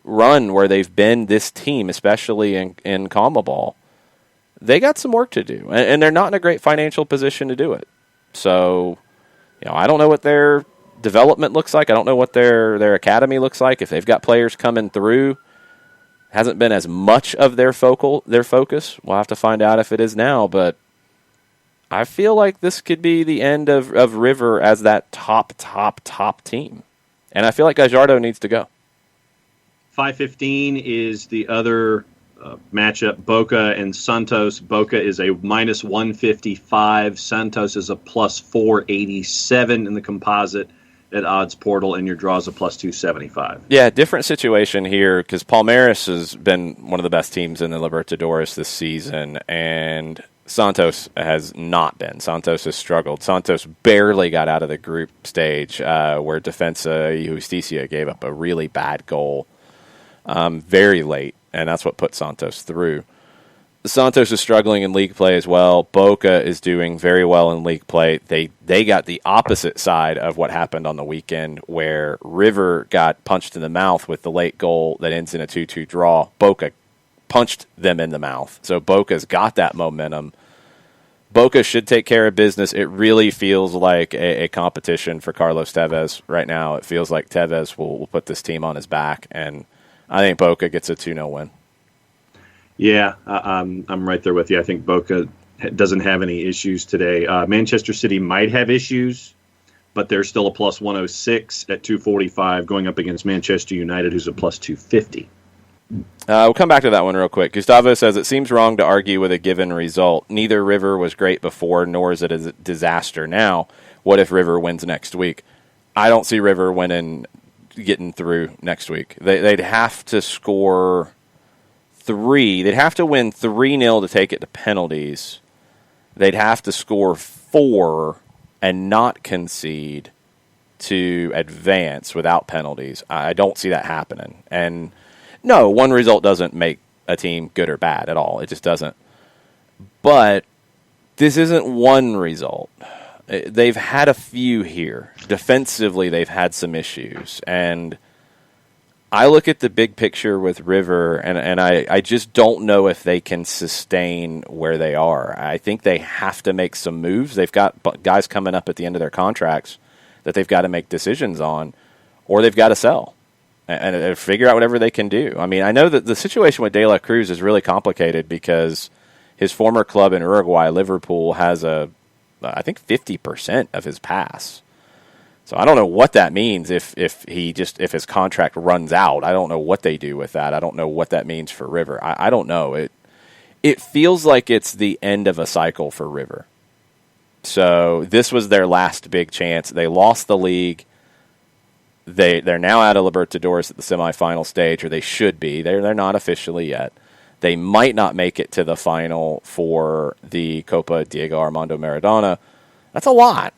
run, where they've been this team, especially in CONMEBOL. they got some work to do, and they're not in a great financial position to do it. So, I don't know what their development looks like. I don't know what their academy looks like. If they've got players coming through, hasn't been as much of their focus. We'll have to find out if it is now, but I feel like this could be the end of River as that top team. And I feel like Gallardo needs to go. 5:15 is the other matchup, Boca and Santos. Boca is a minus 155. Santos is a plus 487 in the composite at Odds Portal, and your draw's a plus 275. Yeah, different situation here because Palmeiras has been one of the best teams in the Libertadores this season, and Santos has not been. Santos has struggled. Santos barely got out of the group stage where Defensa y Justicia gave up a really bad goal very late, and that's what put Santos through. Santos is struggling in league play as well. Boca is doing very well in league play. They got the opposite side of what happened on the weekend where River got punched in the mouth with the late goal that ends in a 2-2 draw. Boca punched them in the mouth. So Boca's got that momentum. Boca should take care of business. It really feels like a competition for Carlos Tevez right now. It feels like Tevez will put this team on his back, and I think Boca gets a 2-0 win. Yeah, I'm right there with you. I think Boca doesn't have any issues today. Manchester City might have issues, but they're still a plus 106 at 245 going up against Manchester United, who's a plus 250. We'll come back to that one real quick. Gustavo says, it seems wrong to argue with a given result. Neither River was great before, nor is it a disaster now. What if River wins next week? I don't see River getting through next week. They'd have to score 3. They'd have to win 3-0 to take it to penalties. They'd have to score 4 and not concede to advance without penalties. I don't see that happening. And no, one result doesn't make a team good or bad at all. It just doesn't. But this isn't one result. They've had a few here. Defensively, they've had some issues. And I look at the big picture with River, and I just don't know if they can sustain where they are. I think they have to make some moves. They've got guys coming up at the end of their contracts that they've got to make decisions on, or they've got to sell and figure out whatever they can do. I mean, I know that the situation with De La Cruz is really complicated because his former club in Uruguay, Liverpool, has I think 50% of his pass. So I don't know what that means if his contract runs out. I don't know what they do with that. I don't know what that means for River. I don't know. It feels like it's the end of a cycle for River. So this was their last big chance. They lost the league. They're now out of Libertadores at the semifinal stage, or they should be. They're not officially yet. They might not make it to the final for the Copa Diego Armando Maradona. That's a lot.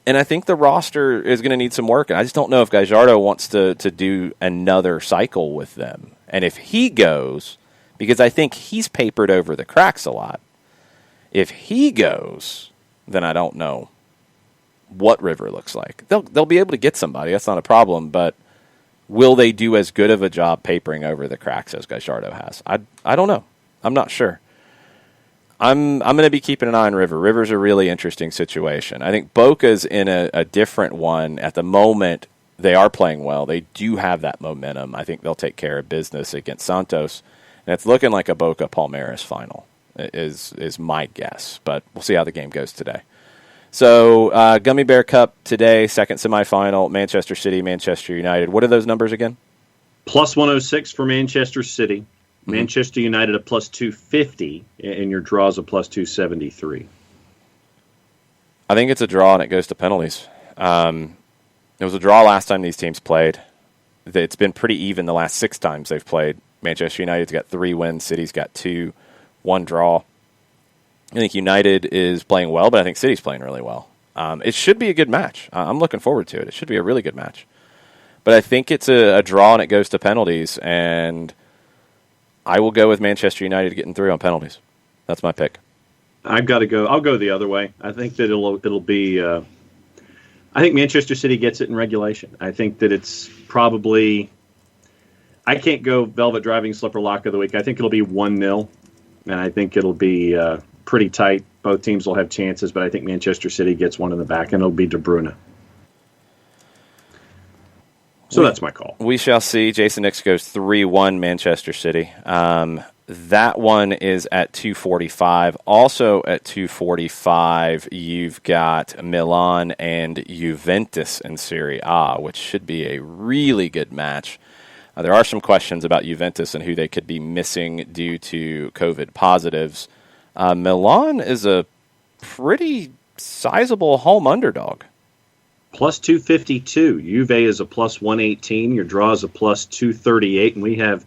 And I think the roster is going to need some work. And I just don't know if Gallardo wants to do another cycle with them. And if he goes, because I think he's papered over the cracks a lot, if he goes, then I don't know what River looks like. They'll be able to get somebody. That's not a problem. But will they do as good of a job papering over the cracks as Gallardo has? I don't know. I'm not sure. I'm going to be keeping an eye on River. River's a really interesting situation. I think Boca's in a different one. At the moment, they are playing well. They do have that momentum. I think they'll take care of business against Santos. And it's looking like a Boca Palmeiras final is my guess. But we'll see how the game goes today. So, Gummy Bear Cup today, second semifinal, Manchester City, Manchester United. What are those numbers again? Plus 106 for Manchester City. Mm-hmm. Manchester United a plus 250, and your draw's a plus 273. I think it's a draw, and it goes to penalties. It was a draw last time these teams played. It's been pretty even the last 6 times they've played. Manchester United's got 3 wins. City's got 2, 1 draw. I think United is playing well, but I think City's playing really well. It should be a good match. I'm looking forward to it. It should be a really good match. But I think it's a draw, and it goes to penalties, and I will go with Manchester United getting through on penalties. That's my pick. I've got to go. I'll go the other way. I think that it'll be. I think Manchester City gets it in regulation. I think that it's probably. I can't go velvet driving slipper lock of the week. I think it'll be 1-0. and I think it'll be pretty tight. Both teams will have chances, but I think Manchester City gets one in the back, and it'll be De Bruyne. So that's my call. We shall see. Jason Nix goes 3-1 Manchester City. That one is at 245. Also at 245, you've got Milan and Juventus in Serie A, which should be a really good match. There are some questions about Juventus and who they could be missing due to COVID positives. Milan is a pretty sizable home underdog. Plus 252. Juve is a plus 118. Your draw is a plus 238, and we have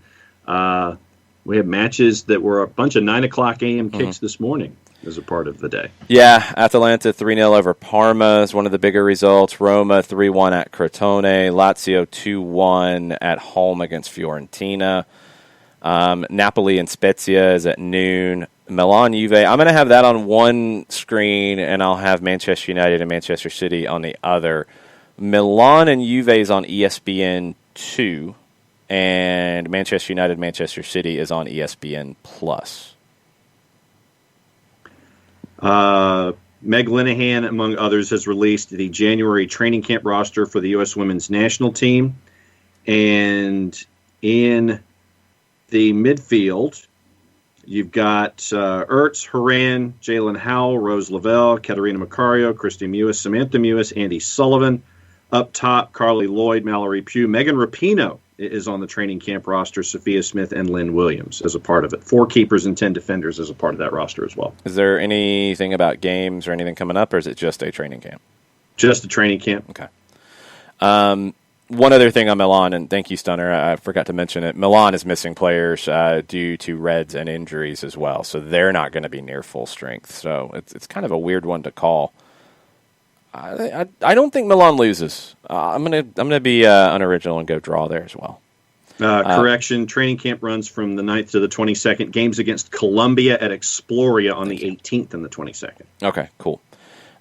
matches that were a bunch of 9 o'clock a.m. kicks this morning as a part of the day. Yeah, Atalanta 3-0 over Parma is one of the bigger results. Roma 3-1 at Crotone. Lazio 2-1 at home against Fiorentina. Napoli and Spezia is at noon. Milan, Juve. I'm going to have that on one screen, and I'll have Manchester United and Manchester City on the other. Milan and Juve is on ESPN 2, and Manchester United, Manchester City is on ESPN Plus. Meg Linehan, among others, has released the January training camp roster for the U.S. women's national team, and in the midfield, you've got Ertz, Horan, Jalen Howell, Rose Lavelle, Katerina Macario, Christy Mewis, Samantha Mewis, Andy Sullivan. Up top, Carly Lloyd, Mallory Pugh. Megan Rapinoe is on the training camp roster, Sophia Smith, and Lynn Williams as a part of it. 4 keepers and 10 defenders as a part of that roster as well. Is there anything about games or anything coming up, or is it just a training camp? Just a training camp. Okay. One other thing on Milan, and thank you, Stunner, I forgot to mention it. Milan is missing players due to reds and injuries as well, so they're not going to be near full strength. So it's kind of a weird one to call. I don't think Milan loses. I'm gonna be unoriginal and go draw there as well. Correction, training camp runs from the 9th to the 22nd. Games against Colombia at Exploria on the 18th and the 22nd. Okay, cool.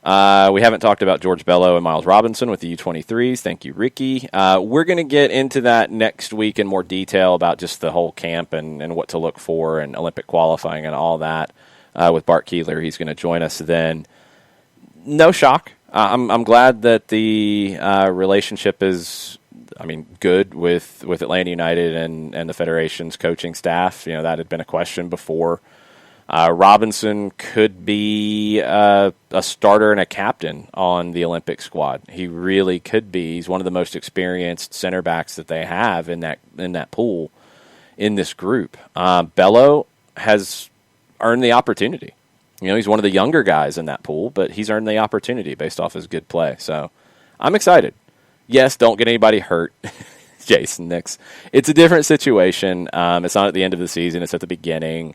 We haven't talked about George Bello and Miles Robinson with the U23s. Thank you, Ricky. We're going to get into that next week in more detail about just the whole camp and what to look for and Olympic qualifying and all that with Bart Keeler. He's going to join us then. No shock. I'm glad that the relationship is, good with Atlanta United and the Federation's coaching staff. You know, that had been a question before. Robinson could be a starter and a captain on the Olympic squad. He really could be. He's one of the most experienced center backs that they have in that pool in this group. Bello has earned the opportunity. You know, he's one of the younger guys in that pool, but he's earned the opportunity based off his good play. So I'm excited. Yes, don't get anybody hurt, Jason Nix. It's a different situation. It's not at the end of the season. It's at the beginning.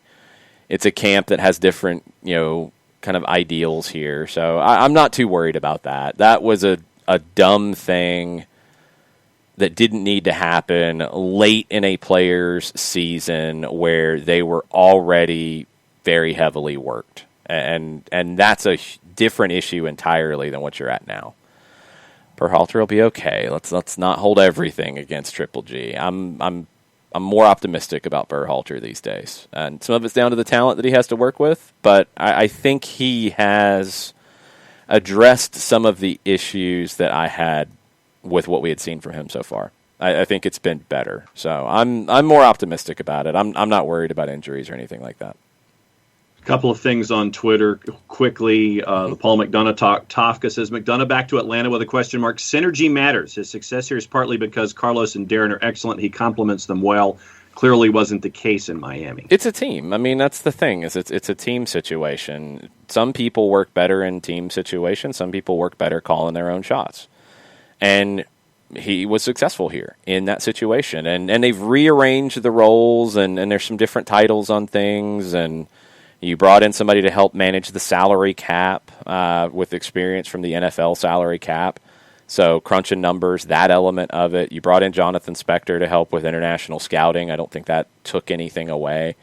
It's a camp that has different, kind of ideals here. So I'm not too worried about that. That was a dumb thing that didn't need to happen late in a player's season where they were already very heavily worked. And that's a different issue entirely than what you're at now. Berhalter will be okay. Let's not hold everything against Triple G. I'm more optimistic about Berhalter these days. And some of it's down to the talent that he has to work with, but I think he has addressed some of the issues that I had with what we had seen from him so far. I think it's been better. So I'm more optimistic about it. I'm not worried about injuries or anything like that. A couple of things on Twitter quickly. The Paul McDonough talk. Tafka says, McDonough back to Atlanta with a question mark. Synergy matters. His success here is partly because Carlos and Darren are excellent. He complements them well. Clearly wasn't the case in Miami. It's a team. I mean, that's the thing. Is it's a team situation. Some people work better in team situations. Some people work better calling their own shots. And he was successful here in that situation. And they've rearranged the roles, and there's some different titles on things, and you brought in somebody to help manage the salary cap with experience from the NFL salary cap. So crunching numbers, that element of it. You brought in Jonathan Spector to help with international scouting. I don't think that took anything away.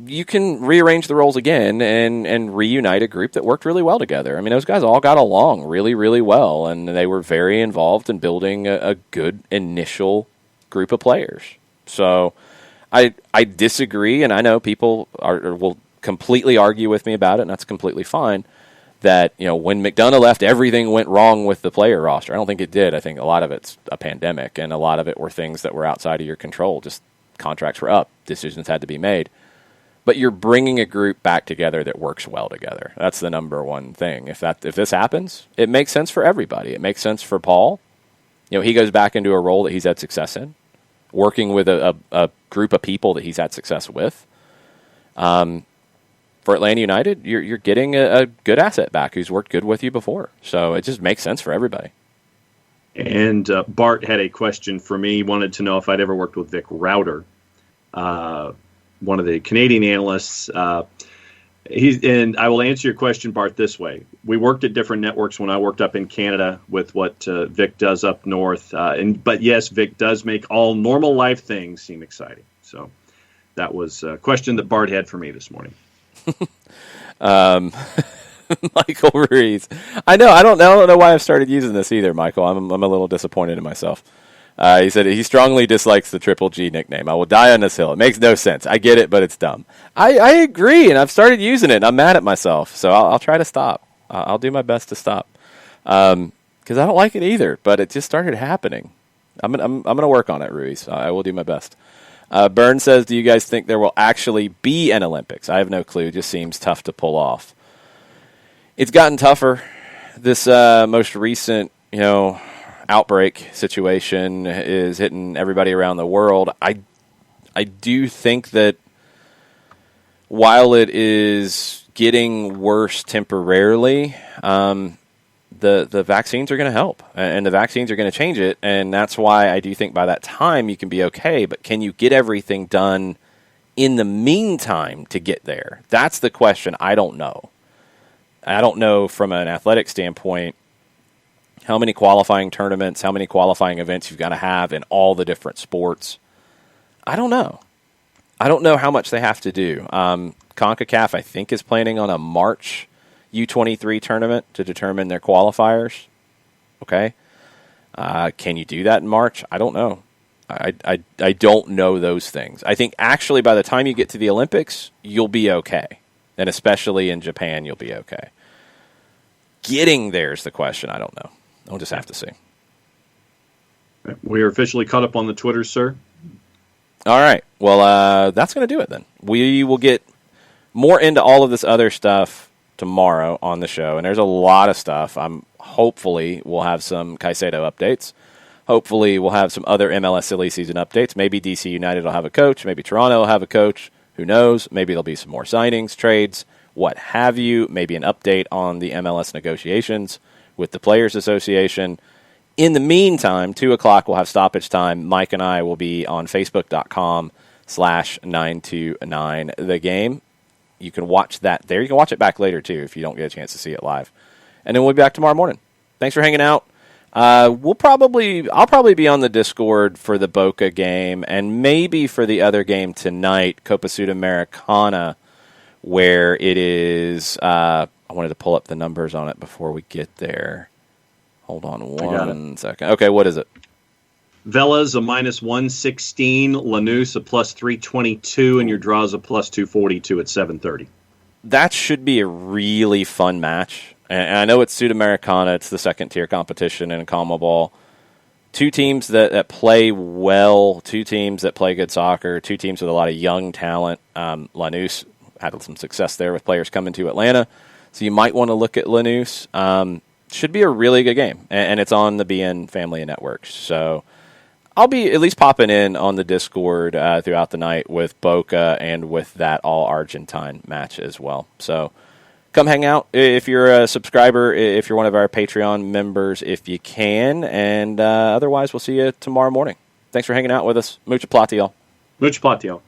You can rearrange the roles again and reunite a group that worked really well together. I mean, those guys all got along really, really well, and they were very involved in building a good initial group of players. So I disagree, and I know people will completely argue with me about it, and that's completely fine. That, when McDonough left, everything went wrong with the player roster. I don't think it did. I think a lot of it's a pandemic, and a lot of it were things that were outside of your control. Just contracts were up, decisions had to be made. But you're bringing a group back together that works well together. That's the number one thing. If this happens, it makes sense for everybody. It makes sense for Paul. He goes back into a role that he's had success in, working with a group of people that he's had success with. For Atlanta United, you're getting a good asset back who's worked good with you before. So it just makes sense for everybody. And Bart had a question for me. He wanted to know if I'd ever worked with Vic Rauter, one of the Canadian analysts. And I will answer your question, Bart, this way. We worked at different networks when I worked up in Canada with what Vic does up north. But yes, Vic does make all normal life things seem exciting. So that was a question that Bart had for me this morning. Michael Ruiz. I don't know why I've started using this either, Michael. I'm a little disappointed in myself. He said he strongly dislikes the Triple G nickname. I will die on this hill. It makes no sense. I get it, but it's dumb. I agree, and I've started using it, and I'm mad at myself. So I'll try to stop. I'll do my best to stop. Because I don't like it either, but it just started happening. I'm gonna work on it, Ruiz. I will do my best. Byrne says, do you guys think there will actually be an Olympics? I have no clue. It just seems tough to pull off. It's gotten tougher. This most recent, outbreak situation is hitting everybody around the world. I do think that while it is getting worse temporarily, the vaccines are going to help, and the vaccines are going to change it, and that's why I do think by that time you can be okay, but can you get everything done in the meantime to get there? That's the question. I don't know. I don't know from an athletic standpoint how many qualifying tournaments, how many qualifying events you've got to have in all the different sports. I don't know. I don't know how much they have to do. CONCACAF, I think, is planning on a March U23 tournament to determine their qualifiers. Okay. Can you do that in March? I don't know. I don't know those things. I think actually by the time you get to the Olympics, you'll be okay. And especially in Japan, you'll be okay. Getting there is the question. I don't know. I'll just have to see. We are officially caught up on the Twitter, sir. All right. Well, that's going to do it then. We will get more into all of this other stuff tomorrow on the show, and there's a lot of stuff. Hopefully we'll have some Caicedo updates. Hopefully we'll have some other MLS silly season updates. Maybe DC United will have a coach. Maybe Toronto will have a coach. Who knows? Maybe there'll be some more signings, trades, what have you. Maybe an update on the MLS negotiations with the Players Association. In the meantime, 2 o'clock we'll have stoppage time. Mike and I will be on Facebook.com/929thegame. You can watch that there. You can watch it back later, too, if you don't get a chance to see it live. And then we'll be back tomorrow morning. Thanks for hanging out. I'll probably be on the Discord for the Boca game and maybe for the other game tonight, Copa Sudamericana, where it is, I wanted to pull up the numbers on it before we get there. Hold on one second. Okay, what is it? Vella's a -116, Lanús a +322, and your draw's a +242 at 7:30. That should be a really fun match. And I know it's Sudamericana. It's the second-tier competition in CONMEBOL. Two teams that play well, two teams that play good soccer, two teams with a lot of young talent. Lanús had some success there with players coming to Atlanta, so you might want to look at Lanús. Should be a really good game, and it's on the BN Family Network. So I'll be at least popping in on the Discord throughout the night with Boca and with that all-Argentine match as well. So come hang out if you're a subscriber, if you're one of our Patreon members, if you can. And otherwise, we'll see you tomorrow morning. Thanks for hanging out with us. Mucha plata, y'all. Mucha plata, y'all.